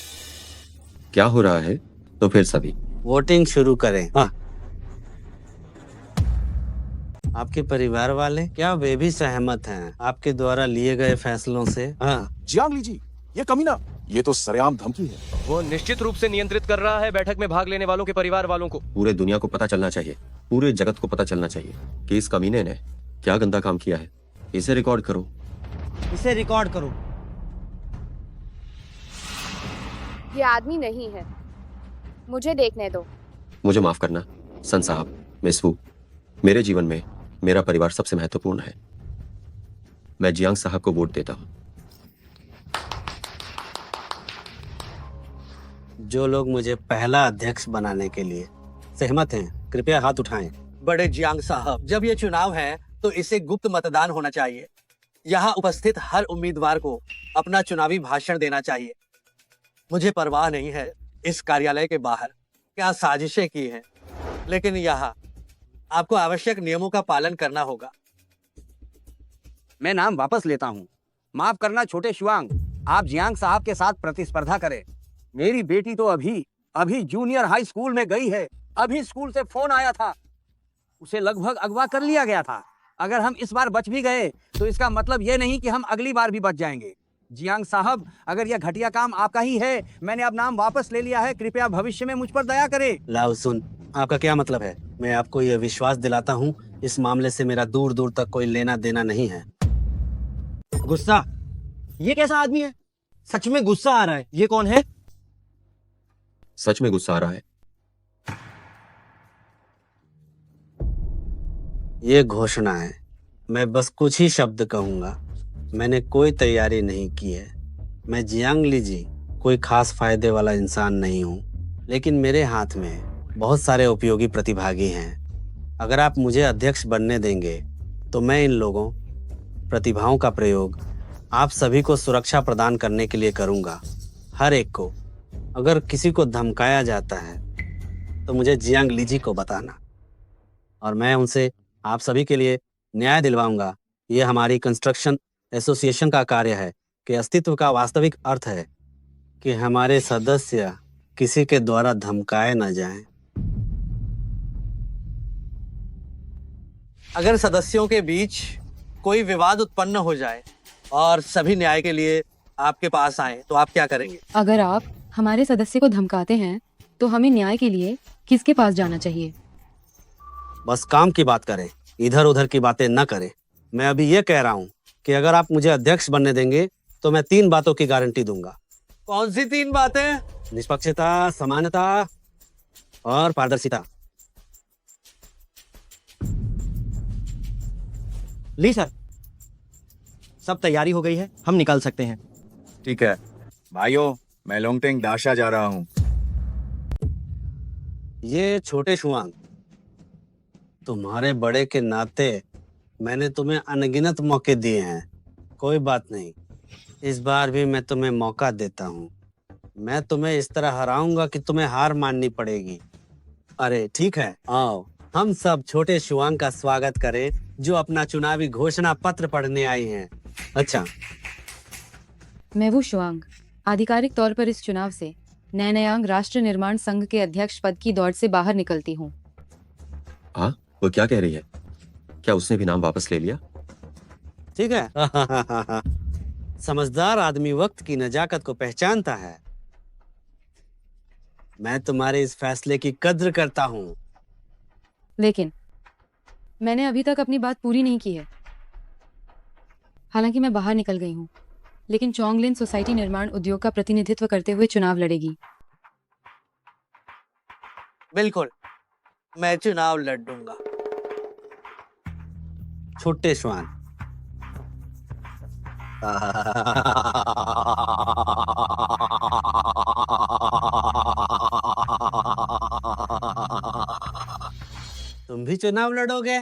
क्या हो रहा है? तो फिर सभी वोटिंग शुरू करें। हाँ। आपके परिवार वाले, क्या वे भी सहमत हैं आपके द्वारा लिए गए फैसलों से? हाँ। जियांग लीजी, ये कमीना, ये तो सरेआम धमकी है। वो निश्चित रूप से नियंत्रित कर रहा है बैठक में भाग लेने वालों के परिवार वालों को। पूरे दुनिया को पता चलना चाहिए, पूरे जगत को पता चलना चाहिए कि इस कमीने ने क्या गंदा काम किया है। इसे रिकॉर्ड करो। इसे रिकॉर्ड करो। ये आदमी नहीं है, मुझे देखने दो। मुझे माफ करना सन साहब, मिस वू। मेरे जीवन में मेरा परिवार सबसे महत्वपूर्ण है। मैं जियांग साहब को वोट देता हूं। जो लोग मुझे पहला अध्यक्ष बनाने के लिए सहमत हैं, कृपया हाथ उठाएं। बड़े जियांग साहब, जब ये चुनाव है तो इसे गुप्त मतदान होना चाहिए। यहाँ उपस्थित हर उम्मीदवार को अपना चुनावी भाषण देना चाहिए। मुझे परवाह नहीं है इस कार्यालय के बाहर क्या साजिशें की हैं, लेकिन यहाँ आपको आवश्यक नियमों का पालन करना होगा। मैं नाम वापस लेता हूँ। माफ करना छोटे शुआंग, आप जियांग साहब के साथ प्रतिस्पर्धा करें। मेरी बेटी तो अभी जूनियर हाई स्कूल में गई है। अभी स्कूल से फोन आया था, उसे लगभग अगवा कर लिया गया था। अगर हम इस बार बच भी गए तो इसका मतलब ये नहीं कि हम अगली बार भी बच जाएंगे। जियांग साहब, अगर यह घटिया काम आपका ही है, मैंने अब नाम वापस ले लिया है। कृपया भविष्य में मुझ पर दया करें। लाओ सुन, आपका क्या मतलब है? मैं आपको यह विश्वास दिलाता हूँ, इस मामले से मेरा दूर दूर तक कोई लेना देना नहीं है। गुस्सा? ये कैसा आदमी है? सच में गुस्सा आ रहा है। ये कौन है? सच में गुस्सा आ रहा है। ये घोषणा है, मैं बस कुछ ही शब्द कहूंगा। मैंने कोई तैयारी नहीं की है। मैं जियांग लीजी कोई खास फायदे वाला इंसान नहीं हूँ, लेकिन मेरे हाथ में बहुत सारे उपयोगी प्रतिभागी हैं। अगर आप मुझे अध्यक्ष बनने देंगे तो मैं इन लोगों प्रतिभाओं का प्रयोग आप सभी को सुरक्षा प्रदान करने के लिए करूंगा। हर एक को। अगर किसी को धमकाया जाता है तो मुझे जियांग लीजी को बताना और मैं उनसे आप सभी के लिए न्याय दिलवाऊंगा। ये हमारी कंस्ट्रक्शन एसोसिएशन का कार्य है कि अस्तित्व का वास्तविक अर्थ है कि हमारे सदस्य किसी के द्वारा धमकाए न जाएं। अगर सदस्यों के बीच कोई विवाद उत्पन्न हो जाए और सभी न्याय के लिए आपके पास आए तो आप क्या करेंगे? अगर आप हमारे सदस्य को धमकाते हैं तो हमें न्याय के लिए किसके पास जाना चाहिए? बस काम की बात करें, इधर उधर की बातें न करें। मैं अभी ये कह रहा हूँ कि अगर आप मुझे अध्यक्ष बनने देंगे तो मैं 3 बातों की गारंटी दूंगा। कौन सी 3 बातें? निष्पक्षता, समानता और पारदर्शिता। ली सर, सब तैयारी हो गई है, हम निकाल सकते हैं। ठीक है भाइयों, मैं लोंगटेंग दाशा जा रहा हूँ। ये छोटे शुआंग, तुम्हारे बड़े के नाते मैंने तुम्हें अनगिनत मौके दिए हैं। कोई बात नहीं, इस बार भी मैं तुम्हें मौका देता हूँ। मैं तुम्हें इस तरह हराऊंगा कि तुम्हें हार माननी पड़ेगी। अरे ठीक है, आओ हम सब छोटे शुआंग का स्वागत करें जो अपना चुनावी घोषणा पत्र पढ़ने आई हैं। अच्छा, मैं वो शुआंग आधिकारिक तौर पर इस चुनाव से नैनयांग राष्ट्र निर्माण संघ के अध्यक्ष पद की दौड़ से बाहर निकलती हूँ। हाँ, वो क्या कह रही है? क्या उसने भी नाम वापस ले लिया? ठीक है। समझदार आदमी वक्त की नजाकत को पहचानता है। मैं तुम्हारे इस फैसले की कद्र करता हूँ। लेकिन मैंने अभी तक अपनी बात पूरी नहीं की है। हालांकि मैं बाहर निकल गई हूँ, लेकिन चोंगलिन सोसाइटी निर्माण उद्योग का प्रतिनिधित्व करते हुए चुनाव लड़ेगी। बिल्कुल, मैं चुनाव लड़ूंगा। छोटे श्वान, तुम भी चुनाव लड़ोगे?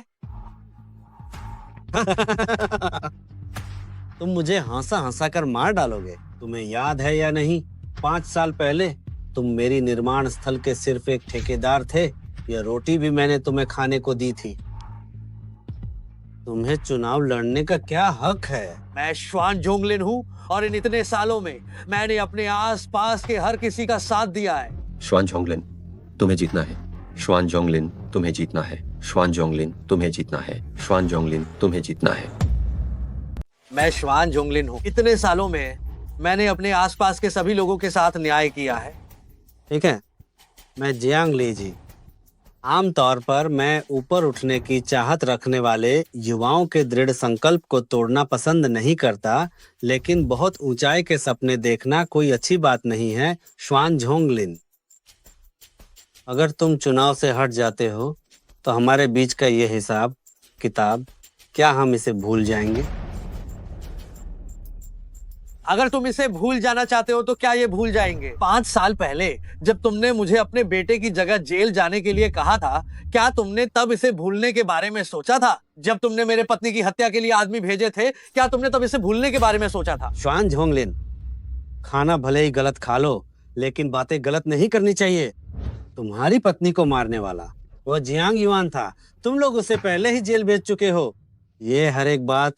तुम मुझे हंसा हंसा कर मार डालोगे। तुम्हें याद है या नहीं, 5 साल पहले तुम मेरी निर्माण स्थल के सिर्फ एक ठेकेदार थे। यह रोटी भी मैंने तुम्हें खाने को दी थी। तुम्हें चुनाव लड़ने का क्या हक है? मैं श्वान जोंगलिन हूँ और इन इतने सालों में मैंने अपने आसपास के हर किसी का साथ दिया है। श्वान जोंगलिन, तुम्हें जीतना है। श्वान जोंगलिन, तुम्हें जीतना है। श्वान जोंगलिन, तुम्हें जीतना है। श्वान जोंगलिन, तुम्हें जीतना है। मैं श्वान जोंगलिन हूँ। इतने सालों में मैंने अपने आसपास के सभी लोगों के साथ न्याय किया है। ठीक है, मैं जियांग ली जी। आमतौर पर मैं ऊपर उठने की चाहत रखने वाले युवाओं के दृढ़ संकल्प को तोड़ना पसंद नहीं करता, लेकिन बहुत ऊंचाई के सपने देखना कोई अच्छी बात नहीं है। श्वान जोंगलिन, अगर तुम चुनाव से हट जाते हो तो हमारे बीच का ये हिसाब किताब, क्या हम इसे भूल जाएंगे? अगर तुम इसे भूल जाना चाहते हो तो क्या ये भूल जाएंगे? 5 साल पहले जब तुमने मुझे अपने बेटे की जगह जेल जाने के लिए कहा था, क्या तुमने तब इसे भूलने के बारे में सोचा था? जब तुमने मेरे पत्नी की हत्या के लिए आदमी भेजे थे, क्या तुमने तब इसे भूलने के बारे में सोचा था? श्वान जोंगलिन, खाना भले ही गलत खा लो, लेकिन बातें गलत नहीं करनी चाहिए। तुम्हारी पत्नी को मारने वाला वो जियांग युआन था। तुम लोग उसे पहले ही जेल भेज चुके हो। ये हर एक बात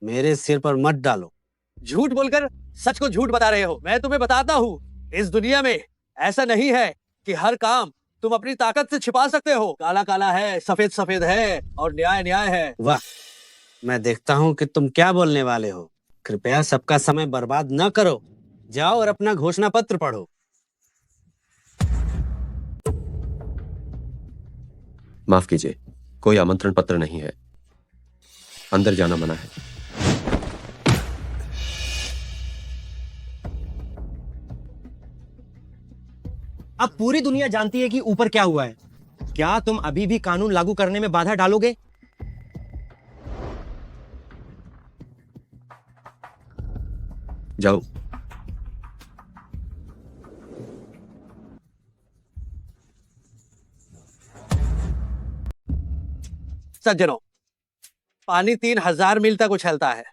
मेरे सिर पर मत डालो। झूठ बोलकर सच को झूठ बता रहे हो। मैं तुम्हें बताता हूँ, इस दुनिया में ऐसा नहीं है कि हर काम तुम अपनी ताकत से छिपा सकते हो। काला काला है, सफेद सफेद है और न्याय न्याय है। वाह, मैं देखता हूँ कि तुम क्या बोलने वाले हो। कृपया सबका समय बर्बाद न करो। जाओ और अपना घोषणा पत्र पढ़ो। माफ कीजिए, कोई आमंत्रण पत्र नहीं है। अंदर जाना मना है। अब पूरी दुनिया जानती है कि ऊपर क्या हुआ है। क्या तुम अभी भी कानून लागू करने में बाधा डालोगे? जाओ। सज्जनों, पानी 3000 मील तक उछलता है।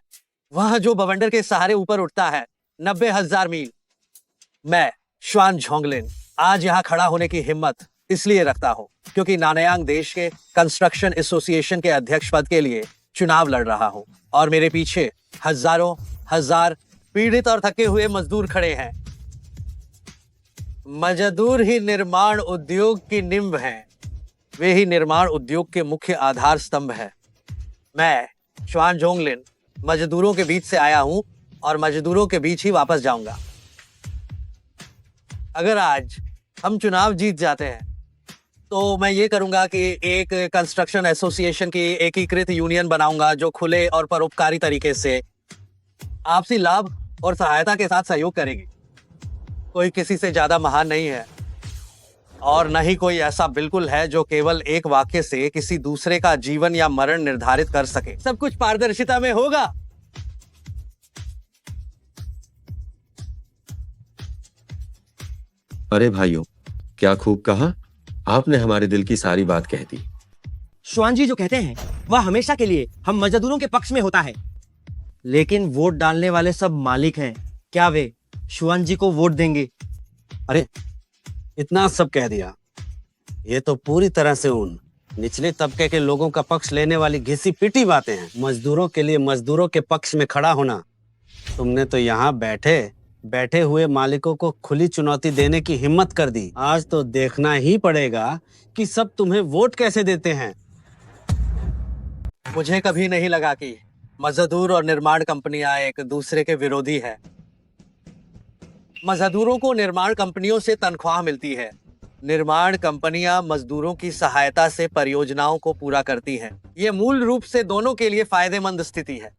वह जो बवंडर के सहारे ऊपर उठता है 90,000 मील। मैं श्वान जोंगलिन आज यहाँ खड़ा होने की हिम्मत इसलिए रखता हूँ क्योंकि नानयांग देश के कंस्ट्रक्शन एसोसिएशन के अध्यक्ष पद के लिए चुनाव लड़ रहा हूँ और मेरे पीछे हजारों हजार पीड़ित और थके हुए मजदूर खड़े हैं। मजदूर ही निर्माण उद्योग की नींव हैं। वे ही निर्माण उद्योग के मुख्य आधार स्तंभ है। मैं श्वान जोंगलिन मजदूरों के बीच से आया हूं और मजदूरों के बीच ही वापस जाऊंगा। अगर आज हम चुनाव जीत जाते हैं तो मैं ये करूंगा कि एक कंस्ट्रक्शन एसोसिएशन की एकीकृत यूनियन बनाऊंगा जो खुले और परोपकारी तरीके से आपसी लाभ और सहायता के साथ सहयोग करेगी। कोई किसी से ज्यादा महान नहीं है और न ही कोई ऐसा बिल्कुल है जो केवल एक वाक्य से किसी दूसरे का जीवन या मरण निर्धारित कर सके। सब कुछ पारदर्शिता में होगा। अरे भाइयों, क्या खूब कहा। आपने हमारे दिल की सारी बात कह दी। श्वान जी जो कहते हैं वह हमेशा के लिए हम मजदूरों के पक्ष में होता है, लेकिन वोट डालने वाले सब मालिक हैं। क्या वे श्वान जी को वोट देंगे? अरे इतना सब कह दिया। ये तो पूरी तरह से उन निचले तबके के लोगों का पक्ष लेने वाली घिसी पिटी बातें हैं। मजदूरों के लिए मजदूरों के पक्ष में खड़ा होना। तुमने तो यहाँ बैठे हुए मालिकों को खुली चुनौती देने की हिम्मत कर दी। आज तो देखना ही पड़ेगा कि सब तुम्हें वोट कैसे देते हैं। मुझे कभी नहीं लगा कि मजदूर और निर्माण कंपनियां एक दूसरे के विरोधी है। मजदूरों को निर्माण कंपनियों से तनख्वाह मिलती है। निर्माण कंपनियां मजदूरों की सहायता से परियोजनाओं को पूरा करती हैं। ये मूल रूप से दोनों के लिए फायदेमंद स्थिति है,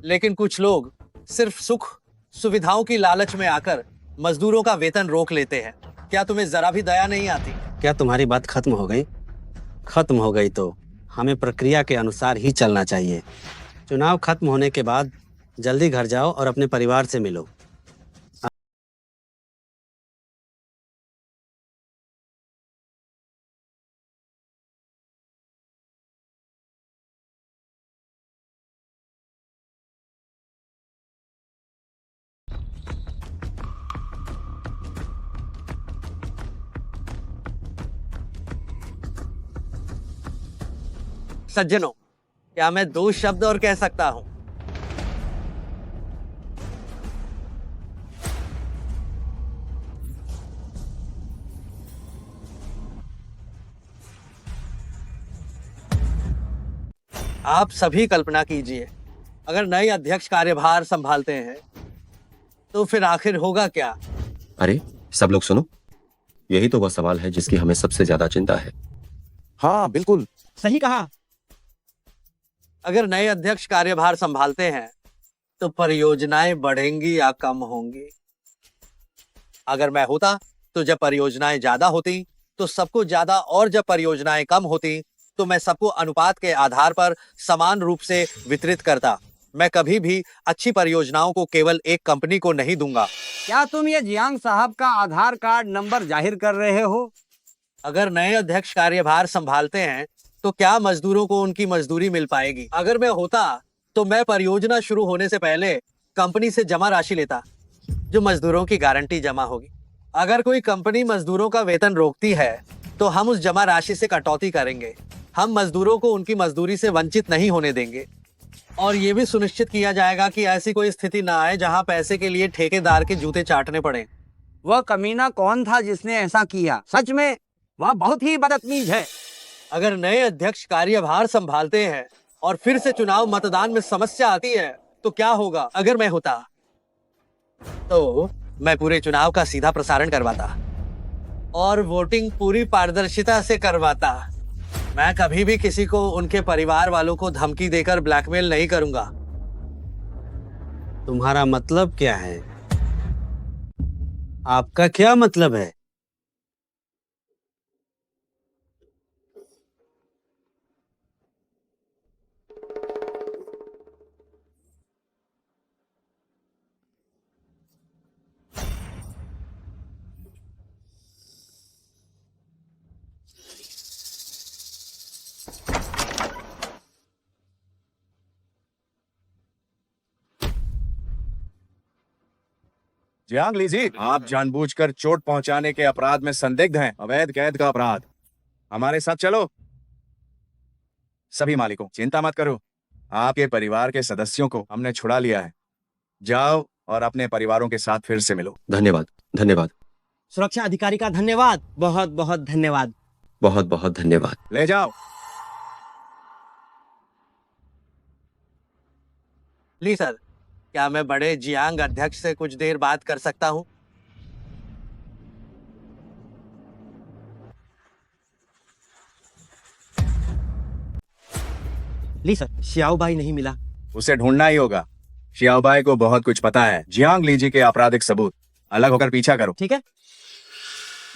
लेकिन कुछ लोग सिर्फ सुख सुविधाओं की लालच में आकर मजदूरों का वेतन रोक लेते हैं। क्या तुम्हें जरा भी दया नहीं आती? क्या तुम्हारी बात खत्म हो गई? खत्म हो गई तो हमें प्रक्रिया के अनुसार ही चलना चाहिए। चुनाव खत्म होने के बाद जल्दी घर जाओ और अपने परिवार से मिलो। सज्जनों, क्या मैं 2 शब्द और कह सकता हूं? आप सभी कल्पना कीजिए, अगर नए अध्यक्ष कार्यभार संभालते हैं तो फिर आखिर होगा क्या? अरे सब लोग सुनो, यही तो वह सवाल है जिसकी हमें सबसे ज्यादा चिंता है। हाँ बिल्कुल सही कहा। अगर नए अध्यक्ष कार्यभार संभालते हैं तो परियोजनाएं बढ़ेंगी या कम होंगी? अगर मैं होता तो जब परियोजनाएं ज्यादा होती तो सबको ज्यादा, और जब परियोजनाएं कम होती तो मैं सबको अनुपात के आधार पर समान रूप से वितरित करता। मैं कभी भी अच्छी परियोजनाओं को केवल एक कंपनी को नहीं दूंगा। क्या तुम ये जियांग साहब का आधार कार्ड नंबर जाहिर कर रहे हो? अगर नए अध्यक्ष कार्यभार संभालते हैं तो क्या मजदूरों को उनकी मजदूरी मिल पाएगी? अगर मैं होता तो मैं परियोजना शुरू होने से पहले कंपनी से जमा राशि लेता, जो मजदूरों की गारंटी जमा होगी। अगर कोई कंपनी मजदूरों का वेतन रोकती है तो हम उस जमा राशि से कटौती करेंगे। हम मजदूरों को उनकी मजदूरी से वंचित नहीं होने देंगे, और ये भी सुनिश्चित किया जाएगा कि ऐसी कोई स्थिति ना आए जहां पैसे के लिए ठेकेदार के जूते चाटने पड़े। वह कमीना कौन था जिसने ऐसा किया? सच में वह बहुत ही बदतमीज है। अगर नए अध्यक्ष कार्यभार संभालते हैं और फिर से चुनाव मतदान में समस्या आती है तो क्या होगा? अगर मैं होता तो मैं पूरे चुनाव का सीधा प्रसारण करवाता और वोटिंग पूरी पारदर्शिता से करवाता। मैं कभी भी किसी को उनके परिवार वालों को धमकी देकर ब्लैकमेल नहीं करूंगा। तुम्हारा मतलब क्या है? आपका क्या मतलब है? जियांग लीजी, आप जानबूझकर चोट पहुंचाने के अपराध में संदिग्ध हैं। अवैध कैद का अपराध। हमारे साथ चलो। सभी मालिकों, चिंता मत करो, आपके परिवार के सदस्यों को हमने छुड़ा लिया है। जाओ और अपने परिवारों के साथ फिर से मिलो। धन्यवाद। धन्यवाद। सुरक्षा अधिकारी का धन्यवाद, बहुत बहुत धन्यवाद। बहुत बहुत धन्यवाद। ले जाओ। ली सर, क्या मैं बड़े जियांग अध्यक्ष से कुछ देर बात कर सकता हूँ? ली सर, श्याओबाई नहीं मिला। उसे ढूंढना ही होगा। श्याओबाई को बहुत कुछ पता है। जियांग लीजी के आपराधिक सबूत। अलग होकर पीछा करो। ठीक है।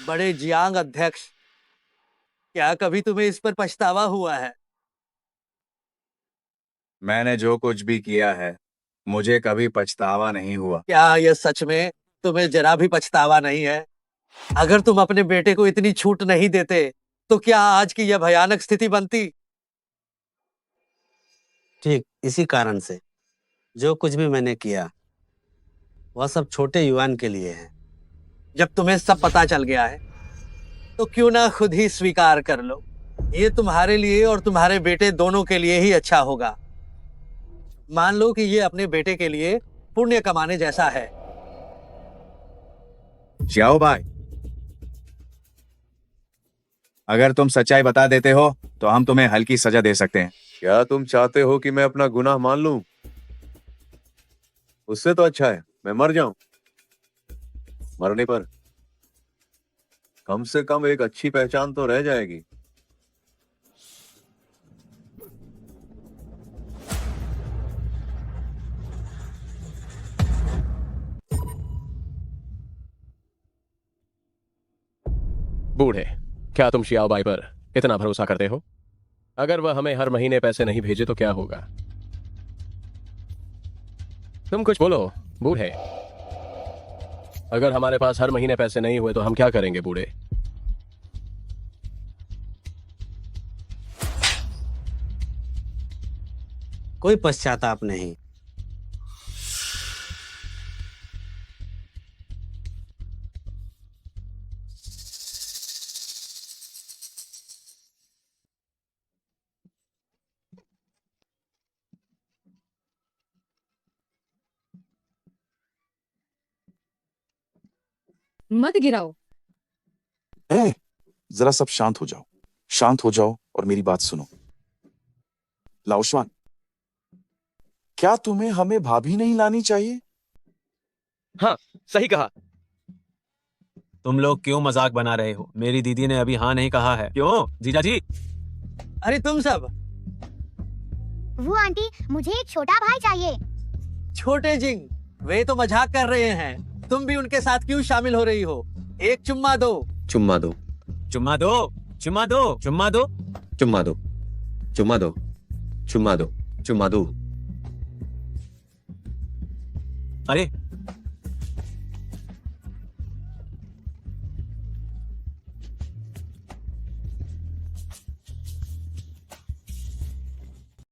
बड़े जियांग अध्यक्ष, क्या कभी तुम्हें इस पर पछतावा हुआ है? मैंने जो कुछ भी किया है मुझे कभी पछतावा नहीं हुआ। क्या यह सच में तुम्हें जरा भी पछतावा नहीं है? अगर तुम अपने बेटे को इतनी छूट नहीं देते तो क्या आज की यह भयानक स्थिति बनती? ठीक इसी कारण से जो कुछ भी मैंने किया वह सब छोटे युवान के लिए है। जब तुम्हें सब पता चल गया है तो क्यों ना खुद ही स्वीकार कर लो। ये तुम्हारे लिए और तुम्हारे बेटे दोनों के लिए ही अच्छा होगा। मान लो कि ये अपने बेटे के लिए पुण्य कमाने जैसा है। श्याओबाई, अगर तुम सच्चाई बता देते हो तो हम तुम्हें हल्की सजा दे सकते हैं। क्या तुम चाहते हो कि मैं अपना गुनाह मान लूं? उससे तो अच्छा है मैं मर जाऊं। मरने पर कम से कम एक अच्छी पहचान तो रह जाएगी। बूढ़े, क्या तुम श्याओबाई पर इतना भरोसा करते हो? अगर वह हमें हर महीने पैसे नहीं भेजे तो क्या होगा? तुम कुछ बोलो बूढ़े। अगर हमारे पास हर महीने पैसे नहीं हुए तो हम क्या करेंगे बूढ़े? कोई पश्चाताप नहीं। मत गिराओ। ए, जरा सब शांत हो जाओ, शांत हो जाओ और मेरी बात सुनो। लाओश्वान, क्या तुम्हें हमें भाभी नहीं लानी चाहिए? हाँ, सही कहा। तुम लोग क्यों मजाक बना रहे हो? मेरी दीदी ने अभी हाँ नहीं कहा है। क्यों जीजा जी? अरे तुम सब। वो आंटी, मुझे एक छोटा भाई चाहिए। छोटे जिंग, वे तो मजाक कर रहे हैं। तुम भी उनके साथ क्यों शामिल हो रही हो? एक चुम्मा दो। चुम्मा दो। चुम्मा दो, चुम्मा दो, चुम्मा दो, चुम्मा दो, चुम्मा दो, चुम्मा दो, चुम्मा दो। अरे